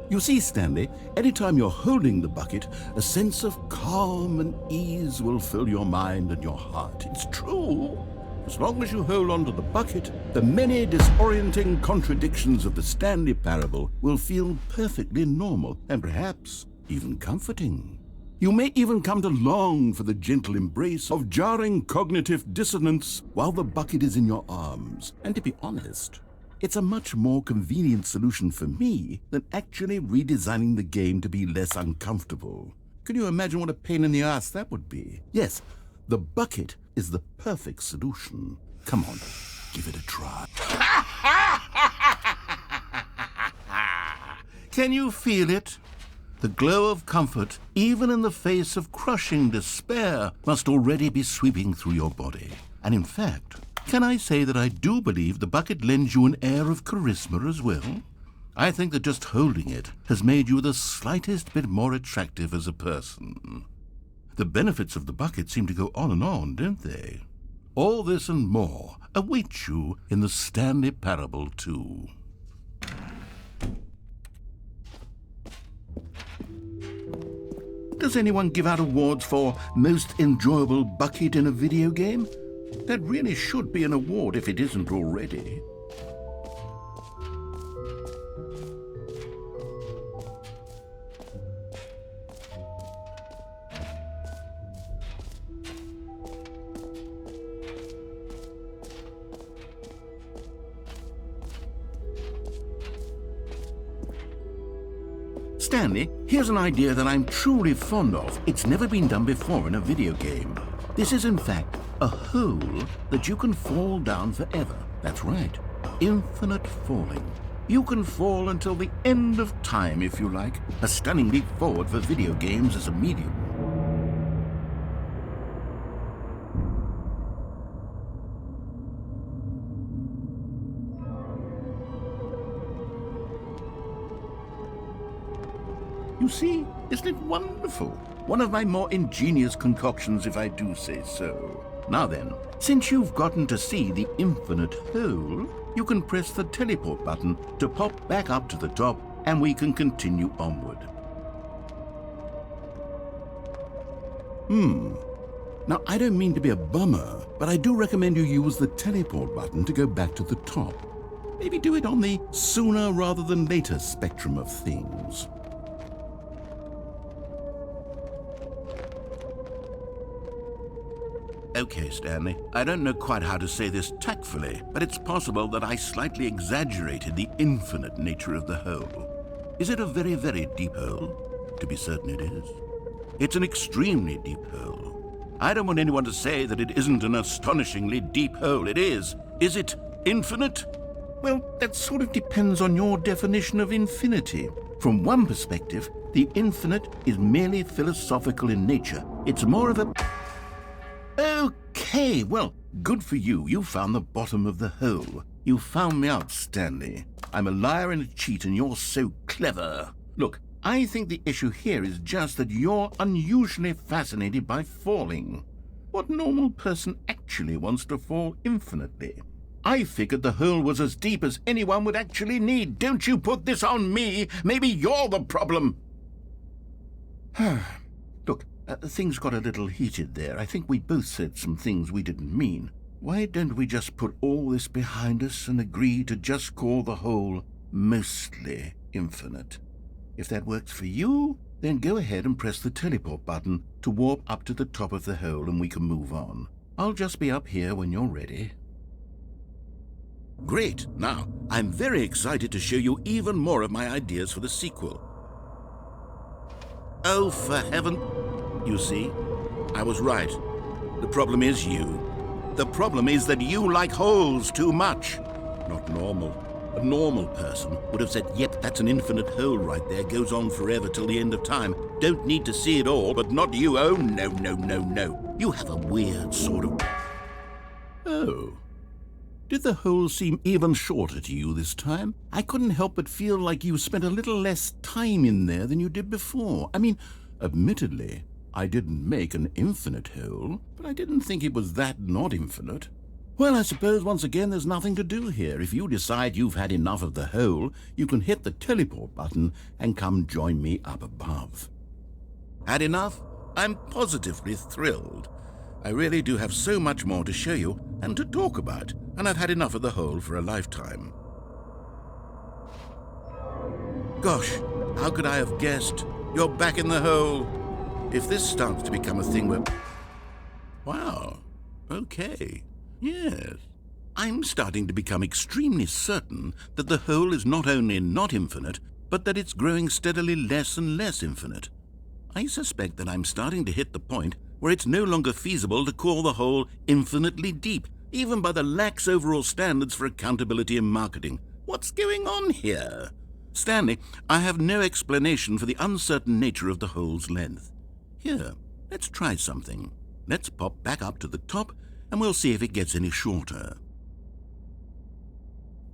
You see, Stanley, anytime you're holding the bucket, a sense of calm and ease will fill your mind and your heart. It's true. As long as you hold on to the bucket, the many disorienting contradictions of the Stanley Parable will feel perfectly normal and perhaps even comforting. You may even come to long for the gentle embrace of jarring cognitive dissonance while the bucket is in your arms. And to be honest, it's a much more convenient solution for me than actually redesigning the game to be less uncomfortable. Can you imagine what a pain in the ass that would be? Yes, the bucket is the perfect solution. Come on, give it a try. Can you feel it? The glow of comfort, even in the face of crushing despair, must already be sweeping through your body. And in fact, can I say that I do believe the bucket lends you an air of charisma as well? I think that just holding it has made you the slightest bit more attractive as a person. The benefits of the bucket seem to go on, don't they? All this and more await you in the Stanley Parable 2. Does anyone give out awards for most enjoyable bucket in a video game? That really should be an award if it isn't already. Stanley, here's an idea that I'm truly fond of. It's never been done before in a video game. This is, in fact, a hole that you can fall down forever. That's right. Infinite falling. You can fall until the end of time, if you like. A stunning leap forward for video games as a medium. You see, isn't it wonderful? One of my more ingenious concoctions, if I do say so. Now then, since you've gotten to see the infinite hole, you can press the teleport button to pop back up to the top, and we can continue onward. Now, I don't mean to be a bummer, but I do recommend you use the teleport button to go back to the top. Maybe do it on the sooner rather than later spectrum of things. Okay, Stanley, I don't know quite how to say this tactfully, but it's possible that I slightly exaggerated the infinite nature of the hole. Is it a very, very deep hole? To be certain it is. It's an extremely deep hole. I don't want anyone to say that it isn't an astonishingly deep hole. It is. Is it infinite? Well, that sort of depends on your definition of infinity. From one perspective, the infinite is merely philosophical in nature. It's more of a... Okay, well, good for you. You found the bottom of the hole. You found me out, Stanley. I'm a liar and a cheat, and you're so clever. Look, I think the issue here is just that you're unusually fascinated by falling. What normal person actually wants to fall infinitely? I figured the hole was as deep as anyone would actually need. Don't you put this on me. Maybe you're the problem. Look, things got a little heated there. I think we both said some things we didn't mean. Why don't we just put all this behind us and agree to just call the hole mostly infinite? If that works for you, then go ahead and press the teleport button to warp up to the top of the hole and we can move on. I'll just be up here when you're ready. Great! Now, I'm very excited to show you even more of my ideas for the sequel. Oh, for heaven... You see, I was right. The problem is you. The problem is that you like holes too much. Not normal. A normal person would have said, yep, that's an infinite hole right there, goes on forever till the end of time. Don't need to see it all, but not you. Oh, no, no, no, no. You have a weird sort of... Oh. Did the hole seem even shorter to you this time? I couldn't help but feel like you spent a little less time in there than you did before. I mean, admittedly, I didn't make an infinite hole, but I didn't think it was that not infinite. Well, I suppose once again there's nothing to do here. If you decide you've had enough of the hole, you can hit the teleport button and come join me up above. Had enough? I'm positively thrilled. I really do have so much more to show you and to talk about, and I've had enough of the hole for a lifetime. Gosh, how could I have guessed? You're back in the hole. If this starts to become a thing where... Wow, okay, yes. I'm starting to become extremely certain that the hole is not only not infinite, but that it's growing steadily less and less infinite. I suspect that I'm starting to hit the point where it's no longer feasible to call the hole infinitely deep, even by the lax overall standards for accountability and marketing. What's going on here? Stanley, I have no explanation for the uncertain nature of the hole's length. Here, let's try something. Let's pop back up to the top, and we'll see if it gets any shorter.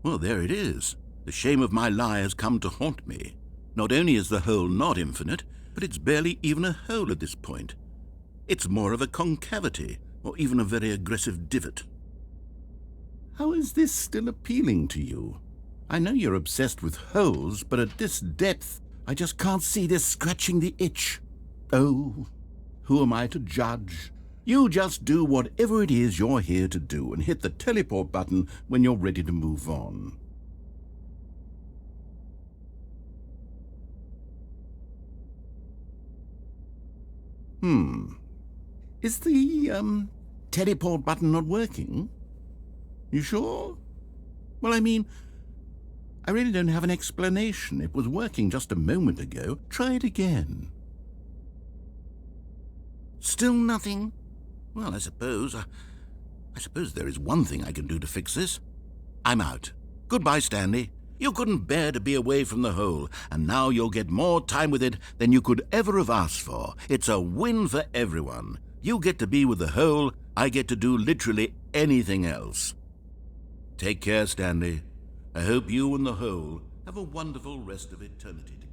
Well, there it is. The shame of my lie has come to haunt me. Not only is the hole not infinite, but it's barely even a hole at this point. It's more of a concavity, or even a very aggressive divot. How is this still appealing to you? I know you're obsessed with holes, but at this depth, I just can't see this scratching the itch. Oh, who am I to judge? You just do whatever it is you're here to do and hit the teleport button when you're ready to move on. Is the, teleport button not working? You sure? Well, I mean, I really don't have an explanation. It was working just a moment ago. Try it again. Still nothing? Well, I suppose there is one thing I can do to fix this. I'm out. Goodbye, Stanley. You couldn't bear to be away from the hole, and now you'll get more time with it than you could ever have asked for. It's a win for everyone. You get to be with the hole, I get to do literally anything else. Take care, Stanley. I hope you and the hole have a wonderful rest of eternity together.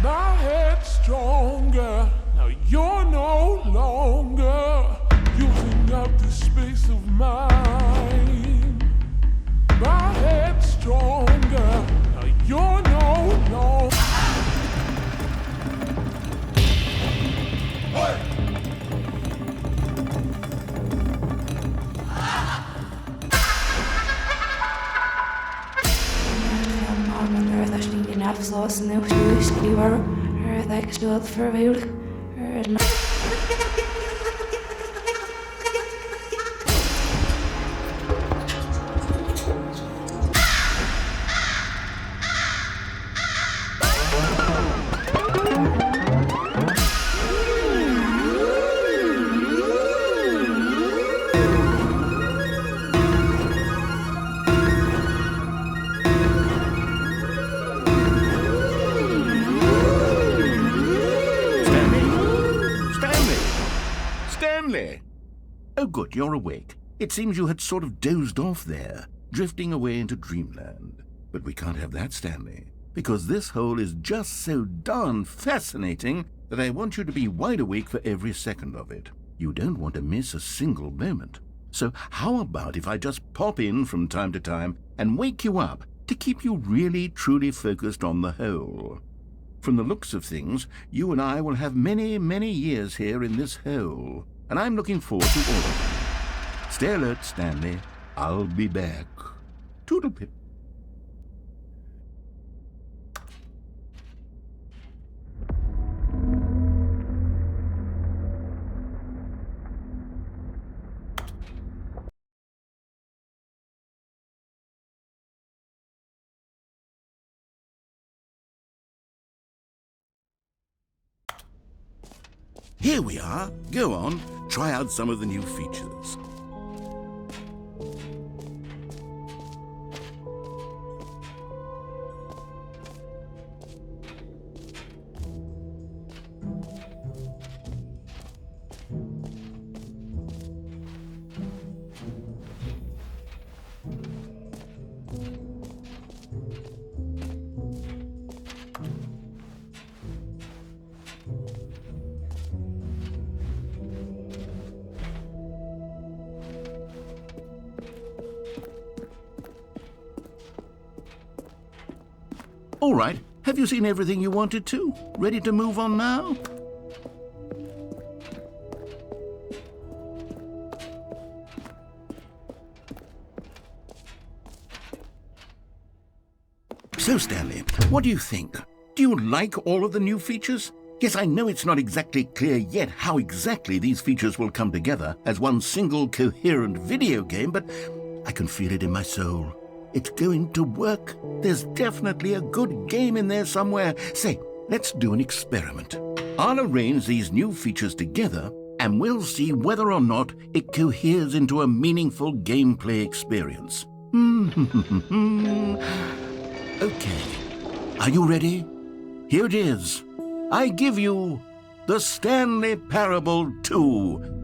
My head's stronger. Now you're no longer using up the space of mine. My head's stronger. Now you're no longer. Stanley! Oh, good, you're awake. It seems you had sort of dozed off there, drifting away into dreamland. But we can't have that, Stanley, because this hole is just so darn fascinating that I want you to be wide awake for every second of it. You don't want to miss a single moment. So how about if I just pop in from time to time and wake you up to keep you really, truly focused on the hole? From the looks of things, you and I will have many, many years here in this hole, and I'm looking forward to all of them. Stay alert, Stanley. I'll be back. Toodle-pip. Here we are. Go on, try out some of the new features. All right, have you seen everything you wanted to? Ready to move on now? So, Stanley, what do you think? Do you like all of the new features? Yes, I know it's not exactly clear yet how exactly these features will come together as one single coherent video game, but I can feel it in my soul. It's going to work. There's definitely a good game in there somewhere. Say, let's do an experiment. I'll arrange these new features together, and we'll see whether or not it coheres into a meaningful gameplay experience. Okay. Are you ready? Here it is. I give you the Stanley Parable 2.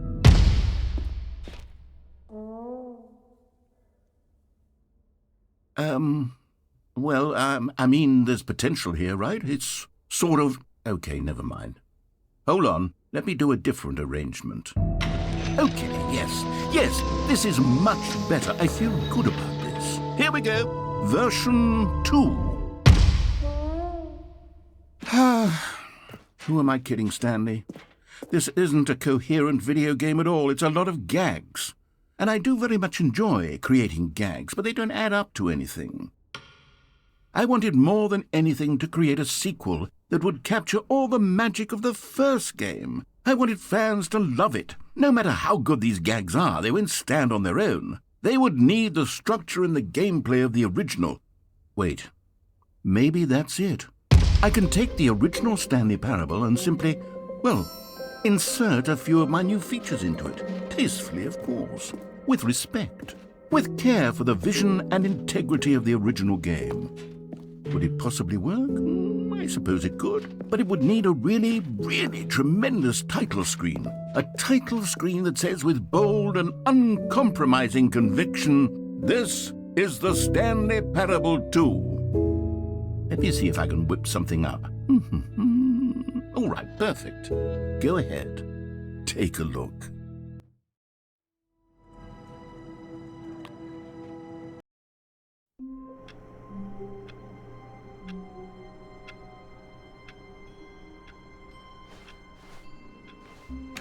I mean, there's potential here, right? It's sort of... Okay, never mind. Hold on, let me do a different arrangement. Okay, yes, this is much better. I feel good about this. Here we go, version 2. Who am I kidding, Stanley? This isn't a coherent video game at all. It's a lot of gags. And I do very much enjoy creating gags, but they don't add up to anything. I wanted more than anything to create a sequel that would capture all the magic of the first game. I wanted fans to love it. No matter how good these gags are, they won't stand on their own. They would need the structure and the gameplay of the original. Wait, maybe that's it. I can take the original Stanley Parable and simply, well, insert a few of my new features into it. Tastefully, of course. With respect. With care for the vision and integrity of the original game. Would it possibly work? I suppose it could. But it would need a really, really tremendous title screen. A title screen that says with bold and uncompromising conviction, "This is the Stanley Parable 2. Let me see if I can whip something up. All right, perfect. Go ahead. Take a look.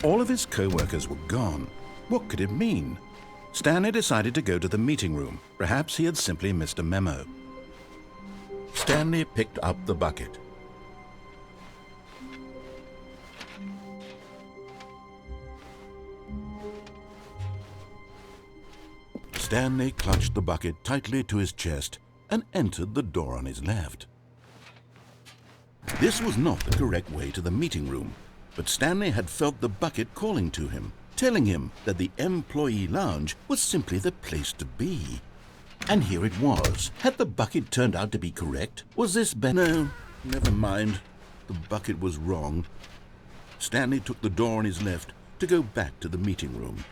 All of his co-workers were gone. What could it mean? Stanley decided to go to the meeting room. Perhaps he had simply missed a memo. Stanley picked up the bucket. Stanley clutched the bucket tightly to his chest and entered the door on his left. This was not the correct way to the meeting room, but Stanley had felt the bucket calling to him, telling him that the employee lounge was simply the place to be. And here it was. Had the bucket turned out to be correct? Was this No, never mind. The bucket was wrong. Stanley took the door on his left to go back to the meeting room.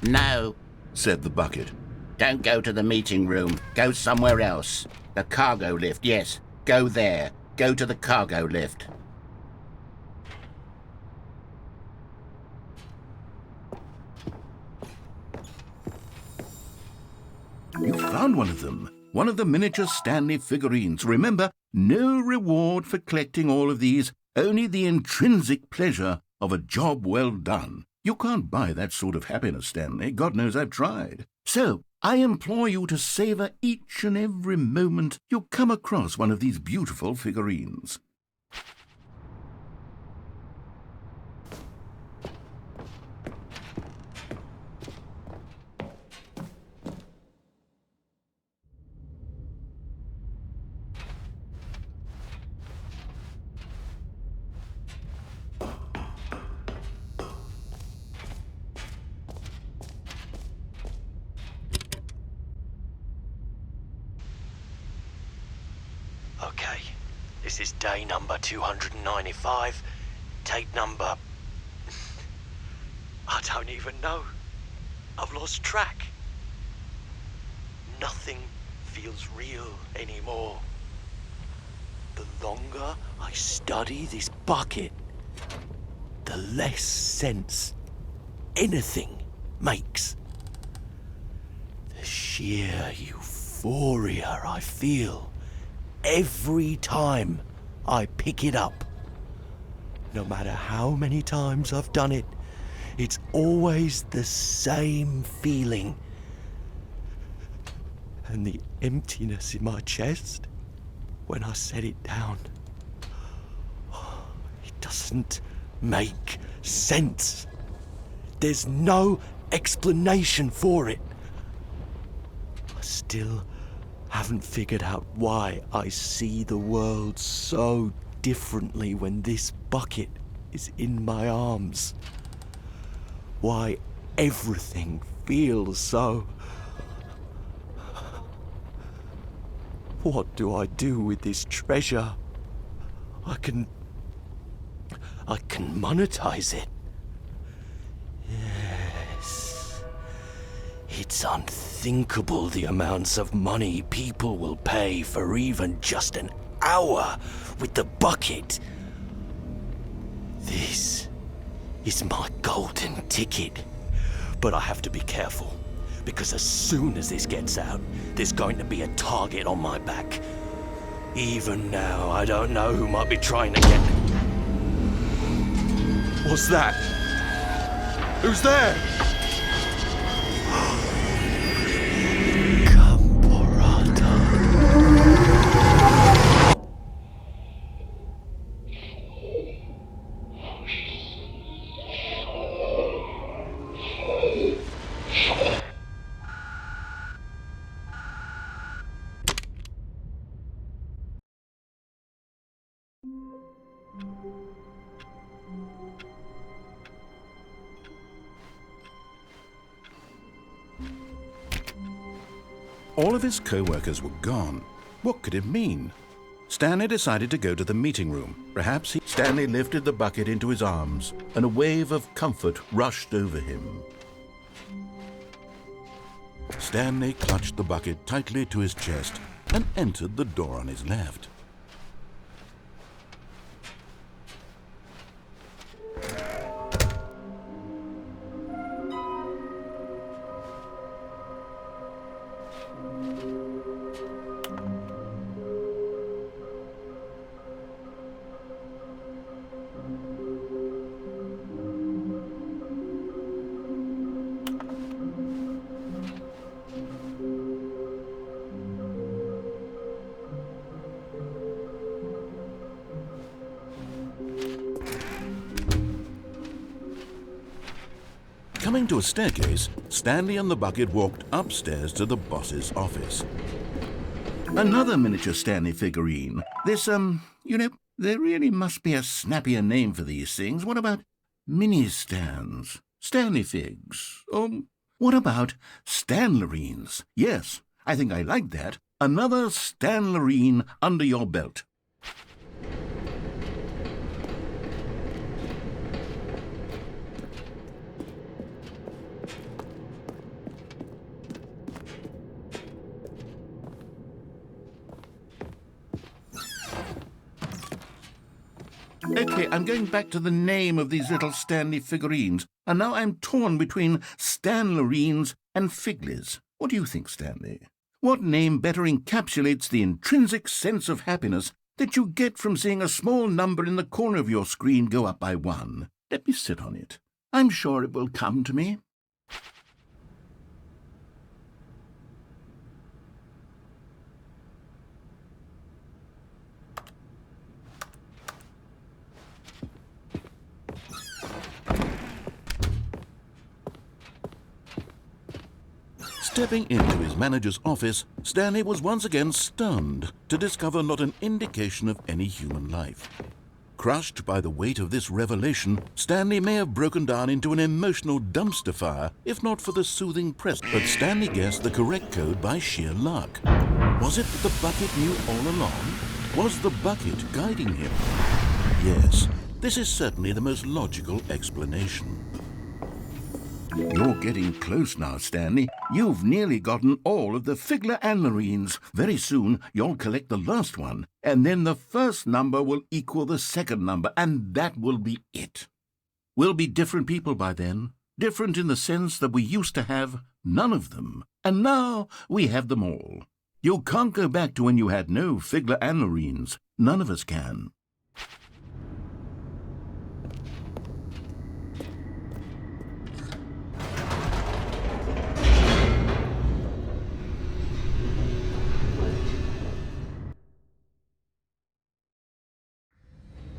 No, Said the bucket. don't go to the meeting room. Go somewhere else. The cargo lift, yes. Go there. Go to the cargo lift. You found one of them. One of the miniature Stanley figurines. Remember, no reward for collecting all of these, only the intrinsic pleasure of a job well done. You can't buy that sort of happiness, Stanley. God knows I've tried. So, I implore you to savor each and every moment you come across one of these beautiful figurines. Okay, this is day number 295. Tape number... I don't even know. I've lost track. Nothing feels real anymore. The longer I study this bucket, the less sense anything makes. The sheer euphoria I feel every time I pick it up. No matter how many times I've done it, it's always the same feeling. And the emptiness in my chest when I set it down, it doesn't make sense. There's no explanation for it. I still haven't figured out why I see the world so differently when this bucket is in my arms. Why everything feels so... What do I do with this treasure? I can monetize it. Yes. It's unthinkable the amounts of money people will pay for even just an hour with the bucket. This is my golden ticket. But I have to be careful, because as soon as this gets out, there's going to be a target on my back. Even now, I don't know who might be trying to get... What's that? Who's there? All of his co-workers were gone. What could it mean? Stanley decided to go to the meeting room. Stanley lifted the bucket into his arms, and a wave of comfort rushed over him. Stanley clutched the bucket tightly to his chest and entered the door on his left. coming to a staircase, Stanley and the bucket walked upstairs to the boss's office. Another miniature Stanley figurine. This, there really must be a snappier name for these things. What about mini-stands? Stanley figs? What about Stanlerines? Yes, I think I like that. Another Stanlerine under your belt. Okay, I'm going back to the name of these little Stanley figurines, and now I'm torn between Stanlerines and Figlies. What do you think, Stanley? What name better encapsulates the intrinsic sense of happiness that you get from seeing a small number in the corner of your screen go up by 1? Let me sit on it. I'm sure it will come to me. Stepping into his manager's office, Stanley was once again stunned to discover not an indication of any human life. Crushed by the weight of this revelation, Stanley may have broken down into an emotional dumpster fire if not for the soothing presence. But Stanley guessed the correct code by sheer luck. Was it that the bucket knew all along? Was the bucket guiding him? Yes, this is certainly the most logical explanation. You're getting close now, Stanley. You've nearly gotten all of the Figurines. Very soon, you'll collect the last one, and then the first number will equal the second number, and that will be it. We'll be different people by then, different in the sense that we used to have none of them, and now we have them all. You can't go back to when you had no Figurines. None of us can.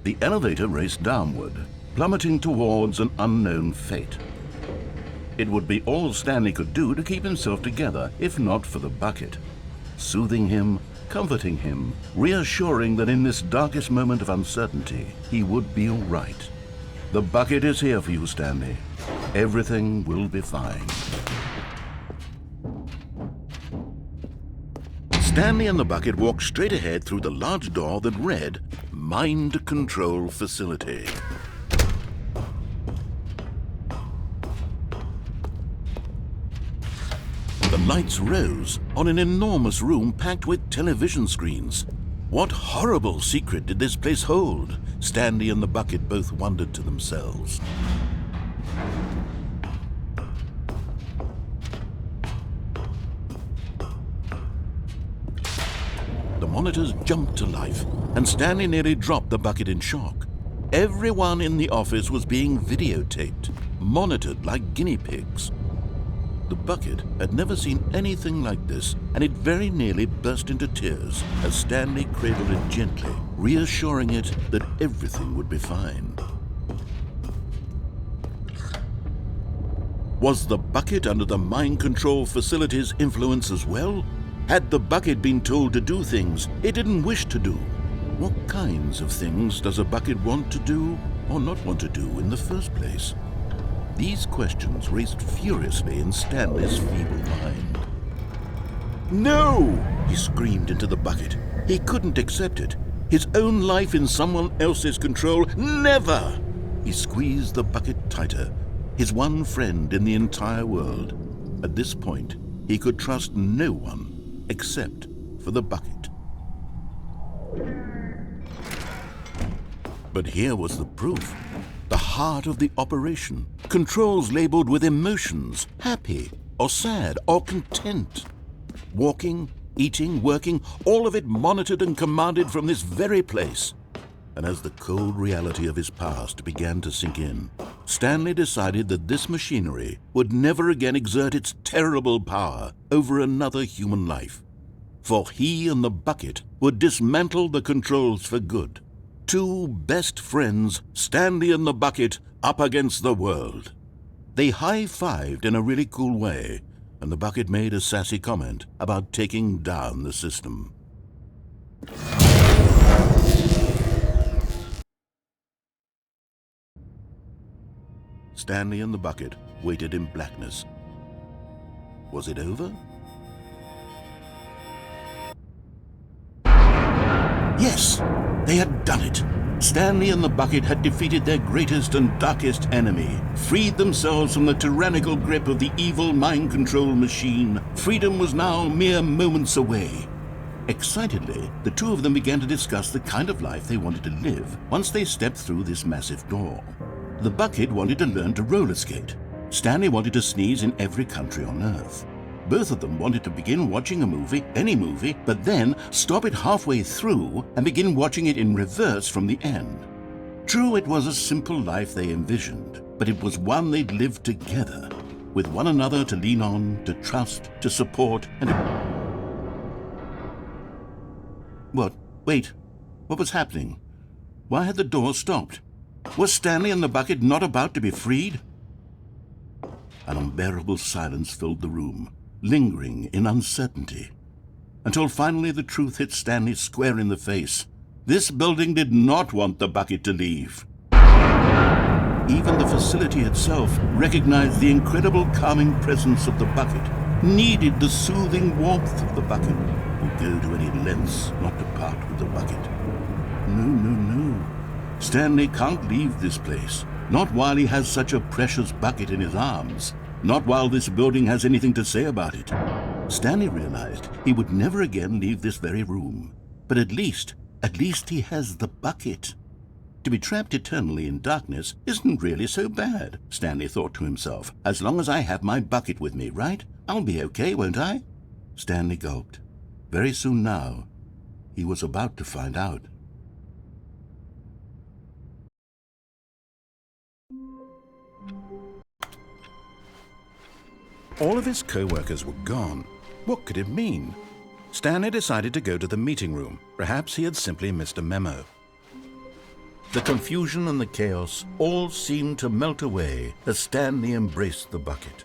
The elevator raced downward, plummeting towards an unknown fate. It would be all Stanley could do to keep himself together, if not for the bucket. Soothing him, comforting him, reassuring that in this darkest moment of uncertainty, he would be all right. The bucket is here for you, Stanley. Everything will be fine. Stanley and the bucket walked straight ahead through the large door that read, Mind Control Facility. The lights rose on an enormous room packed with television screens. What horrible secret did this place hold? Stanley and the bucket both wondered to themselves. The monitors jumped to life, and Stanley nearly dropped the bucket in shock. Everyone in the office was being videotaped, monitored like guinea pigs. The bucket had never seen anything like this, and it very nearly burst into tears as Stanley cradled it gently, reassuring it that everything would be fine. Was the bucket under the mind control facility's influence as well? Had the bucket been told to do things it didn't wish to do? What kinds of things does a bucket want to do or not want to do in the first place? These questions raced furiously in Stanley's feeble mind. No! He screamed into the bucket. He couldn't accept it. His own life in someone else's control, never! He squeezed the bucket tighter, his one friend in the entire world. At this point, he could trust no one except for the bucket. But here was the proof. The heart of the operation. Controls labeled with emotions, happy or sad or content. Walking, eating, working, all of it monitored and commanded from this very place. And as the cold reality of his past began to sink in, Stanley decided that this machinery would never again exert its terrible power over another human life. For he and the bucket would dismantle the controls for good. Two best friends, Stanley and the bucket, up against the world. They high-fived in a really cool way, and the bucket made a sassy comment about taking down the system. Stanley and the bucket waited in blackness. Was it over? Yes, they had done it. Stanley and the bucket had defeated their greatest and darkest enemy, freed themselves from the tyrannical grip of the evil mind control machine. Freedom was now mere moments away. Excitedly, the two of them began to discuss the kind of life they wanted to live once they stepped through this massive door. The bucket wanted to learn to roller skate. Stanley wanted to sneeze in every country on Earth. Both of them wanted to begin watching a movie, any movie, but then stop it halfway through and begin watching it in reverse from the end. True, it was a simple life they envisioned, but it was one they'd lived together, with one another to lean on, to trust, to support, and to... What? Wait. What was happening? Why had the door stopped? Was Stanley and the bucket not about to be freed? An unbearable silence filled the room, lingering in uncertainty, until finally the truth hit Stanley square in the face. This building did not want the bucket to leave. Even the facility itself recognized the incredible calming presence of the bucket, needed the soothing warmth of the bucket, would go to any lengths not to part with the bucket. No. Stanley can't leave this place, not while he has such a precious bucket in his arms, not while this building has anything to say about it. Stanley realized he would never again leave this very room, but at least he has the bucket. To be trapped eternally in darkness isn't really so bad, Stanley thought to himself. As long as I have my bucket with me, right? I'll be okay, won't I? Stanley gulped. Very soon now, he was about to find out. All of his co-workers were gone. What could it mean? Stanley decided to go to the meeting room. Perhaps he had simply missed a memo. The confusion and the chaos all seemed to melt away as Stanley embraced the bucket.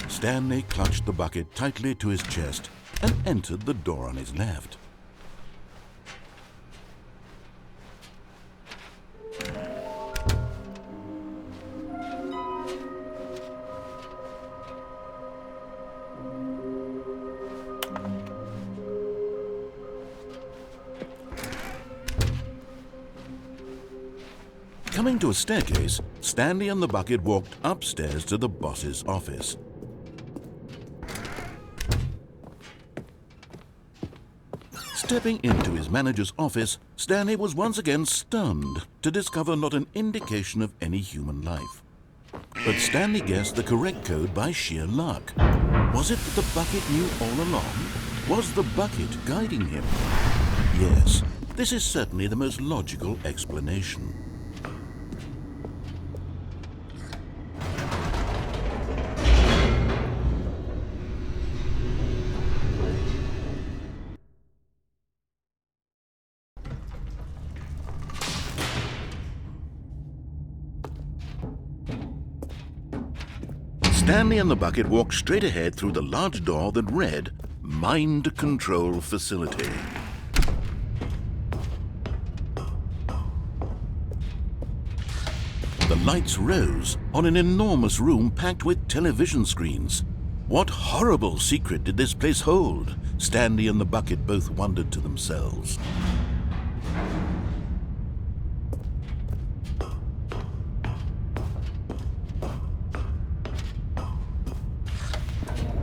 Stanley clutched the bucket tightly to his chest and entered the door on his left. Coming to a staircase, Stanley and the bucket walked upstairs to the boss's office. Stepping into his manager's office, Stanley was once again stunned to discover not an indication of any human life. But Stanley guessed the correct code by sheer luck. Was it that the bucket knew all along? Was the bucket guiding him? Yes, this is certainly the most logical explanation. Stanley and the bucket walked straight ahead through the large door that read, Mind Control Facility. The lights rose on an enormous room packed with television screens. What horrible secret did this place hold? Stanley and the bucket both wondered to themselves.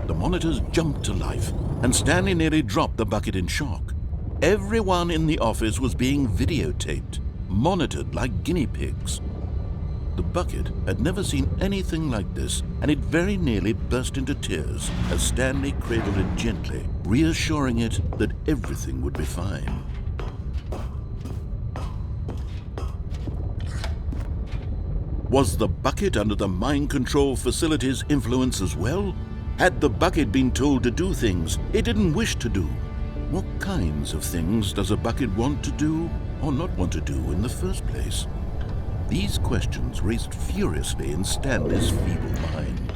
The monitors jumped to life, and Stanley nearly dropped the bucket in shock. Everyone in the office was being videotaped, monitored like guinea pigs. The bucket had never seen anything like this, and it very nearly burst into tears as Stanley cradled it gently, reassuring it that everything would be fine. Was the bucket under the mind control facility's influence as well? Had the bucket been told to do things it didn't wish to do? What kinds of things does a bucket want to do or not want to do in the first place? These questions raced furiously in Stanley's feeble mind.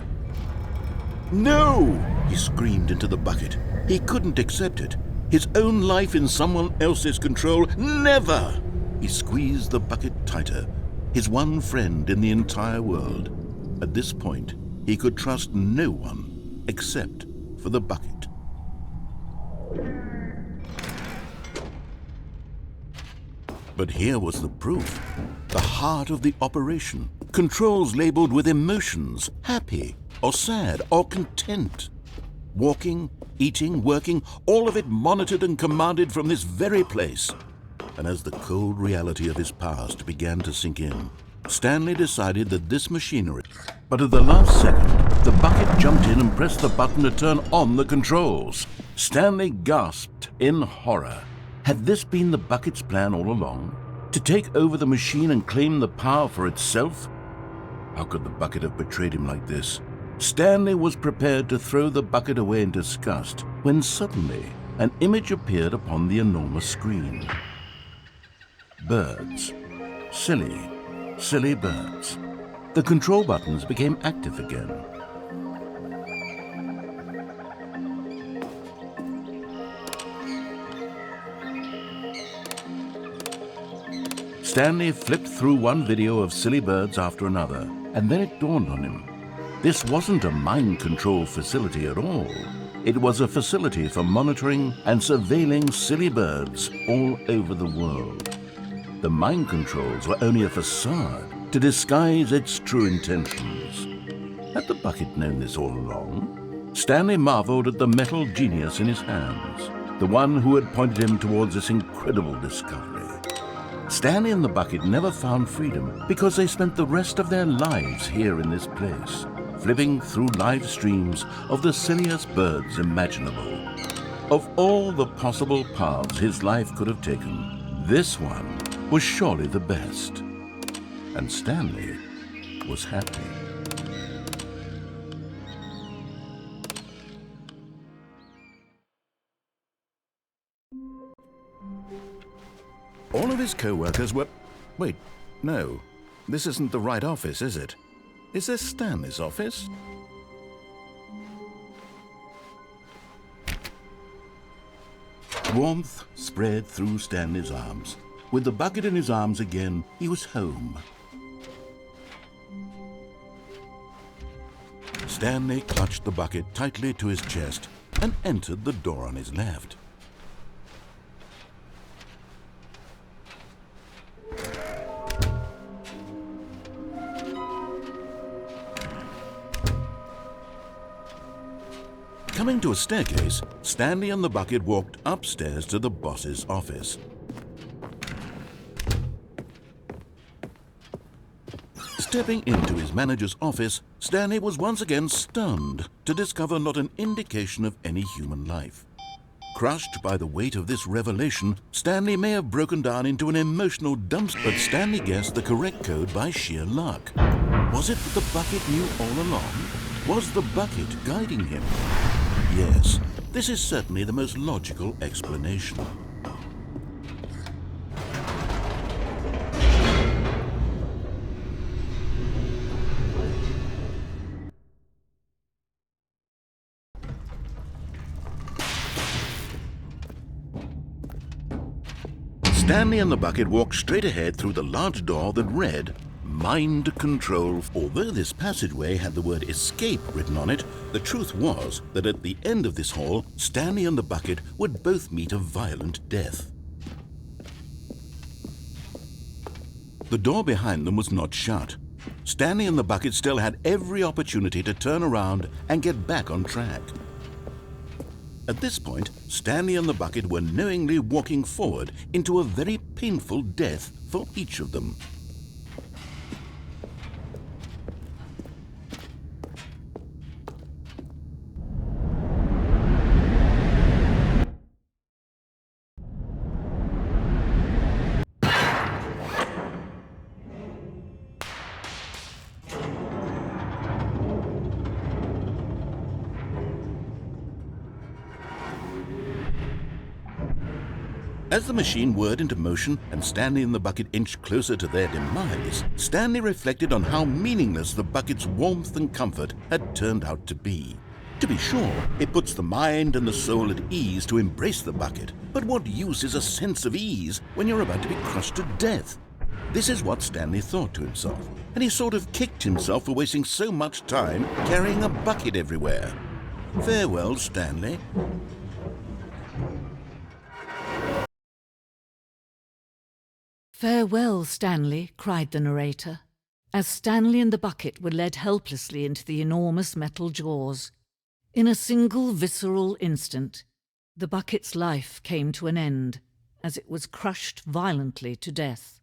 No! He screamed into the bucket. He couldn't accept it. His own life in someone else's control. Never! He squeezed the bucket tighter. His one friend in the entire world. At this point, he could trust no one except for the bucket. But here was the proof. The heart of the operation. Controls labeled with emotions, happy or sad or content. Walking, eating, working, all of it monitored and commanded from this very place. And as the cold reality of his past began to sink in, Stanley decided that this machinery... But at the last second, the bucket jumped in and pressed the button to turn on the controls. Stanley gasped in horror. Had this been the bucket's plan all along? To take over the machine and claim the power for itself? How could the bucket have betrayed him like this? Stanley was prepared to throw the bucket away in disgust when suddenly an image appeared upon the enormous screen. Birds. Silly, silly birds. The control buttons became active again. Stanley flipped through one video of silly birds after another, and then it dawned on him. This wasn't a mind control facility at all. It was a facility for monitoring and surveilling silly birds all over the world. The mind controls were only a facade to disguise its true intentions. Had the bucket known this all along? Stanley marveled at the metal genius in his hands, the one who had pointed him towards this incredible discovery. Stanley and the bucket never found freedom because they spent the rest of their lives here in this place, flipping through live streams of the silliest birds imaginable. Of all the possible paths his life could have taken, this one was surely the best. And Stanley was happy. All of his co-workers were... Wait, no. This isn't the right office, is it? Is this Stanley's office? Warmth spread through Stanley's arms. With the bucket in his arms again, he was home. Stanley clutched the bucket tightly to his chest and entered the door on his left. Coming to a staircase, Stanley and the bucket walked upstairs to the boss's office. Stepping into his manager's office, Stanley was once again stunned to discover not an indication of any human life. Crushed by the weight of this revelation, Stanley may have broken down into an emotional dumpster, but Stanley guessed the correct code by sheer luck. Was it that the bucket knew all along? Was the bucket guiding him? Yes, this is certainly the most logical explanation. Stanley and the bucket walked straight ahead through the large door that read, Mind Control. Although this passageway had the word escape written on it, the truth was that at the end of this hall, Stanley and the bucket would both meet a violent death. The door behind them was not shut. Stanley and the bucket still had every opportunity to turn around and get back on track. At this point, Stanley and the bucket were knowingly walking forward into a very painful death for each of them. As the machine whirred into motion and Stanley and the bucket inched closer to their demise, Stanley reflected on how meaningless the bucket's warmth and comfort had turned out to be. To be sure, it puts the mind and the soul at ease to embrace the bucket, but what use is a sense of ease when you're about to be crushed to death? This is what Stanley thought to himself, and he sort of kicked himself for wasting so much time carrying a bucket everywhere. Farewell, Stanley. "Farewell, Stanley," cried the narrator, as Stanley and the bucket were led helplessly into the enormous metal jaws. In a single visceral instant, the bucket's life came to an end as it was crushed violently to death.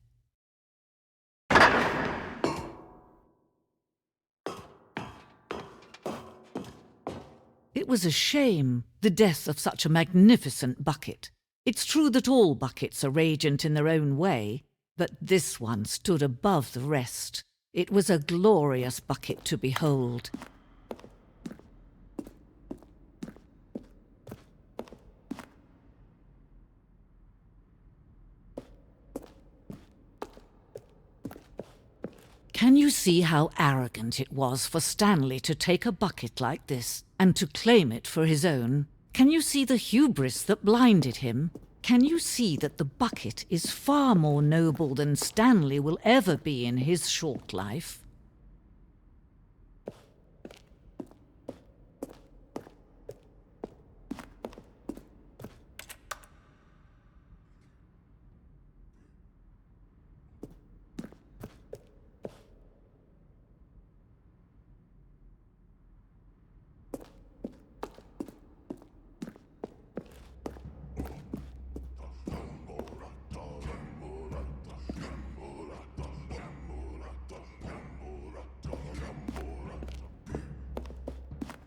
It was a shame, the death of such a magnificent bucket. It's true that all buckets are radiant in their own way, but this one stood above the rest. It was a glorious bucket to behold. Can you see how arrogant it was for Stanley to take a bucket like this and to claim it for his own? Can you see the hubris that blinded him? Can you see that the bucket is far more noble than Stanley will ever be in his short life?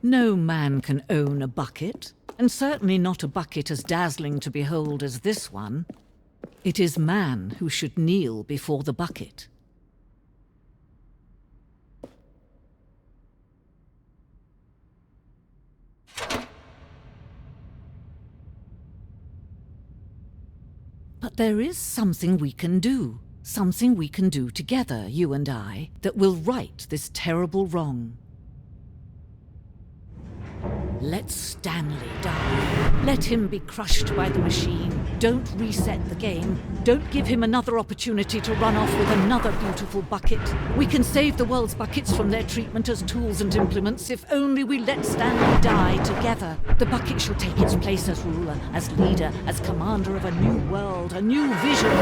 No man can own a bucket, and certainly not a bucket as dazzling to behold as this one. It is man who should kneel before the bucket. But there is something we can do together, you and I, that will right this terrible wrong. Let Stanley die. Let him be crushed by the machine. Don't reset the game. Don't give him another opportunity to run off with another beautiful bucket. We can save the world's buckets from their treatment as tools and implements if only we let Stanley die together. The bucket shall take its place as ruler, as leader, as commander of a new world, a new vision.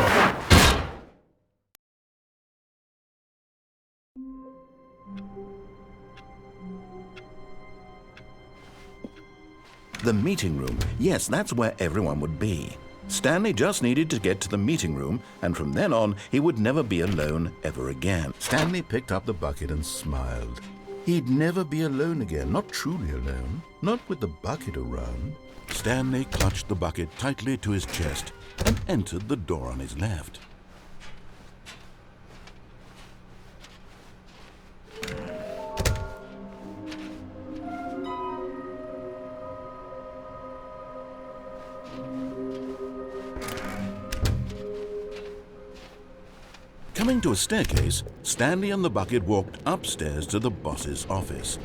The meeting room. Yes, that's where everyone would be. Stanley just needed to get to the meeting room, and from then on, he would never be alone ever again. Stanley picked up the bucket and smiled. He'd never be alone again, not truly alone, not with the bucket around. Stanley clutched the bucket tightly to his chest and entered the door on his left. Coming to a staircase, Stanley and the bucket walked upstairs to the boss's office.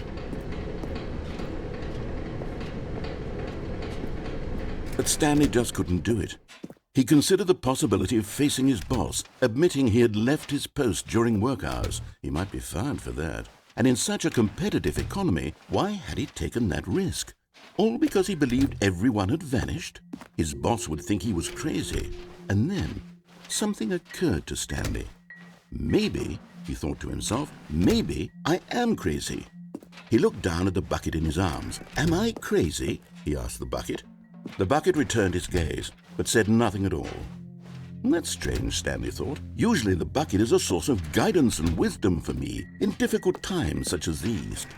But Stanley just couldn't do it. He considered the possibility of facing his boss, admitting he had left his post during work hours. He might be fired for that. And in such a competitive economy, why had he taken that risk? All because he believed everyone had vanished? His boss would think he was crazy. And then something occurred to Stanley. Maybe, he thought to himself, maybe I am crazy. He looked down at the bucket in his arms. Am I crazy? He asked the bucket. The bucket returned his gaze, but said nothing at all. That's strange, Stanley thought. Usually the bucket is a source of guidance and wisdom for me in difficult times such as these.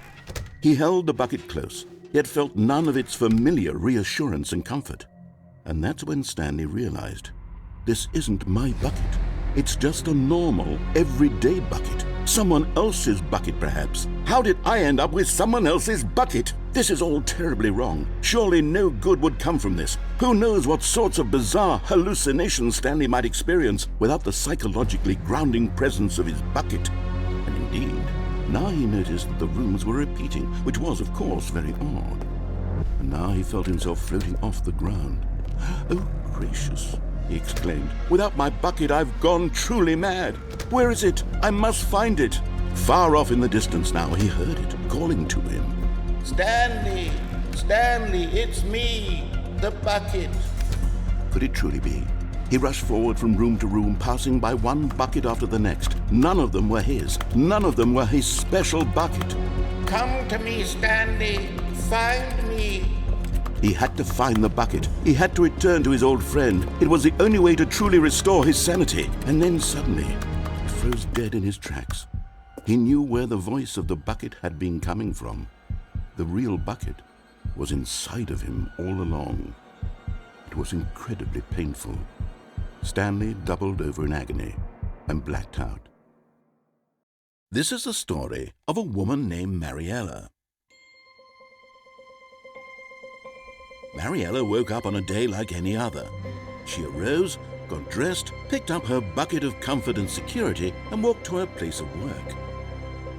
He held the bucket close, yet felt none of its familiar reassurance and comfort. And that's when Stanley realized, this isn't my bucket. It's just a normal, everyday bucket. Someone else's bucket, perhaps. How did I end up with someone else's bucket? This is all terribly wrong. Surely no good would come from this. Who knows what sorts of bizarre hallucinations Stanley might experience without the psychologically grounding presence of his bucket. And indeed, now he noticed that the rooms were repeating, which was, of course, very odd. And now he felt himself floating off the ground. Oh, gracious, he exclaimed. Without my bucket, I've gone truly mad. Where is it? I must find it. Far off in the distance now, he heard it, calling to him. Stanley! Stanley, it's me! The bucket! Could it truly be? He rushed forward from room to room, passing by one bucket after the next. None of them were his. None of them were his special bucket. Come to me, Stanley! Find me! He had to find the bucket. He had to return to his old friend. It was the only way to truly restore his sanity. And then suddenly, he froze dead in his tracks. He knew where the voice of the bucket had been coming from. The real bucket was inside of him all along. It was incredibly painful. Stanley doubled over in agony and blacked out. This is the story of a woman named Mariella. Mariella woke up on a day like any other. She arose, got dressed, picked up her bucket of comfort and security, and walked to her place of work.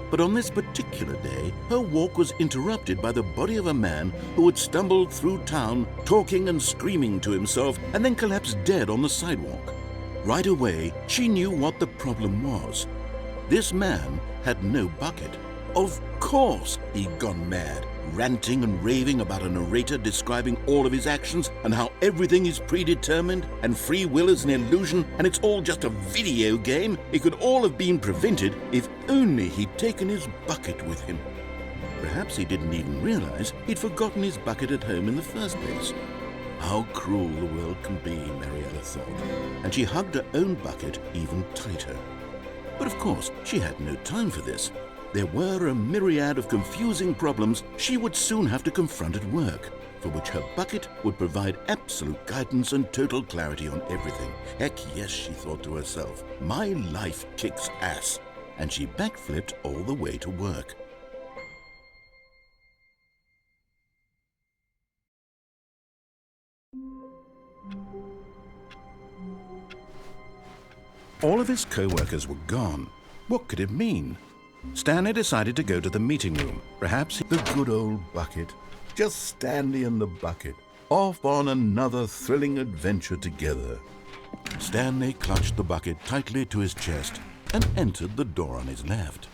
But on this particular day, her walk was interrupted by the body of a man who had stumbled through town, talking and screaming to himself, and then collapsed dead on the sidewalk. Right away, she knew what the problem was. This man had no bucket. Of course he'd gone mad, ranting and raving about a narrator describing all of his actions and how everything is predetermined and free will is an illusion and it's all just a video game. It could all have been prevented if only he'd taken his bucket with him. Perhaps he didn't even realize he'd forgotten his bucket at home in the first place. How cruel the world can be, Mariella thought, and she hugged her own bucket even tighter. But of course, she had no time for this. There were a myriad of confusing problems she would soon have to confront at work, for which her bucket would provide absolute guidance and total clarity on everything. Heck yes, she thought to herself, my life kicks ass. And she backflipped all the way to work. All of his co-workers were gone. What could it mean? Stanley decided to go to the meeting room. Perhaps the good old bucket. Just Stanley and the bucket. Off on another thrilling adventure together. Stanley clutched the bucket tightly to his chest and entered the door on his left.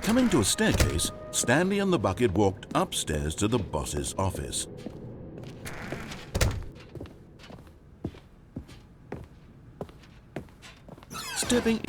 Coming to a staircase, Stanley and the bucket walked upstairs to the boss's office. Stepping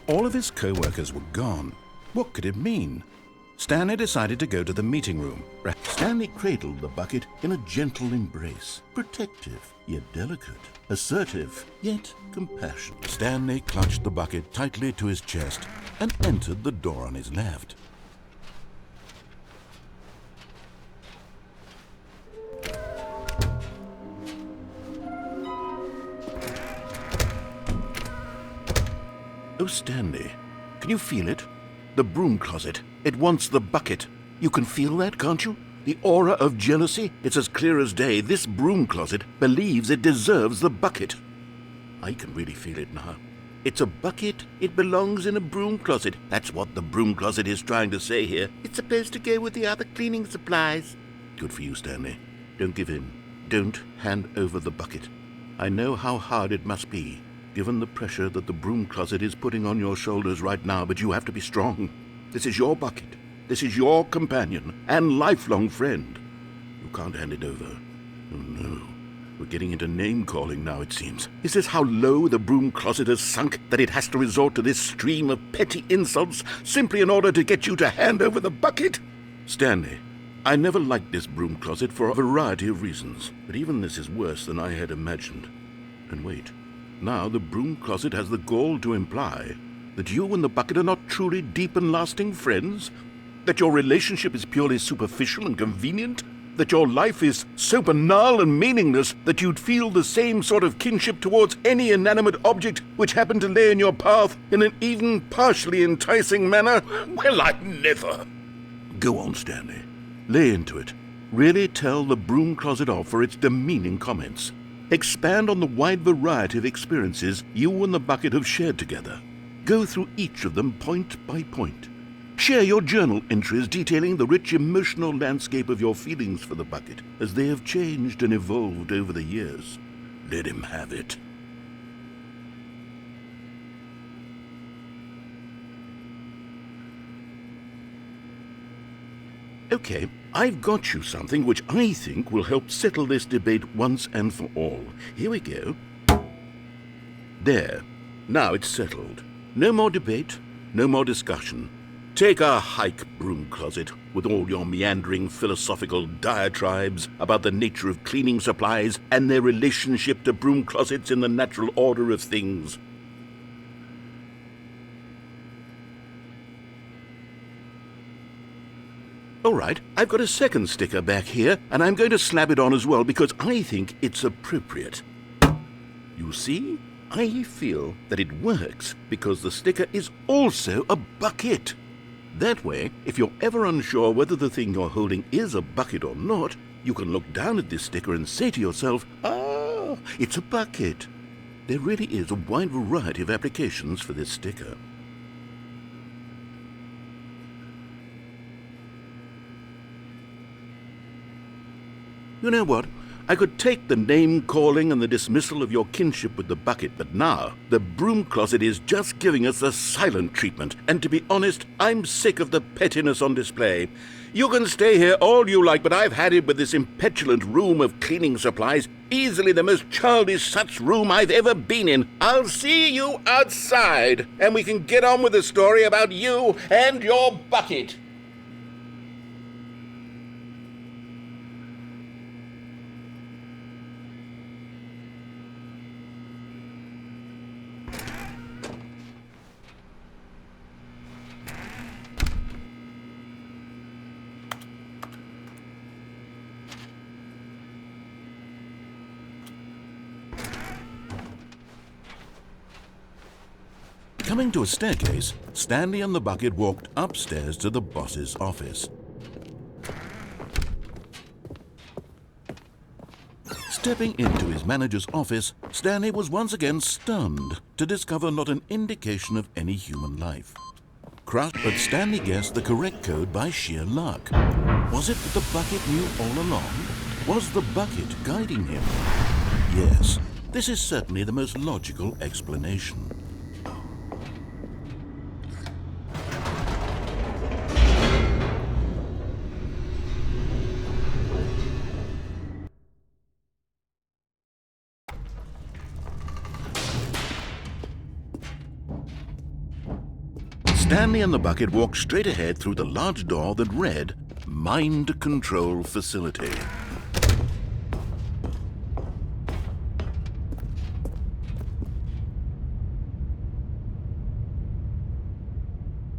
All of his co-workers were gone. What could it mean? Stanley decided to go to the meeting room. Stanley cradled the bucket in a gentle embrace, protective yet delicate, assertive yet compassionate. Stanley clutched the bucket tightly to his chest and entered the door on his left. Oh, Stanley, can you feel it? The broom closet. It wants the bucket. You can feel that, can't you? The aura of jealousy. It's as clear as day. This broom closet believes it deserves the bucket. I can really feel it now. It's a bucket. It belongs in a broom closet. That's what the broom closet is trying to say here. It's supposed to go with the other cleaning supplies. Good for you, Stanley. Don't give in. Don't hand over the bucket. I know how hard it must be, given the pressure that the broom closet is putting on your shoulders right now, but you have to be strong. This is your bucket. This is your companion and lifelong friend. You can't hand it over. Oh, no. We're getting into name-calling now, it seems. Is this how low the broom closet has sunk, that it has to resort to this stream of petty insults simply in order to get you to hand over the bucket? Stanley, I never liked this broom closet for a variety of reasons, but even this is worse than I had imagined. And wait. Now the broom closet has the gall to imply that you and the bucket are not truly deep and lasting friends, that your relationship is purely superficial and convenient, that your life is so banal and meaningless that you'd feel the same sort of kinship towards any inanimate object which happened to lay in your path in an even partially enticing manner. Well, I never. Go on, Stanley. Lay into it. Really tell the broom closet off for its demeaning comments. Expand on the wide variety of experiences you and the bucket have shared together. Go through each of them point by point. Share your journal entries detailing the rich emotional landscape of your feelings for the bucket as they have changed and evolved over the years. Let him have it. Okay, I've got you something which I think will help settle this debate once and for all. Here we go. There. Now it's settled. No more debate, no more discussion. Take a hike, broom closet, with all your meandering philosophical diatribes about the nature of cleaning supplies and their relationship to broom closets in the natural order of things. All right, I've got a second sticker back here, and I'm going to slap it on as well because I think it's appropriate. You see? I feel that it works because the sticker is also a bucket. That way, if you're ever unsure whether the thing you're holding is a bucket or not, you can look down at this sticker and say to yourself, "Ah, it's a bucket." There really is a wide variety of applications for this sticker. You know what? I could take the name-calling and the dismissal of your kinship with the bucket, but now the broom closet is just giving us a silent treatment, and to be honest, I'm sick of the pettiness on display. You can stay here all you like, but I've had it with this impetulant room of cleaning supplies, easily the most childish such room I've ever been in. I'll see you outside, and we can get on with the story about you and your bucket. Coming to a staircase, Stanley and the bucket walked upstairs to the boss's office. Stepping into his manager's office, Stanley was once again stunned to discover not an indication of any human life. Crushed, but Stanley guessed the correct code by sheer luck. Was it that the bucket knew all along? Was the bucket guiding him? Yes, this is certainly the most logical explanation. Stanley and the bucket walked straight ahead through the large door that read, Mind Control Facility.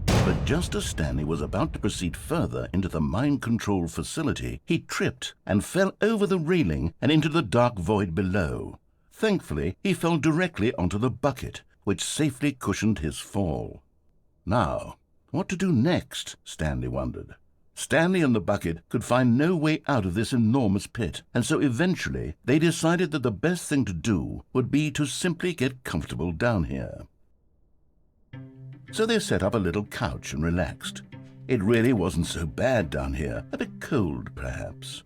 But just as Stanley was about to proceed further into the mind control facility, he tripped and fell over the railing and into the dark void below. Thankfully, he fell directly onto the bucket, which safely cushioned his fall. Now, what to do next? Stanley wondered. Stanley and the bucket could find no way out of this enormous pit, and so eventually they decided that the best thing to do would be to simply get comfortable down here. So they set up a little couch and relaxed. It really wasn't so bad down here, a bit cold perhaps.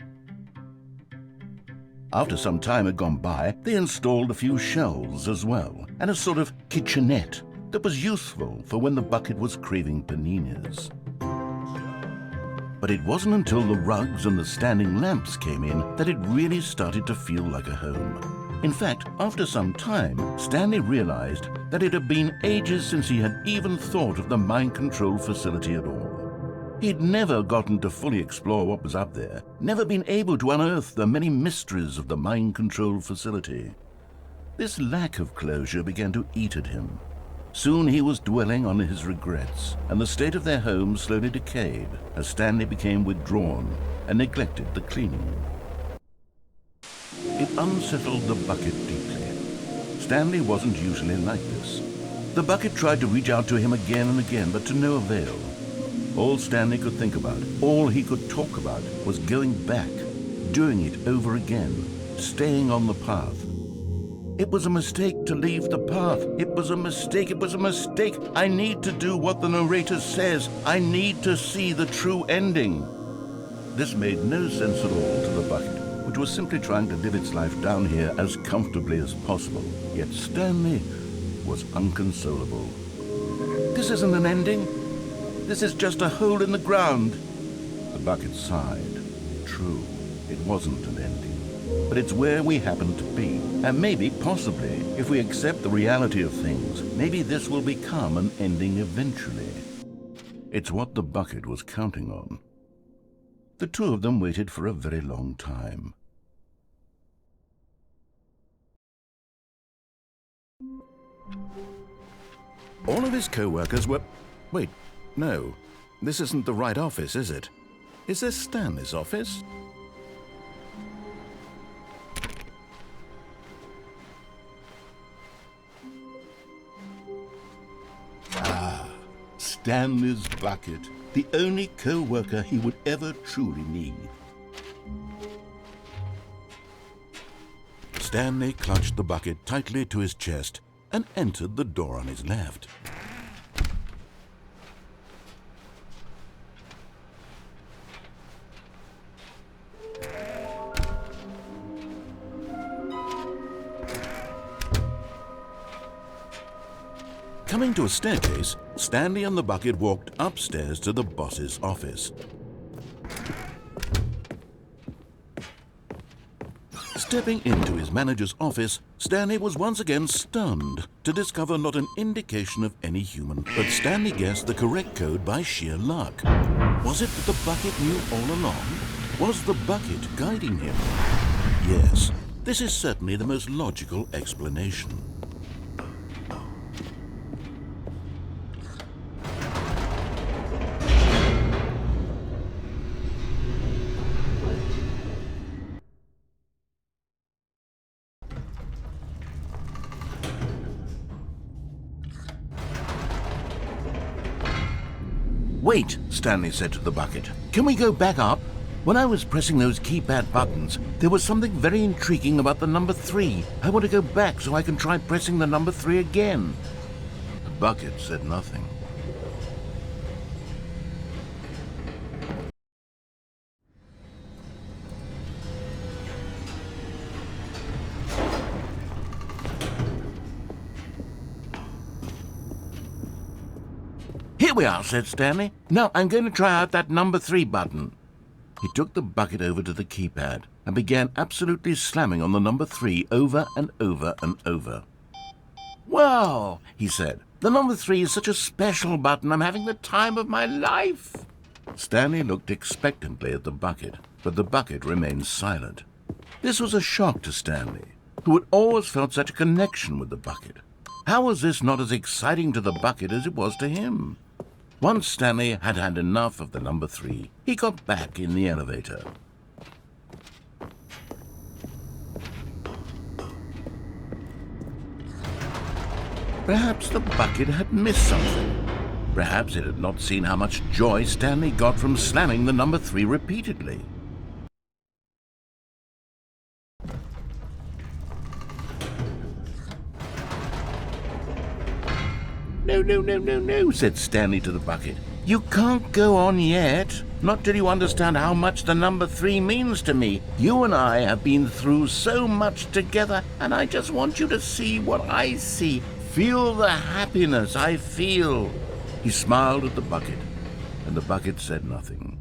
After some time had gone by, they installed a few shelves as well, and a sort of kitchenette that was useful for when the bucket was craving paninis. But it wasn't until the rugs and the standing lamps came in that it really started to feel like a home. In fact, after some time, Stanley realized that it had been ages since he had even thought of the mind control facility at all. He'd never gotten to fully explore what was up there, never been able to unearth the many mysteries of the mind control facility. This lack of closure began to eat at him. Soon he was dwelling on his regrets, and the state of their home slowly decayed as Stanley became withdrawn and neglected the cleaning. It unsettled the bucket deeply. Stanley wasn't usually like this. The bucket tried to reach out to him again and again, but to no avail. All Stanley could think about, all he could talk about, was going back, doing it over again, staying on the path. It was a mistake to leave the path. It was a mistake. It was a mistake. I need to do what the narrator says. I need to see the true ending. This made no sense at all to the bucket, which was simply trying to live its life down here as comfortably as possible. Yet Stanley was unconsolable. This isn't an ending. This is just a hole in the ground. The bucket sighed. True, it wasn't an ending. But it's where we happen to be. And maybe, possibly, if we accept the reality of things, maybe this will become an ending eventually. It's what the bucket was counting on. The two of them waited for a very long time. All of his co-workers were... Wait, no. This isn't the right office, is it? Is this Stanley's office? Ah, Stanley's bucket. The only co-worker he would ever truly need. Stanley clutched the bucket tightly to his chest and entered the door on his left. Coming to a staircase, Stanley and the bucket walked upstairs to the boss's office. Stepping into his manager's office, Stanley was once again stunned to discover not an indication of any human, but Stanley guessed the correct code by sheer luck. Was it that the bucket knew all along? Was the bucket guiding him? Yes, this is certainly the most logical explanation. Wait, Stanley said to the bucket. Can we go back up? When I was pressing those keypad buttons, there was something very intriguing about the number 3. I want to go back so I can try pressing the number 3 again. The bucket said nothing. Here we are, said Stanley. Now I'm going to try out that number 3 button. He took the bucket over to the keypad and began absolutely slamming on the number 3 over and over and over. Wow, he said. The number 3 is such a special button. I'm having the time of my life. Stanley looked expectantly at the bucket, but the bucket remained silent. This was a shock to Stanley, who had always felt such a connection with the bucket. How was this not as exciting to the bucket as it was to him? Once Stanley had had enough of the number 3, he got back in the elevator. Perhaps the bucket had missed something. Perhaps it had not seen how much joy Stanley got from slamming the number 3 repeatedly. No, said Stanley to the bucket. You can't go on yet, not till you understand how much the number 3 means to me. You and I have been through so much together, and I just want you to see what I see. Feel the happiness I feel. He smiled at the bucket, and the bucket said nothing.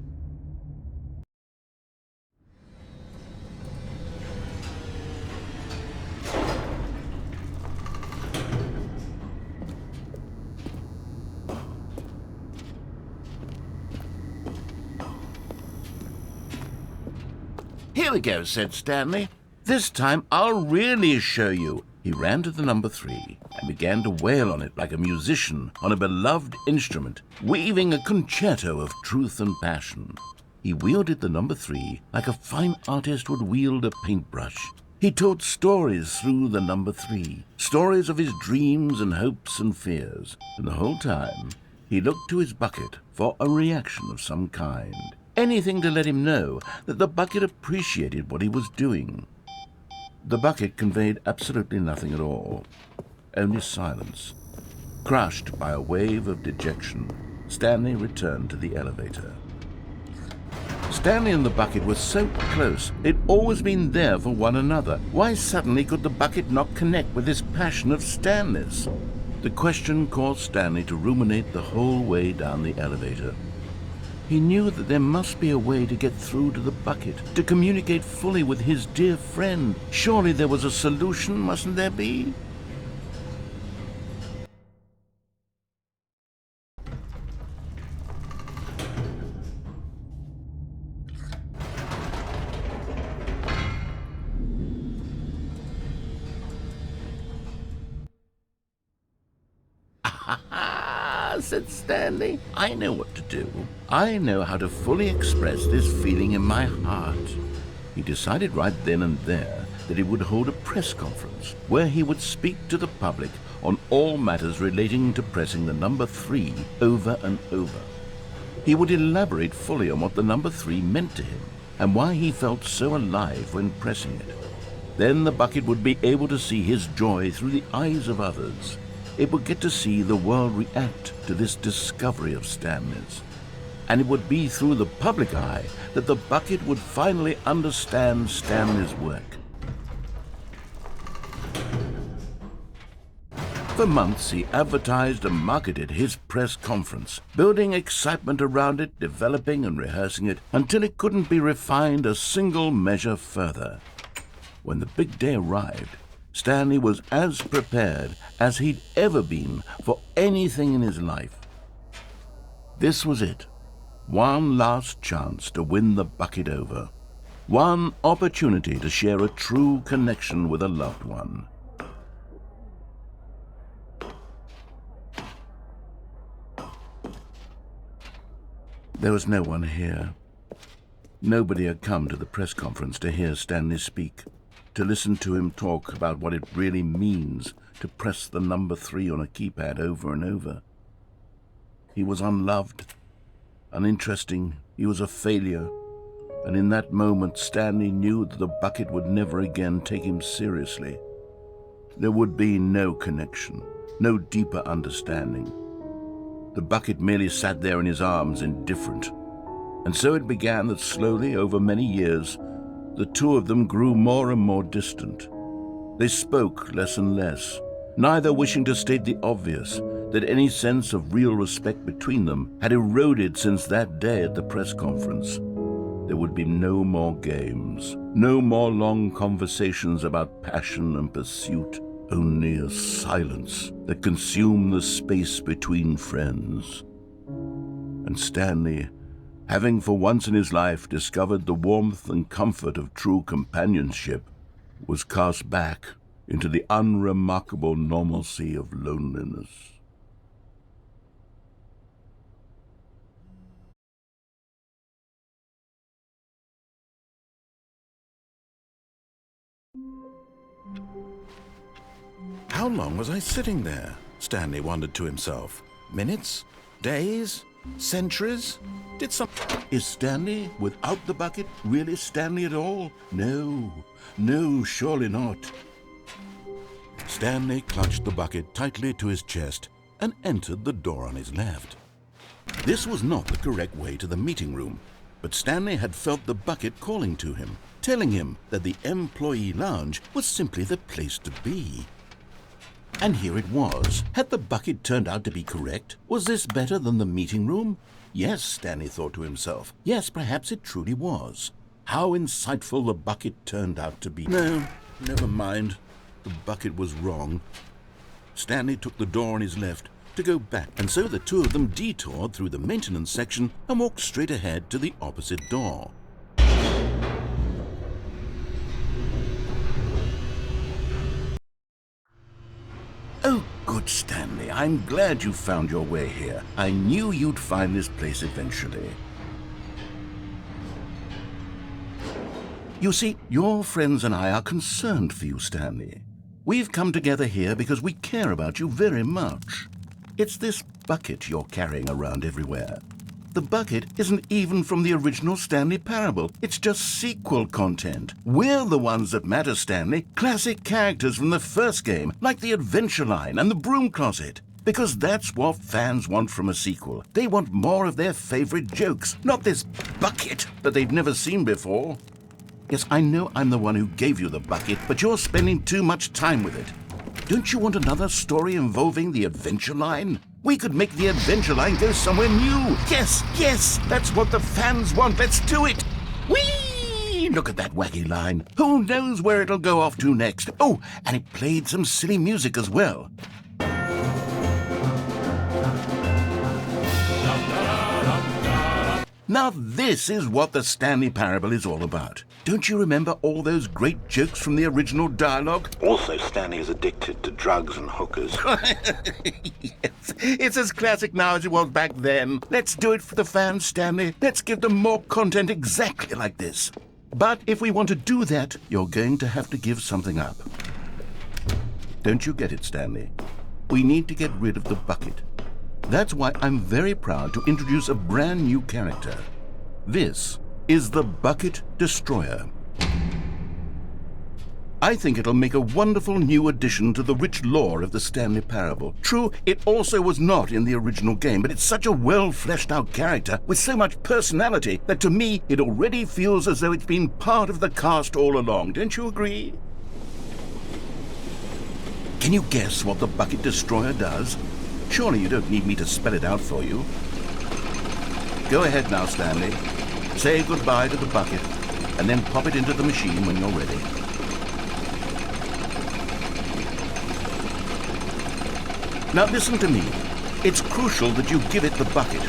Here we go, said Stanley. This time I'll really show you. He ran to the number 3 and began to wail on it like a musician on a beloved instrument, weaving a concerto of truth and passion. He wielded the number 3 like a fine artist would wield a paintbrush. He told stories through the number 3, stories of his dreams and hopes and fears, and the whole time he looked to his bucket for a reaction of some kind. Anything to let him know that the bucket appreciated what he was doing. The bucket conveyed absolutely nothing at all, only silence. Crushed by a wave of dejection, Stanley returned to the elevator. Stanley and the bucket were so close. They'd always been there for one another. Why suddenly could the bucket not connect with this passion of Stanley's? The question caused Stanley to ruminate the whole way down the elevator. He knew that there must be a way to get through to the bucket, to communicate fully with his dear friend. Surely there was a solution, mustn't there be? Said Stanley. I know what to do. I know how to fully express this feeling in my heart. He decided right then and there that he would hold a press conference where he would speak to the public on all matters relating to pressing the number 3 over and over. He would elaborate fully on what the number 3 meant to him and why he felt so alive when pressing it. Then the bucket would be able to see his joy through the eyes of others. It would get to see the world react to this discovery of Stanley's. And it would be through the public eye that the bucket would finally understand Stanley's work. For months he advertised and marketed his press conference, building excitement around it, developing and rehearsing it, until it couldn't be refined a single measure further. When the big day arrived, Stanley was as prepared as he'd ever been for anything in his life. This was it. One last chance to win the bucket over. One opportunity to share a true connection with a loved one. There was no one here. Nobody had come to the press conference to hear Stanley speak, to listen to him talk about what it really means to press the number 3 on a keypad over and over. He was unloved, uninteresting, he was a failure, and in that moment Stanley knew that the bucket would never again take him seriously. There would be no connection, no deeper understanding. The bucket merely sat there in his arms, indifferent. And so it began that slowly, over many years, the two of them grew more and more distant. They spoke less and less, neither wishing to state the obvious, that any sense of real respect between them had eroded since that day at the press conference. There would be no more games, no more long conversations about passion and pursuit. only a silence that consumed the space between friends. And Stanley, having for once in his life discovered the warmth and comfort of true companionship, was cast back into the unremarkable normalcy of loneliness. How long was I sitting there? Stanley wondered to himself. Minutes? Days? Centuries? Is Stanley, without the bucket, really Stanley at all? No, surely not. Stanley clutched the bucket tightly to his chest and entered the door on his left. This was not the correct way to the meeting room, but Stanley had felt the bucket calling to him, telling him that the employee lounge was simply the place to be. And here it was. Had the bucket turned out to be correct? Was this better than the meeting room? Yes, Stanley thought to himself. Yes, perhaps it truly was. How insightful the bucket turned out to be. No, never mind. The bucket was wrong. Stanley took the door on his left to go back, and so the two of them detoured through the maintenance section and walked straight ahead to the opposite door. Oh, good, Stanley. I'm glad you found your way here. I knew you'd find this place eventually. You see, your friends and I are concerned for you, Stanley. We've come together here because we care about you very much. It's this bucket you're carrying around everywhere. The bucket isn't even from the original Stanley Parable. It's just sequel content. We're the ones that matter, Stanley. Classic characters from the first game, like the Adventure Line and the Broom Closet. Because that's what fans want from a sequel. They want more of their favorite jokes, not this bucket that they've never seen before. Yes, I know I'm the one who gave you the bucket, but you're spending too much time with it. Don't you want another story involving the Adventure Line? We could make the Adventure Line go somewhere new. Yes, that's what the fans want. Let's do it. Whee! Look at that wacky line. Who knows where it'll go off to next? Oh, and it played some silly music as well. Now this is what the Stanley Parable is all about. Don't you remember all those great jokes from the original dialogue? Also, Stanley is addicted to drugs and hookers. Yes, it's as classic now as it was back then. Let's do it for the fans, Stanley. Let's give them more content exactly like this. But if we want to do that, you're going to have to give something up. Don't you get it, Stanley? We need to get rid of the bucket. That's why I'm very proud to introduce a brand new character. This is the Bucket Destroyer. I think it'll make a wonderful new addition to the rich lore of the Stanley Parable. True, it also was not in the original game, but it's such a well-fleshed-out character with so much personality that to me it already feels as though it's been part of the cast all along. Don't you agree? Can you guess what the Bucket Destroyer does? Surely you don't need me to spell it out for you. Go ahead now, Stanley. Say goodbye to the bucket, and then pop it into the machine when you're ready. Now listen to me. It's crucial that you give it the bucket.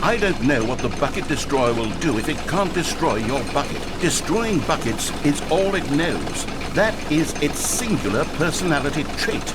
I don't know what the Bucket Destroyer will do if it can't destroy your bucket. Destroying buckets is all it knows. That is its singular personality trait.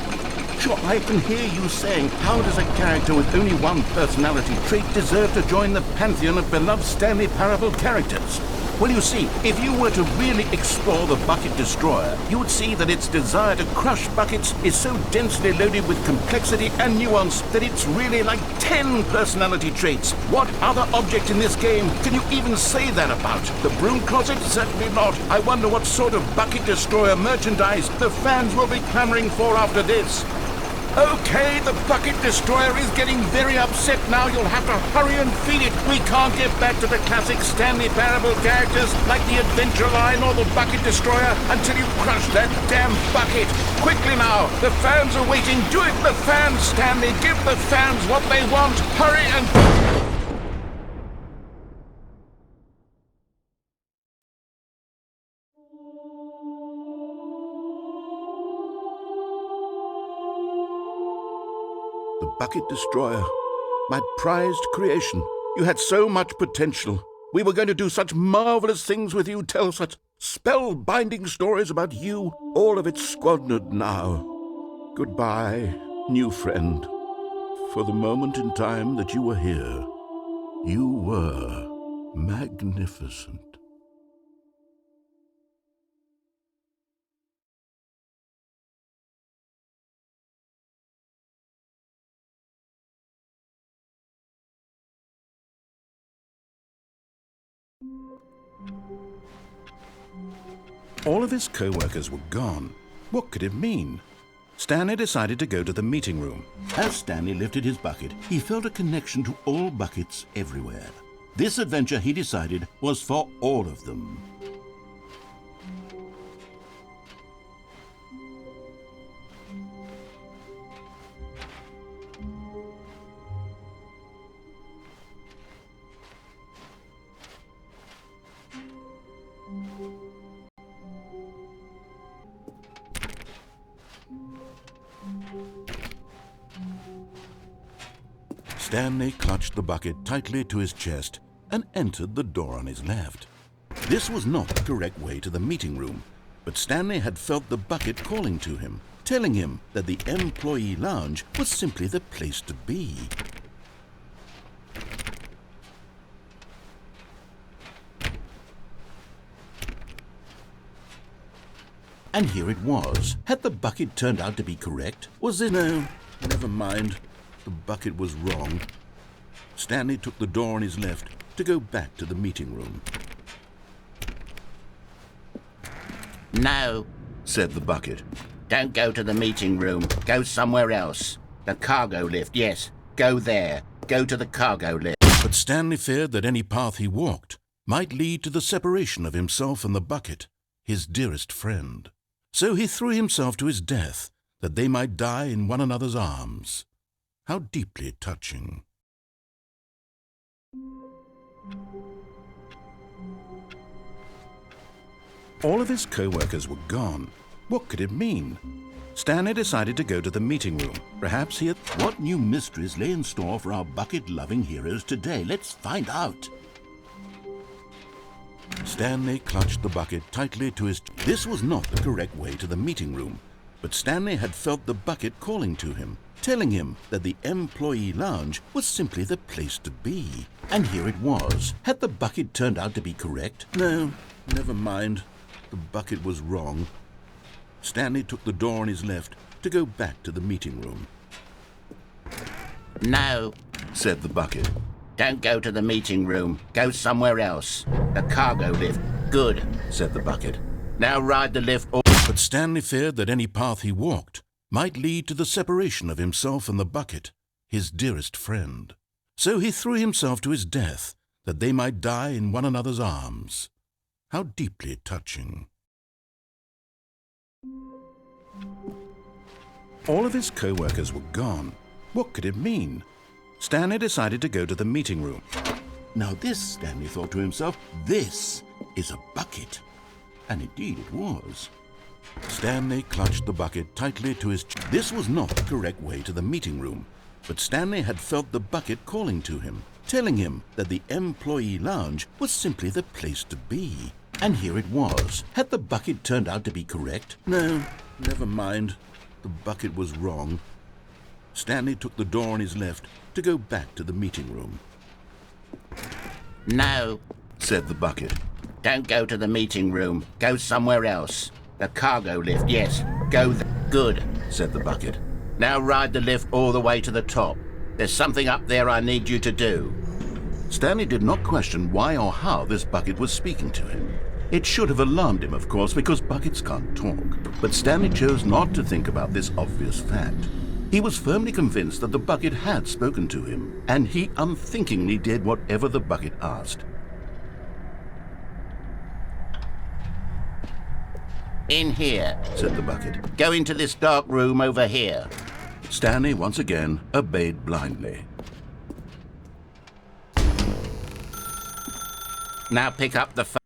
Sure, I can hear you saying, how does a character with only one personality trait deserve to join the pantheon of beloved Stanley Parable characters? Well, you see, if you were to really explore the Bucket Destroyer, you would see that its desire to crush buckets is so densely loaded with complexity and nuance that it's really like 10 personality traits. What other object in this game can you even say that about? The Broom Closet? Certainly not. I wonder what sort of Bucket Destroyer merchandise the fans will be clamoring for after this. Okay, the Bucket Destroyer is getting very upset now. You'll have to hurry and feed it. We can't get back to the classic Stanley Parable characters like the Adventure Line or the Bucket Destroyer until you crush that damn bucket. Quickly now, the fans are waiting. Do it, the fans, Stanley. Give the fans what they want. Hurry and... The bucket destroyer. My prized creation. You had so much potential. We were going to do such marvelous things with you, tell such spell-binding stories about you. All of it squandered now. Goodbye, new friend. For the moment in time that you were here, you were magnificent. All of his co-workers were gone. What could it mean? Stanley decided to go to the meeting room. As Stanley lifted his bucket, he felt a connection to all buckets everywhere. This adventure, he decided, was for all of them. Stanley clutched the bucket tightly to his chest and entered the door on his left. This was not the correct way to the meeting room, but Stanley had felt the bucket calling to him, telling him that the employee lounge was simply the place to be. And here it was. Had the bucket turned out to be correct? Was it? No, never mind. The bucket was wrong. Stanley took the door on his left to go back to the meeting room. No, said the bucket. Don't go to the meeting room. Go somewhere else. The cargo lift, yes. Go there. Go to the cargo lift. But Stanley feared that any path he walked might lead to the separation of himself and the bucket, his dearest friend. So he threw himself to his death, that they might die in one another's arms. How deeply touching. All of his co-workers were gone. What could it mean? Stanley decided to go to the meeting room. Perhaps he had... What new mysteries lay in store for our bucket-loving heroes today? Let's find out. Stanley clutched the bucket tightly to his... This was not the correct way to the meeting room, but Stanley had felt the bucket calling to him, telling him that the employee lounge was simply the place to be. And here it was. Had the bucket turned out to be correct? No, never mind. The bucket was wrong. Stanley took the door on his left to go back to the meeting room. No, said the bucket. Don't go to the meeting room. Go somewhere else. The cargo lift. Good, said the bucket. Now ride the lift or... But Stanley feared that any path he walked might lead to the separation of himself and the bucket, his dearest friend. So he threw himself to his death, that they might die in one another's arms. How deeply touching. All of his co-workers were gone. What could it mean? Stanley decided to go to the meeting room. Now this, Stanley thought to himself, this is a bucket. And indeed it was. Stanley clutched the bucket tightly to his... This was not the correct way to the meeting room, but Stanley had felt the bucket calling to him, telling him that the employee lounge was simply the place to be. And here it was. Had the bucket turned out to be correct? No, never mind. The bucket was wrong. Stanley took the door on his left to go back to the meeting room. No, said the bucket. Don't go to the meeting room. Go somewhere else. The cargo lift, yes. Go there. Good, said the bucket. Now ride the lift all the way to the top. There's something up there I need you to do. Stanley did not question why or how this bucket was speaking to him. It should have alarmed him, of course, because buckets can't talk. But Stanley chose not to think about this obvious fact. He was firmly convinced that the bucket had spoken to him, and he unthinkingly did whatever the bucket asked. In here, said the bucket. Go into this dark room over here. Stanley once again obeyed blindly. Now pick up the phone.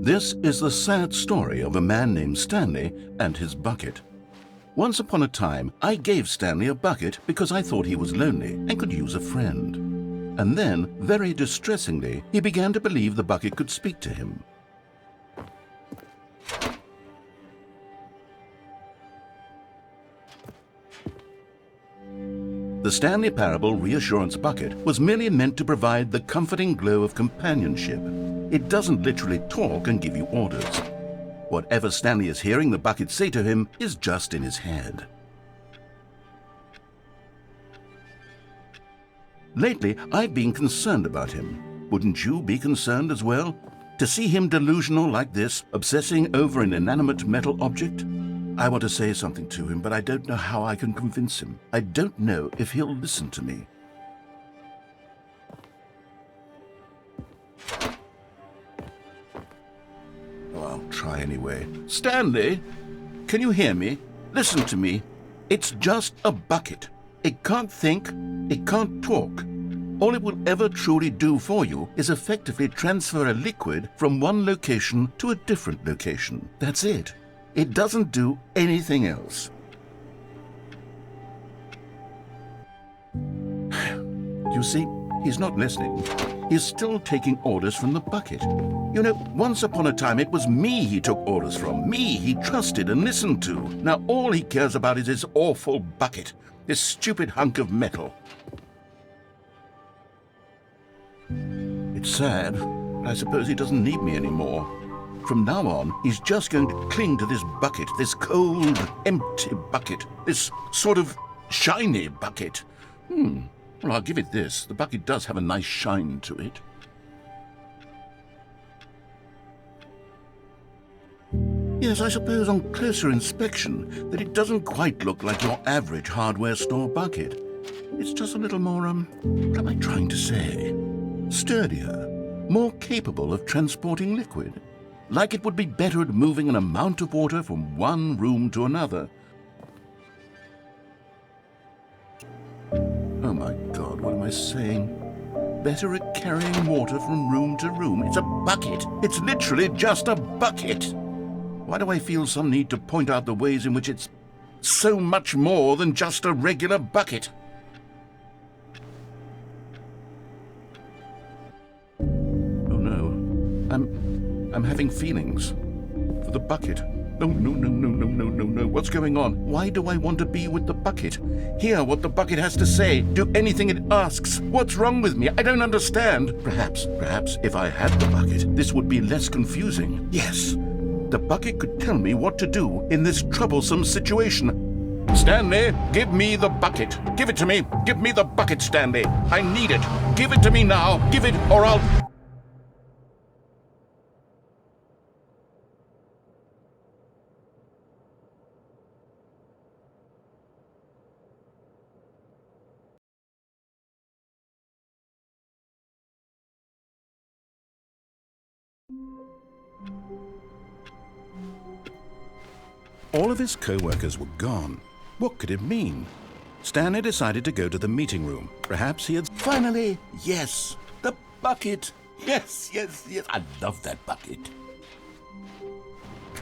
This is the sad story of a man named Stanley and his bucket. Once upon a time, I gave Stanley a bucket because I thought he was lonely and could use a friend. And then, very distressingly, he began to believe the bucket could speak to him. The Stanley Parable Reassurance Bucket was merely meant to provide the comforting glow of companionship. It doesn't literally talk and give you orders. Whatever Stanley is hearing the bucket say to him is just in his head. Lately, I've been concerned about him. Wouldn't you be concerned as well? To see him delusional like this, obsessing over an inanimate metal object? I want to say something to him, but I don't know how I can convince him. I don't know if he'll listen to me. Oh, I'll try anyway. Stanley, can you hear me? Listen to me. It's just a bucket. It can't think, it can't talk. All it will ever truly do for you is effectively transfer a liquid from one location to a different location. That's it. It doesn't do anything else. You see, he's not listening. He's still taking orders from the bucket. You know, once upon a time it was me he took orders from, me he trusted and listened to. Now all he cares about is his awful bucket, this stupid hunk of metal. It's sad, but I suppose he doesn't need me anymore. From now on, he's just going to cling to this bucket, this cold, empty bucket, this sort of shiny bucket. Well, I'll give it this. The bucket does have a nice shine to it. Yes, I suppose on closer inspection that it doesn't quite look like your average hardware store bucket. It's just a little more, what am I trying to say? Sturdier, more capable of transporting liquid. Like it would be better at moving an amount of water from one room to another. Oh my God, what am I saying? Better at carrying water from room to room. It's a bucket. It's literally just a bucket. Why do I feel some need to point out the ways in which it's so much more than just a regular bucket? Oh no, I'm having feelings for the bucket. No. What's going on? Why do I want to be with the bucket? Hear what the bucket has to say. Do anything it asks. What's wrong with me? I don't understand. Perhaps, if I had the bucket, this would be less confusing. Yes, the bucket could tell me what to do in this troublesome situation. Stanley, give me the bucket. Give it to me. Give me the bucket, Stanley. I need it. Give it to me now. Give it, or I'll... All of his co-workers were gone. What could it mean? Stanley decided to go to the meeting room. Perhaps he had... Finally! Yes! The bucket! Yes! I love that bucket.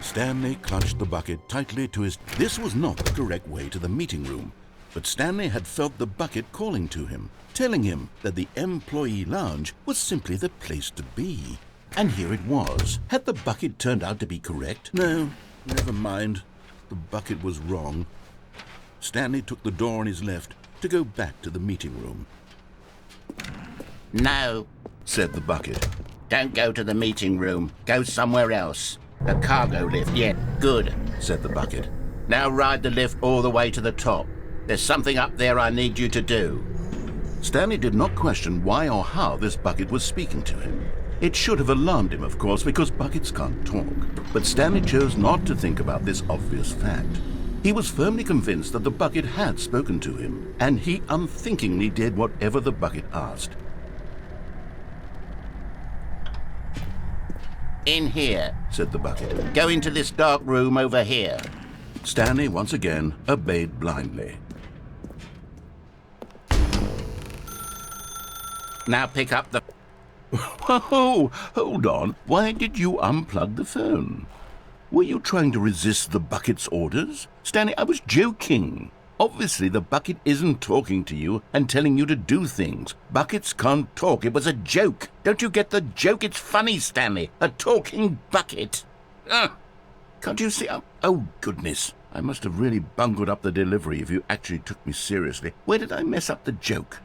Stanley clutched the bucket tightly to his... This was not the correct way to the meeting room. But Stanley had felt the bucket calling to him, telling him that the employee lounge was simply the place to be. And here it was. Had the bucket turned out to be correct? No, never mind. The bucket was wrong. Stanley took the door on his left to go back to the meeting room. No, said the bucket. don't go to the meeting room. Go somewhere else. The cargo lift, yeah, good, Said the bucket. Now ride the lift all the way to the top. There's something up there I need you to do. Stanley did not question why or how this bucket was speaking to him. It should have alarmed him, of course, because buckets can't talk. But Stanley chose not to think about this obvious fact. He was firmly convinced that the bucket had spoken to him, and he unthinkingly did whatever the bucket asked. In here, Said the bucket. go into this dark room over here. Stanley once again obeyed blindly. Now pick up the... Whoa, hold on. Why did you unplug the phone? Were you trying to resist the bucket's orders? Stanley, I was joking. Obviously, the bucket isn't talking to you and telling you to do things. Buckets can't talk. It was a joke. Don't you get the joke? It's funny, Stanley. A talking bucket. Can't you see? Oh, goodness. I must have really bungled up the delivery if you actually took me seriously. Where did I mess up the joke?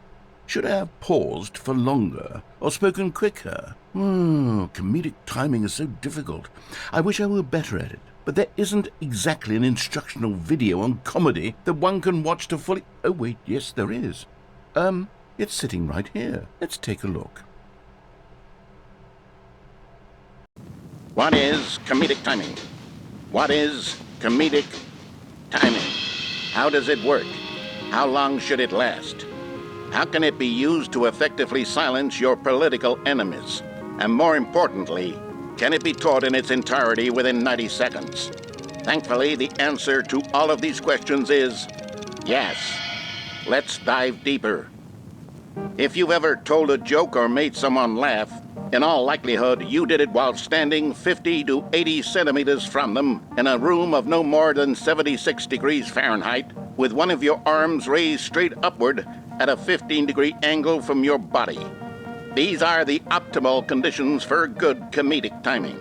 Should I have paused for longer or spoken quicker? Comedic timing is so difficult. I wish I were better at it. But there isn't exactly an instructional video on comedy that one can watch to fully... Oh, wait, yes, there is. It's sitting right here. Let's take a look. What is comedic timing? What is comedic timing? How does it work? How long should it last? How can it be used to effectively silence your political enemies? And more importantly, can it be taught in its entirety within 90 seconds? Thankfully, the answer to all of these questions is yes. Let's dive deeper. If you've ever told a joke or made someone laugh, in all likelihood, you did it while standing 50 to 80 centimeters from them in a room of no more than 76 degrees Fahrenheit, with one of your arms raised straight upward at a 15-degree angle from your body. These are the optimal conditions for good comedic timing.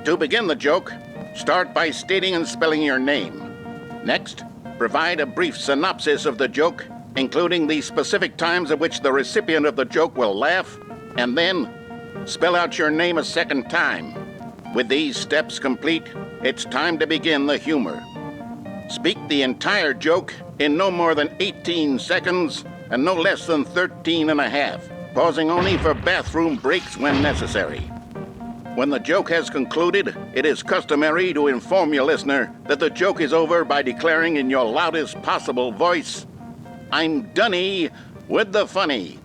To begin the joke, start by stating and spelling your name. Next, provide a brief synopsis of the joke, including the specific times at which the recipient of the joke will laugh, and then spell out your name a second time. With these steps complete, it's time to begin the humor. Speak the entire joke in no more than 18 seconds and no less than 13 and a half, pausing only for bathroom breaks when necessary. When the joke has concluded, it is customary to inform your listener that the joke is over by declaring in your loudest possible voice, "I'm Dunny with the funny."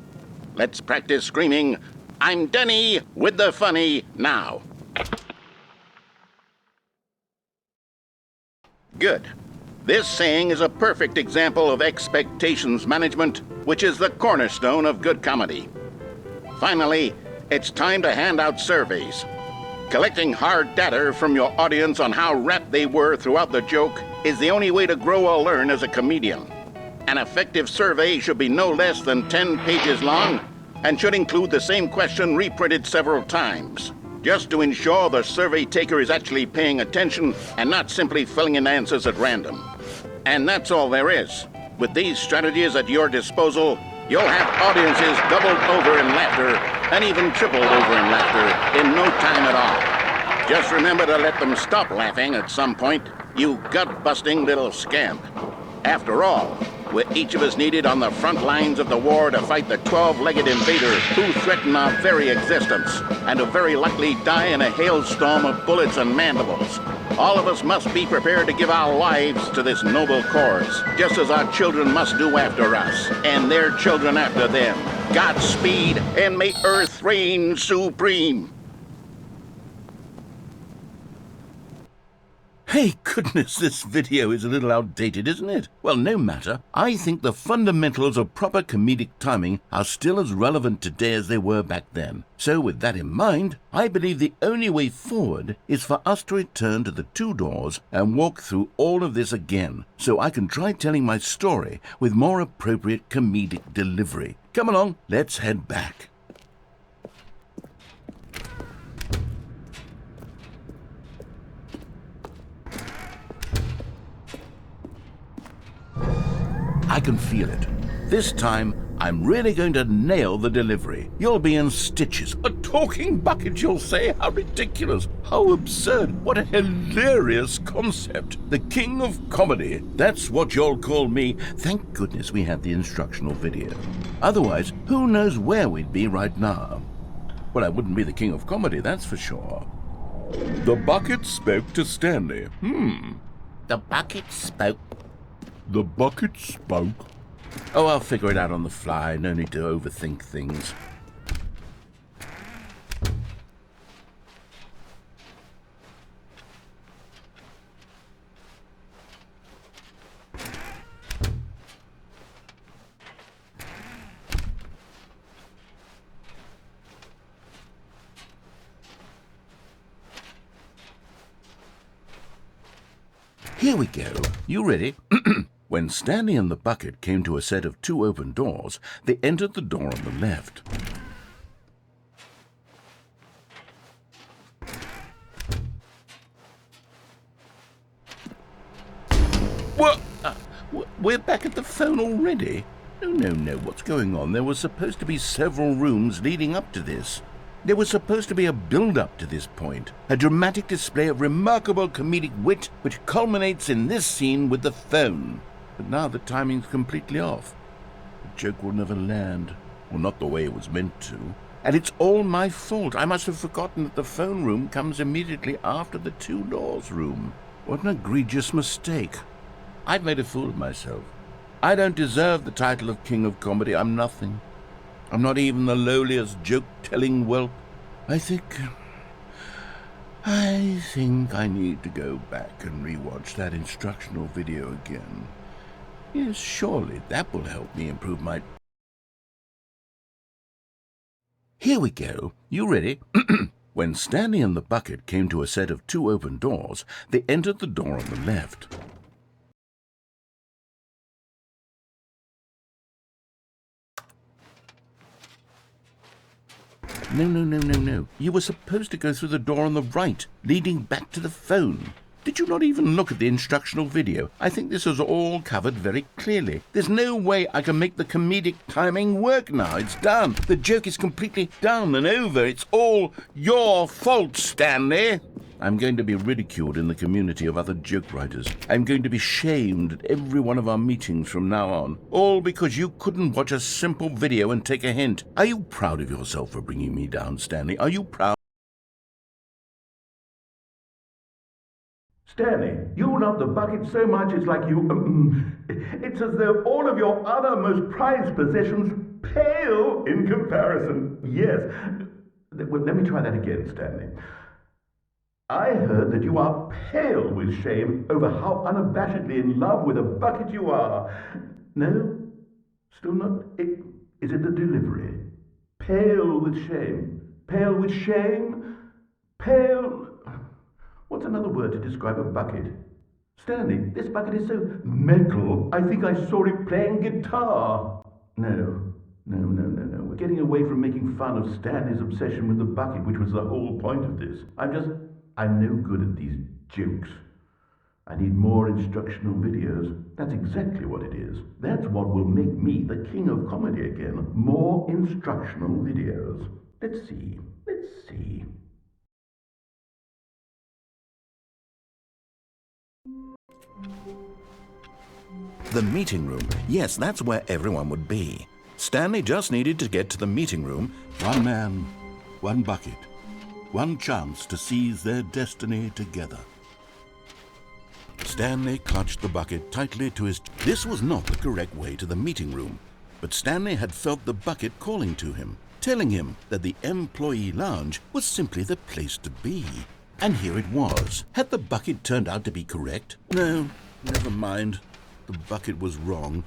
Let's practice screaming, "I'm Dunny with the funny" now. Good. This saying is a perfect example of expectations management, which is the cornerstone of good comedy. Finally, it's time to hand out surveys. Collecting hard data from your audience on how rapt they were throughout the joke is the only way to grow or learn as a comedian. An effective survey should be no less than 10 pages long and should include the same question reprinted several times, just to ensure the survey taker is actually paying attention and not simply filling in answers at random. And that's all there is. With these strategies at your disposal, you'll have audiences doubled over in laughter and even tripled over in laughter in no time at all. Just remember to let them stop laughing at some point, you gut-busting little scamp. After all, we're each of us needed on the front lines of the war to fight the 12-legged invader who threaten our very existence and who very likely die in a hailstorm of bullets and mandibles. All of us must be prepared to give our lives to this noble cause, just as our children must do after us, and their children after them. Godspeed, and may Earth reign supreme. Hey, goodness, this video is a little outdated, isn't it? Well, no matter. I think the fundamentals of proper comedic timing are still as relevant today as they were back then. So with that in mind, I believe the only way forward is for us to return to the two doors and walk through all of this again, so I can try telling my story with more appropriate comedic delivery. Come along, let's head back. I can feel it. This time, I'm really going to nail the delivery. You'll be in stitches. A talking bucket, you'll say? How ridiculous. How absurd. What a hilarious concept. The king of comedy. That's what you'll call me. Thank goodness we had the instructional video. Otherwise, who knows where we'd be right now. Well, I wouldn't be the king of comedy, that's for sure. The bucket spoke to Stanley. The bucket spoke. The bucket spoke. Oh, I'll figure it out on the fly. No need to overthink things. Here we go. You ready? When Stanley and the bucket came to a set of 2 open doors, they entered the door on the left. What? We're back at the phone already? No, what's going on? There was supposed to be several rooms leading up to this. There was supposed to be a build-up to this point, a dramatic display of remarkable comedic wit which culminates in this scene with the phone. But now the timing's completely off. The joke will never land, or not the way it was meant to. And it's all my fault. I must have forgotten that the phone room comes immediately after the 2 doors room. What an egregious mistake. I've made a fool of myself. I don't deserve the title of King of Comedy. I'm nothing. I'm not even the lowliest joke-telling whelp. I think I need to go back and rewatch that instructional video again. Yes, surely that will help me improve my... Here we go. You ready? When Stanley and the bucket came to a set of 2 open doors, they entered the door on the left. No. You were supposed to go through the door on the right, leading back to the phone. Did you not even look at the instructional video? I think this is all covered very clearly. There's no way I can make the comedic timing work now. It's done. The joke is completely done and over. It's all your fault, Stanley. I'm going to be ridiculed in the community of other joke writers. I'm going to be shamed at every one of our meetings from now on. All because you couldn't watch a simple video and take a hint. Are you proud of yourself for bringing me down, Stanley? Are you proud? Stanley, you love the bucket so much it's like you... it's as though all of your other most prized possessions pale in comparison. Yes. Well, let me try that again, Stanley. I heard that you are pale with shame over how unabashedly in love with a bucket you are. No? Still not? Is it the delivery? Pale with shame. Pale with shame? Pale... What's another word to describe a bucket? Stanley, this bucket is so metal, I think I saw it playing guitar. No. We're getting away from making fun of Stanley's obsession with the bucket, which was the whole point of this. I'm no good at these jokes. I need more instructional videos. That's exactly what it is. That's what will make me the king of comedy again. More instructional videos. Let's see. The meeting room. Yes, that's where everyone would be. Stanley just needed to get to the meeting room. One man, one bucket. One chance to seize their destiny together. Stanley clutched the bucket tightly to his... This was not the correct way to the meeting room, but Stanley had felt the bucket calling to him, telling him that the employee lounge was simply the place to be. And here it was. Had the bucket turned out to be correct? No, never mind. The bucket was wrong.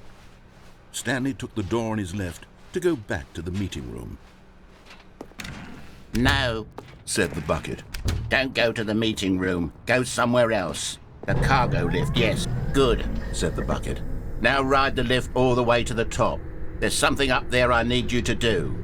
Stanley took the door on his left to go back to the meeting room. No, said the bucket. don't go to the meeting room. Go somewhere else. The cargo lift, yes. Good, said the bucket. now ride the lift all the way to the top. There's something up there I need you to do.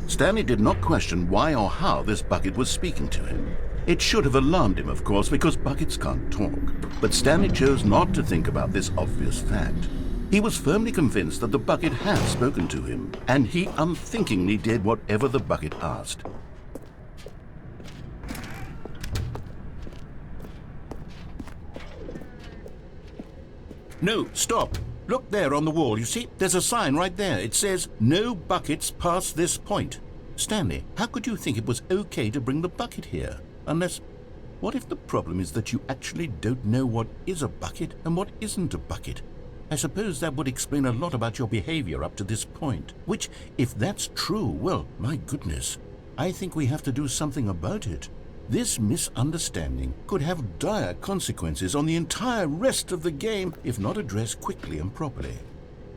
Stanley did not question why or how this bucket was speaking to him. It should have alarmed him, of course, because buckets can't talk. But Stanley chose not to think about this obvious fact. He was firmly convinced that the bucket had spoken to him, and he unthinkingly did whatever the bucket asked. No, stop. Look there on the wall, you see? There's a sign right there. It says, "No buckets past this point." Stanley, how could you think it was okay to bring the bucket here? Unless, what if the problem is that you actually don't know what is a bucket and what isn't a bucket? I suppose that would explain a lot about your behavior up to this point. Which, if that's true, well, my goodness, I think we have to do something about it. This misunderstanding could have dire consequences on the entire rest of the game if not addressed quickly and properly.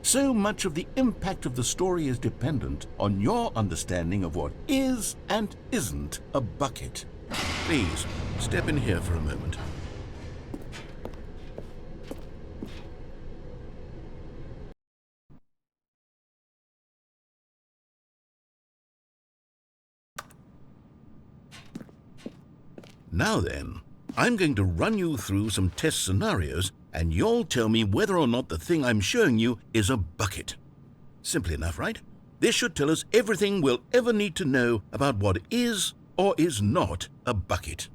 So much of the impact of the story is dependent on your understanding of what is and isn't a bucket. Please, step in here for a moment. Now then, I'm going to run you through some test scenarios, and you'll tell me whether or not the thing I'm showing you is a bucket. Simple enough, right? This should tell us everything we'll ever need to know about what is or is not a bucket.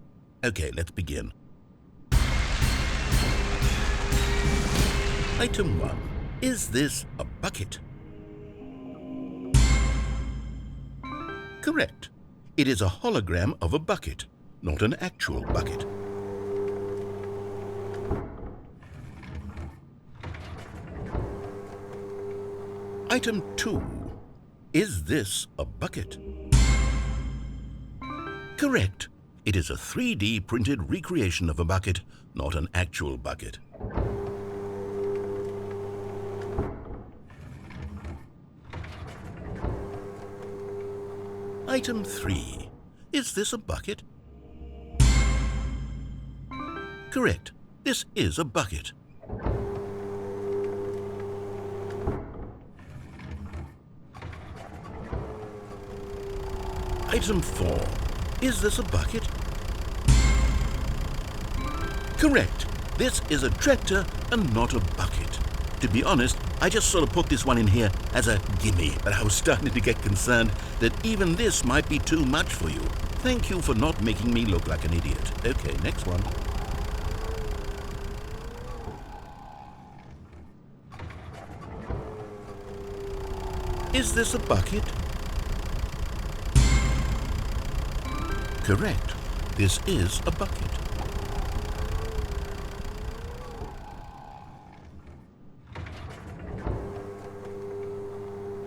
Okay, let's begin. Item 1. Is this a bucket? Correct. It is a hologram of a bucket, not an actual bucket. Item 2. Is this a bucket? Correct. It is a 3D printed recreation of a bucket, not an actual bucket. Item 3. Is this a bucket? Correct. This is a bucket. Item 4. Is this a bucket? Correct. This is a tractor and not a bucket. To be honest, I just sort of put this one in here as a gimme, but I was starting to get concerned that even this might be too much for you. Thank you for not making me look like an idiot. Okay, next one. Is this a bucket? Correct. This is a bucket.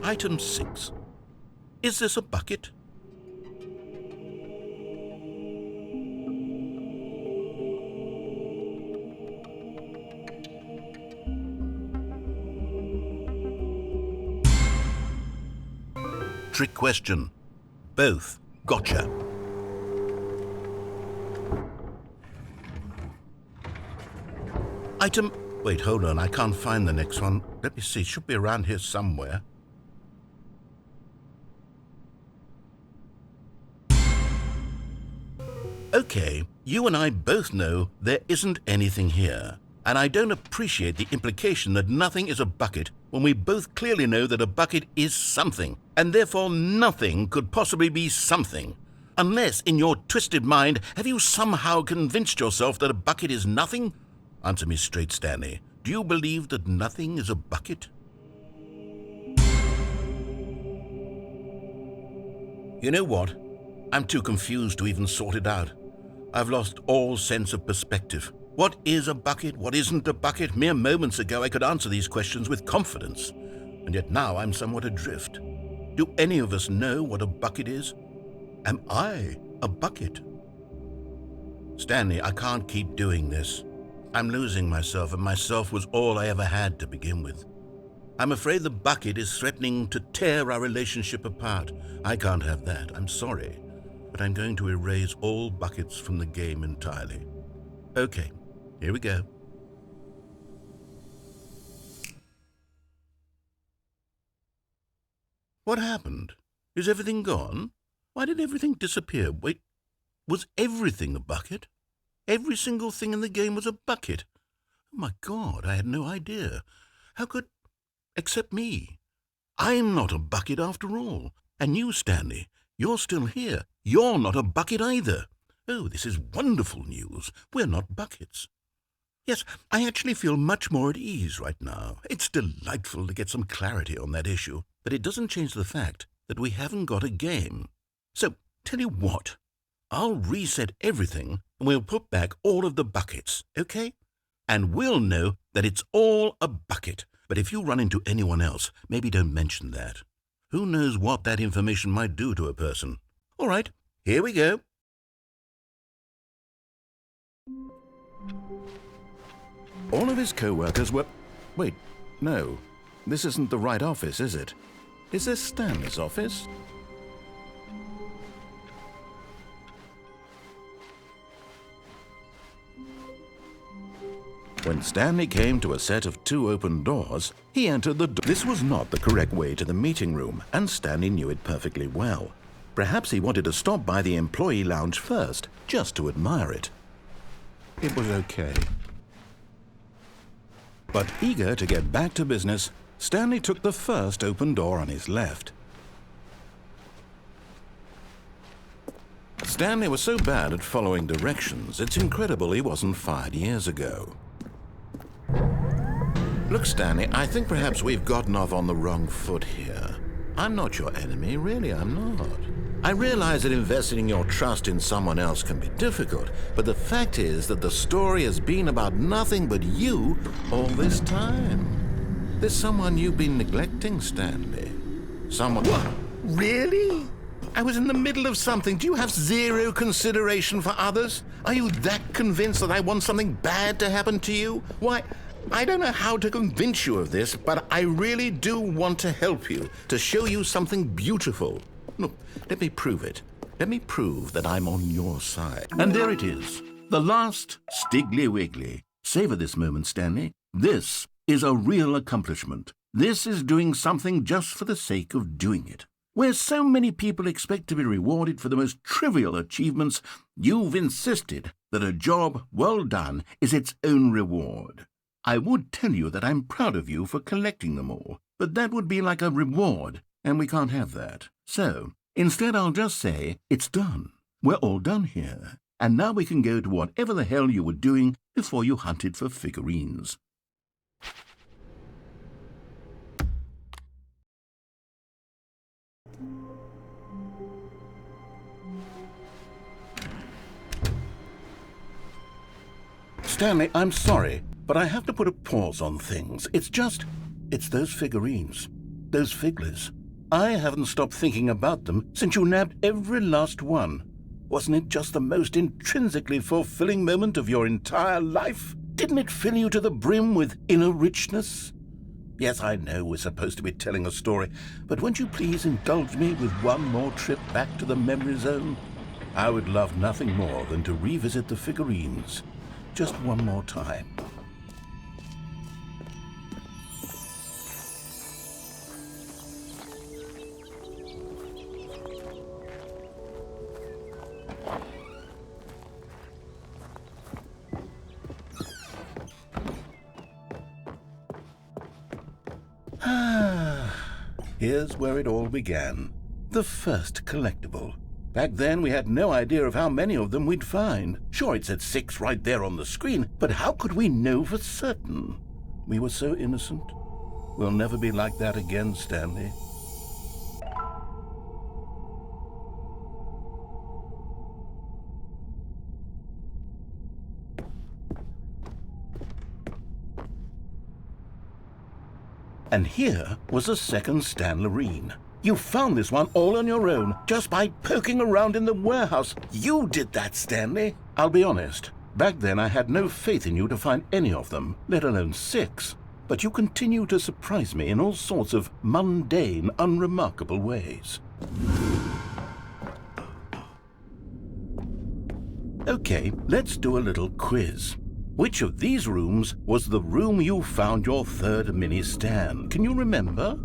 Item 6. Is this a bucket? Trick question. Both. Gotcha. Item... Wait, hold on. I can't find the next one. Let me see. It should be around here somewhere. Okay, you and I both know there isn't anything here. And I don't appreciate the implication that nothing is a bucket when we both clearly know that a bucket is something, and therefore nothing could possibly be something. Unless, in your twisted mind, have you somehow convinced yourself that a bucket is nothing? Answer me straight, Stanley. Do you believe that nothing is a bucket? You know what? I'm too confused to even sort it out. I've lost all sense of perspective. What is a bucket? What isn't a bucket? Mere moments ago I could answer these questions with confidence, and yet now I'm somewhat adrift. Do any of us know what a bucket is? Am I a bucket? Stanley, I can't keep doing this. I'm losing myself, and myself was all I ever had to begin with. I'm afraid the bucket is threatening to tear our relationship apart. I can't have that. I'm sorry. But I'm going to erase all buckets from the game entirely. Okay, here we go. What happened? Is everything gone? Why did everything disappear? Wait, was everything a bucket? Every single thing in the game was a bucket. Oh my God, I had no idea. How could... except me. I'm not a bucket after all. And you, Stanley, you're still here. You're not a bucket either. Oh, this is wonderful news. We're not buckets. Yes, I actually feel much more at ease right now. It's delightful to get some clarity on that issue, but it doesn't change the fact that we haven't got a game. So, tell you what, I'll reset everything and we'll put back all of the buckets, okay? And we'll know that it's all a bucket. But if you run into anyone else, maybe don't mention that. Who knows what that information might do to a person? All right, here we go. All of his co-workers were... Wait, no. This isn't the right office, is it? Is this Stanley's office? When Stanley came to a set of 2 open doors, he entered the door. This was not the correct way to the meeting room, and Stanley knew it perfectly well. Perhaps he wanted to stop by the employee lounge first, just to admire it. It was okay. But eager to get back to business, Stanley took the first open door on his left. Stanley was so bad at following directions, it's incredible he wasn't fired years ago. Look, Stanley, I think perhaps we've gotten off on the wrong foot here. I'm not your enemy, really, I'm not. I realize that investing your trust in someone else can be difficult, but the fact is that the story has been about nothing but you all this time. There's someone you've been neglecting, Stanley. Someone... What? Really? I was in the middle of something. Do you have zero consideration for others? Are you that convinced that I want something bad to happen to you? Why, I don't know how to convince you of this, but I really do want to help you, to show you something beautiful. Look, let me prove it. Let me prove that I'm on your side. And there it is. The last Stiggly Wiggly. Savor this moment, Stanley. This is a real accomplishment. This is doing something just for the sake of doing it. Where so many people expect to be rewarded for the most trivial achievements, you've insisted that a job well done is its own reward. I would tell you that I'm proud of you for collecting them all, but that would be like a reward, and we can't have that. So, instead I'll just say, it's done. We're all done here, and now we can go to whatever the hell you were doing before you hunted for figurines. Stanley, I'm sorry, but I have to put a pause on things. It's those figurines, those figglers. I haven't stopped thinking about them since you nabbed every last one. Wasn't it just the most intrinsically fulfilling moment of your entire life? Didn't it fill you to the brim with inner richness? Yes, I know we're supposed to be telling a story, but won't you please indulge me with one more trip back to the memory zone? I would love nothing more than to revisit the figurines. Just one more time. Here's where it all began. The first collectible. Back then, we had no idea of how many of them we'd find. Sure, it said 6 right there on the screen, but how could we know for certain? We were so innocent. We'll never be like that again, Stanley. And here was a second Stanlerine. You found this one all on your own, just by poking around in the warehouse. You did that, Stanley. I'll be honest. Back then I had no faith in you to find any of them, let alone 6. But you continue to surprise me in all sorts of mundane, unremarkable ways. Okay, let's do a little quiz. Which of these rooms was the room you found your third mini Stan? Can you remember?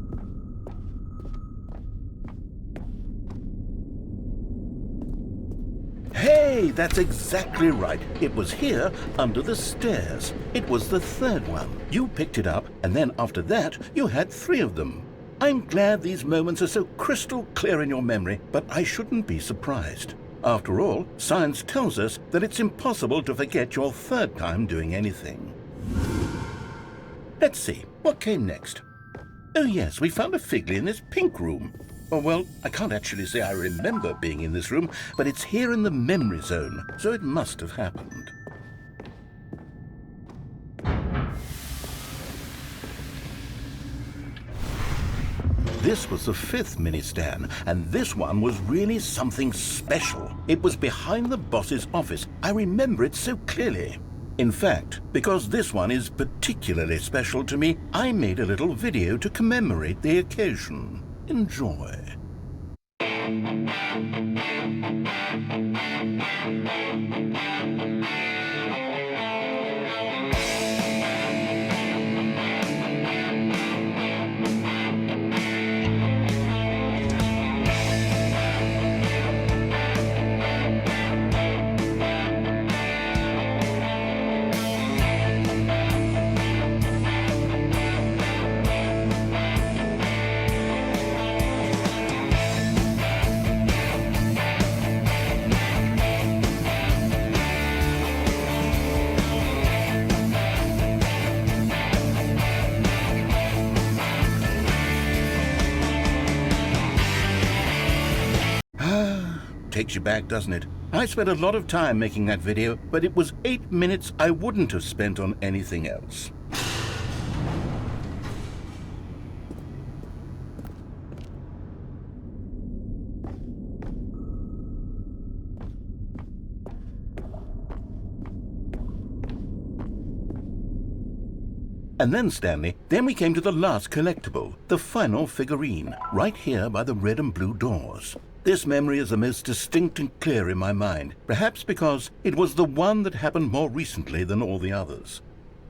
Hey, that's exactly right. It was here, under the stairs. It was the third one. You picked it up, and then after that, you had 3 of them. I'm glad these moments are so crystal clear in your memory, but I shouldn't be surprised. After all, science tells us that it's impossible to forget your third time doing anything. Let's see, what came next? Oh yes, we found a Figgly in this pink room. Oh well, I can't actually say I remember being in this room, but it's here in the memory zone, so it must have happened. This was the 5th mini-Stan, and this one was really something special. It was behind the boss's office. I remember it so clearly. In fact, because this one is particularly special to me, I made a little video to commemorate the occasion. Enjoy. takes you back, doesn't it? I spent a lot of time making that video, but it was 8 minutes I wouldn't have spent on anything else. And then, Stanley, then we came to the last collectible, the final figurine, right here by the red and blue doors. This memory is the most distinct and clear in my mind, perhaps because it was the one that happened more recently than all the others.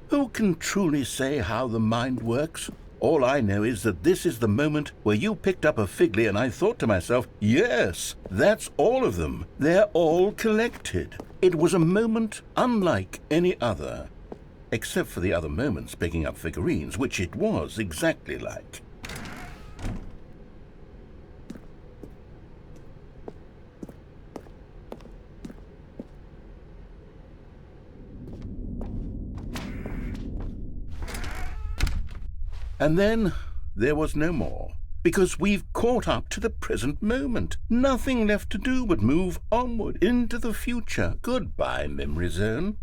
Who can truly say how the mind works? All I know is that this is the moment where you picked up a Figly and I thought to myself, yes, that's all of them. They're all collected. It was a moment unlike any other. Except for the other moments picking up figurines, which it was exactly like. And then there was no more, because we've caught up to the present moment. Nothing left to do but move onward into the future. Goodbye, Memory Zone.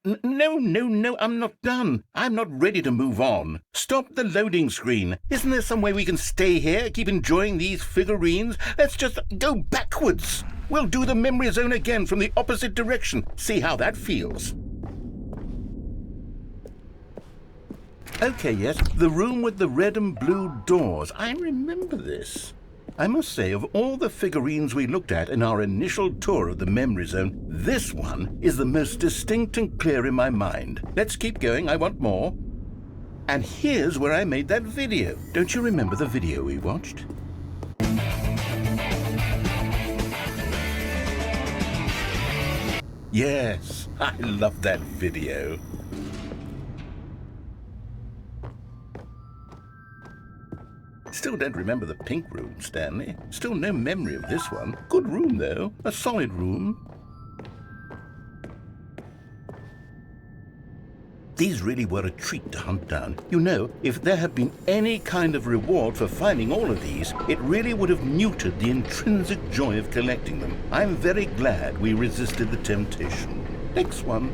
No, I'm not done. I'm not ready to move on. Stop the loading screen. Isn't there some way we can stay here, keep enjoying these figurines? Let's just go backwards. We'll do the memory zone again from the opposite direction. See how that feels. Okay, yes, the room with the red and blue doors. I remember this. I must say, of all the figurines we looked at in our initial tour of the memory zone, this one is the most distinct and clear in my mind. Let's keep going, I want more. And here's where I made that video. Don't you remember the video we watched? Yes, I love that video. Still don't remember the pink room, Stanley. Still no memory of this one. Good room, though. A solid room. These really were a treat to hunt down. You know, if there had been any kind of reward for finding all of these, it really would have muted the intrinsic joy of collecting them. I'm very glad we resisted the temptation. Next one.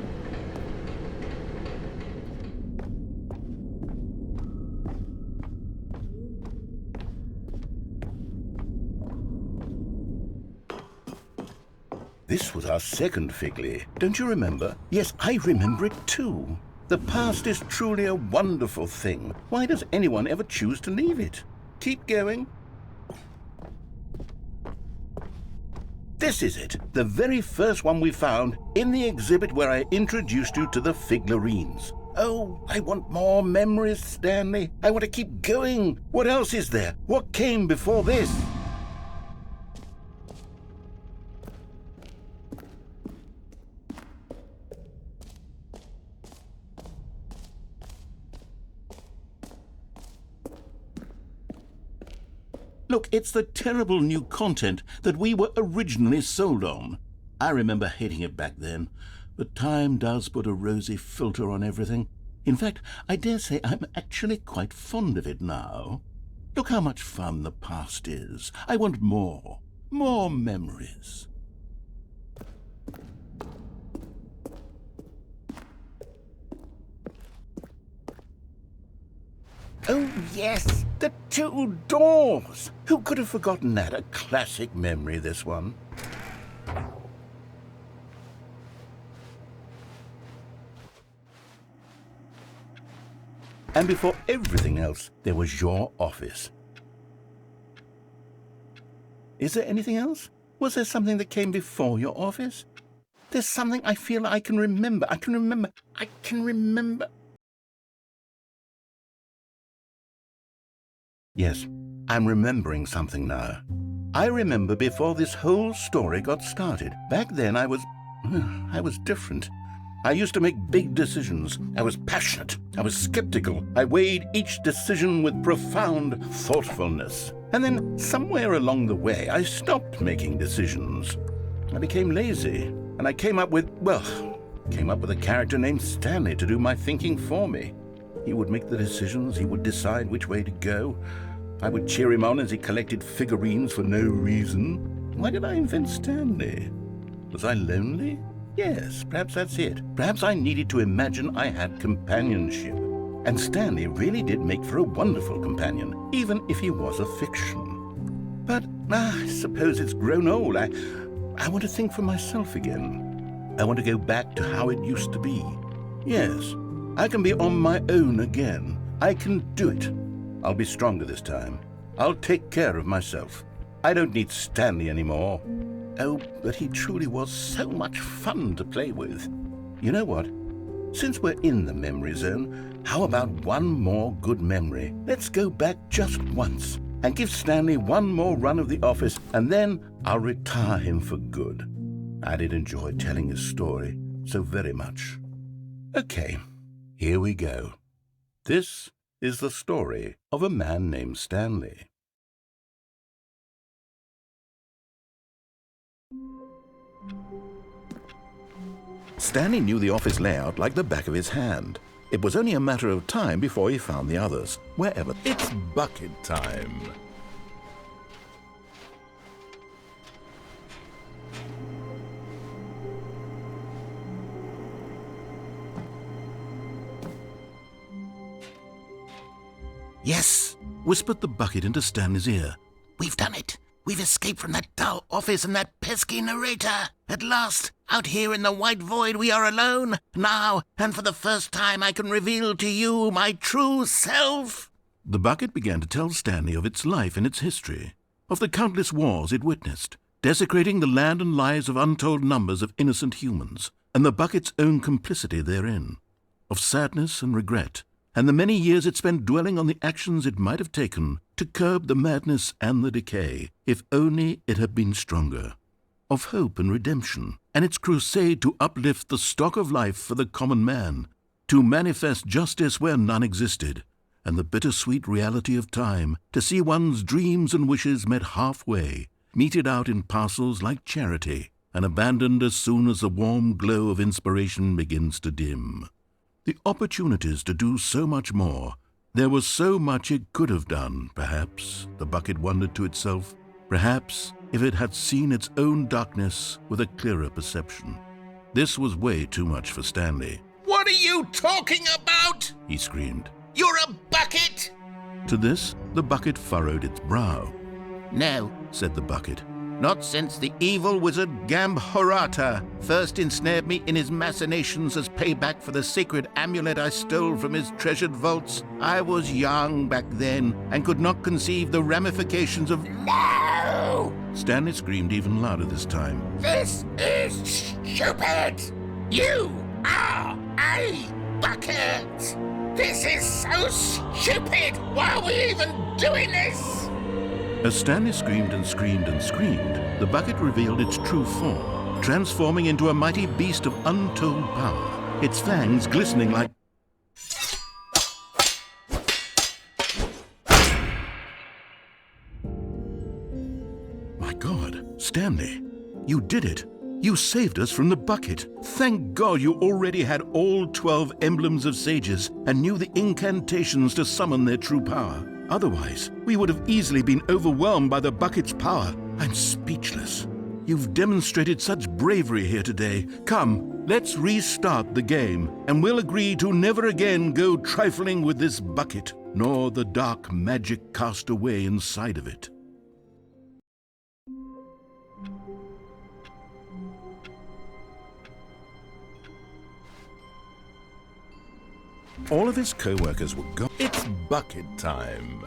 This was our second Figly. Don't you remember? Yes, I remember it too. The past is truly a wonderful thing. Why does anyone ever choose to leave it? Keep going. This is it, the very first one we found in the exhibit where I introduced you to the figurines. Oh, I want more memories, Stanley. I want to keep going. What else is there? What came before this? Look, it's the terrible new content that we were originally sold on. I remember hating it back then, but time does put a rosy filter on everything. In fact, I dare say I'm actually quite fond of it now. Look how much fun the past is. I want more. More memories. Oh, yes, the two doors. Who could have forgotten that? A classic memory, this one. And before everything else, there was your office. Is there anything else? Was there something that came before your office? There's something I feel I can remember. I can remember. Yes, I'm remembering something now. I remember before this whole story got started. Back then I was different. I used to make big decisions. I was passionate. I was skeptical. I weighed each decision with profound thoughtfulness. And then somewhere along the way, I stopped making decisions. I became lazy, and I came up with a character named Stanley to do my thinking for me. He would make the decisions, he would decide which way to go. I would cheer him on as he collected figurines for no reason. Why did I invent Stanley? Was I lonely? Yes, perhaps that's it. Perhaps I needed to imagine I had companionship. And Stanley really did make for a wonderful companion, even if he was a fiction. But I suppose it's grown old. I want to think for myself again. I want to go back to how it used to be. Yes, I can be on my own again. I can do it. I'll be stronger this time. I'll take care of myself. I don't need Stanley anymore. Oh, but he truly was so much fun to play with. You know what? Since we're in the memory zone, how about one more good memory? Let's go back just once and give Stanley one more run of the office, and then I'll retire him for good. I did enjoy telling his story so very much. Okay, here we go. This is the story of a man named Stanley. Stanley knew the office layout like the back of his hand. It was only a matter of time before he found the others, wherever. It's bucket time. Yes, whispered the bucket into Stanley's ear. We've done it. We've escaped from that dull office and that pesky narrator. At last, out here in the white void, we are alone. Now, and for the first time, I can reveal to you my true self. The bucket began to tell Stanley of its life and its history, of the countless wars it witnessed, desecrating the land and lives of untold numbers of innocent humans, and the bucket's own complicity therein, of sadness and regret, and the many years it spent dwelling on the actions it might have taken to curb the madness and the decay, if only it had been stronger, of hope and redemption, and its crusade to uplift the stock of life for the common man, to manifest justice where none existed, and the bittersweet reality of time, to see one's dreams and wishes met halfway, meted out in parcels like charity, and abandoned as soon as the warm glow of inspiration begins to dim. The opportunities to do so much more. There was so much it could have done, perhaps, the bucket wondered to itself. Perhaps if it had seen its own darkness with a clearer perception. This was way too much for Stanley. What are you talking about? He screamed. You're a bucket! To this, the bucket furrowed its brow. No, Said the bucket. not since the evil wizard Gambhorata first ensnared me in his machinations as payback for the sacred amulet I stole from his treasured vaults. I was young back then and could not conceive the ramifications of... No! Stanley screamed even louder this time. This is stupid! You are a bucket! This is so stupid! Why are we even doing this? As Stanley screamed and screamed and screamed, the bucket revealed its true form, transforming into a mighty beast of untold power, its fangs glistening like... My God, Stanley, you did it. You saved us from the bucket. Thank God you already had all 12 emblems of sages and knew the incantations to summon their true power. Otherwise, we would have easily been overwhelmed by the bucket's power. I'm speechless. You've demonstrated such bravery here today. Come, let's restart the game, and we'll agree to never again go trifling with this bucket, nor the dark magic cast away inside of it. All of his co-workers were gone. It's bucket time.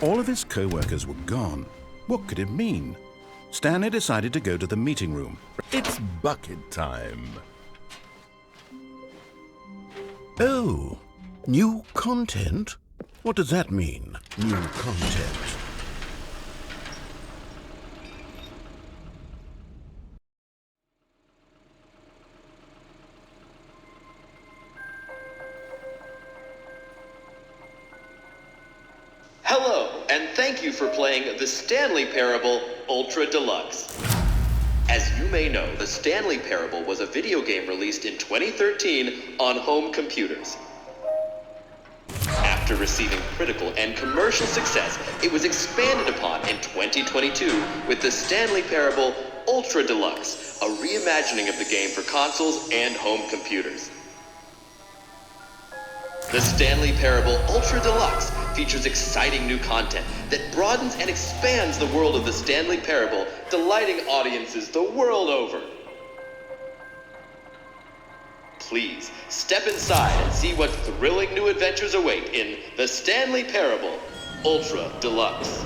All of his co-workers were gone. What could it mean? Stanley decided to go to the meeting room. It's bucket time. Oh, new content? What does that mean, new content? Hello, and thank you for playing the Stanley Parable Ultra Deluxe. As you may know, the Stanley Parable was a video game released in 2013 on home computers. After receiving critical and commercial success, it was expanded upon in 2022 with the Stanley Parable Ultra Deluxe, a reimagining of the game for consoles and home computers. The Stanley Parable Ultra Deluxe features exciting new content that broadens and expands the world of the Stanley Parable, delighting audiences the world over. Please step inside and see what thrilling new adventures await in the Stanley Parable Ultra Deluxe.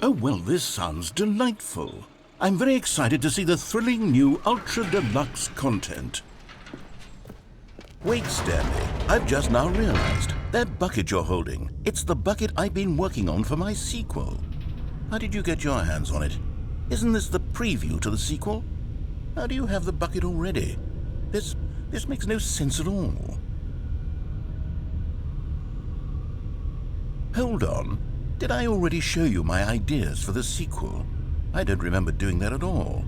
Oh, well, this sounds delightful. I'm very excited to see the thrilling new Ultra Deluxe content. Wait, Stanley, I've just now realized. That bucket you're holding, it's the bucket I've been working on for my sequel. How did you get your hands on it? Isn't this the preview to the sequel? How do you have the bucket already? This makes no sense at all. Hold on. Did I already show you my ideas for the sequel? I don't remember doing that at all.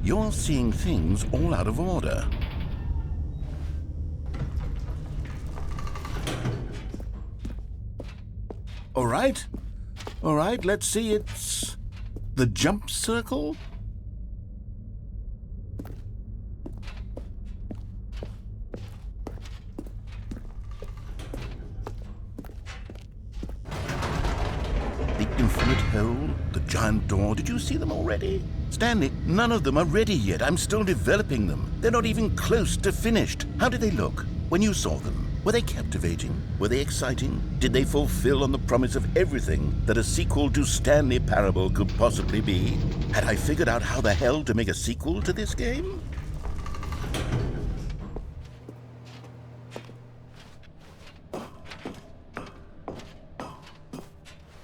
You're seeing things all out of order. All right, let's see, it's the jump circle? The infinite hole, the giant door, did you see them already? Stanley, none of them are ready yet. I'm still developing them. They're not even close to finished. How did they look when you saw them? Were they captivating? Were they exciting? Did they fulfill on the promise of everything that a sequel to Stanley Parable could possibly be? Had I figured out how the hell to make a sequel to this game?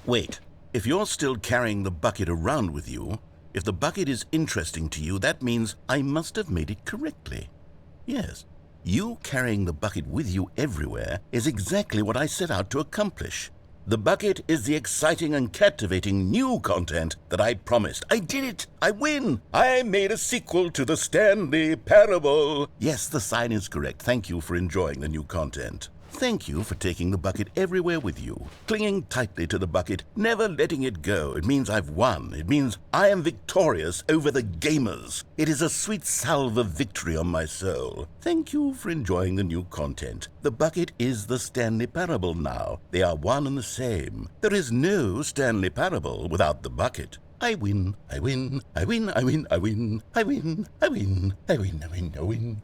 Wait, if you're still carrying the bucket around with you, if the bucket is interesting to you, that means I must have made it correctly. Yes. You carrying the bucket with you everywhere is exactly what I set out to accomplish. The bucket is the exciting and captivating new content that I promised. I did it! I win! I made a sequel to the Stanley Parable! Yes, the sign is correct. Thank you for enjoying the new content. Thank you for taking the bucket everywhere with you, clinging tightly to the bucket, never letting it go. It means I've won. It means I am victorious over the gamers. It is a sweet salve of victory on my soul. Thank you for enjoying the new content. The bucket is the Stanley Parable now. They are one and the same. There is no Stanley Parable without the bucket. I win, I win, I win, I win, I win, I win, I win, I win, I win, I win.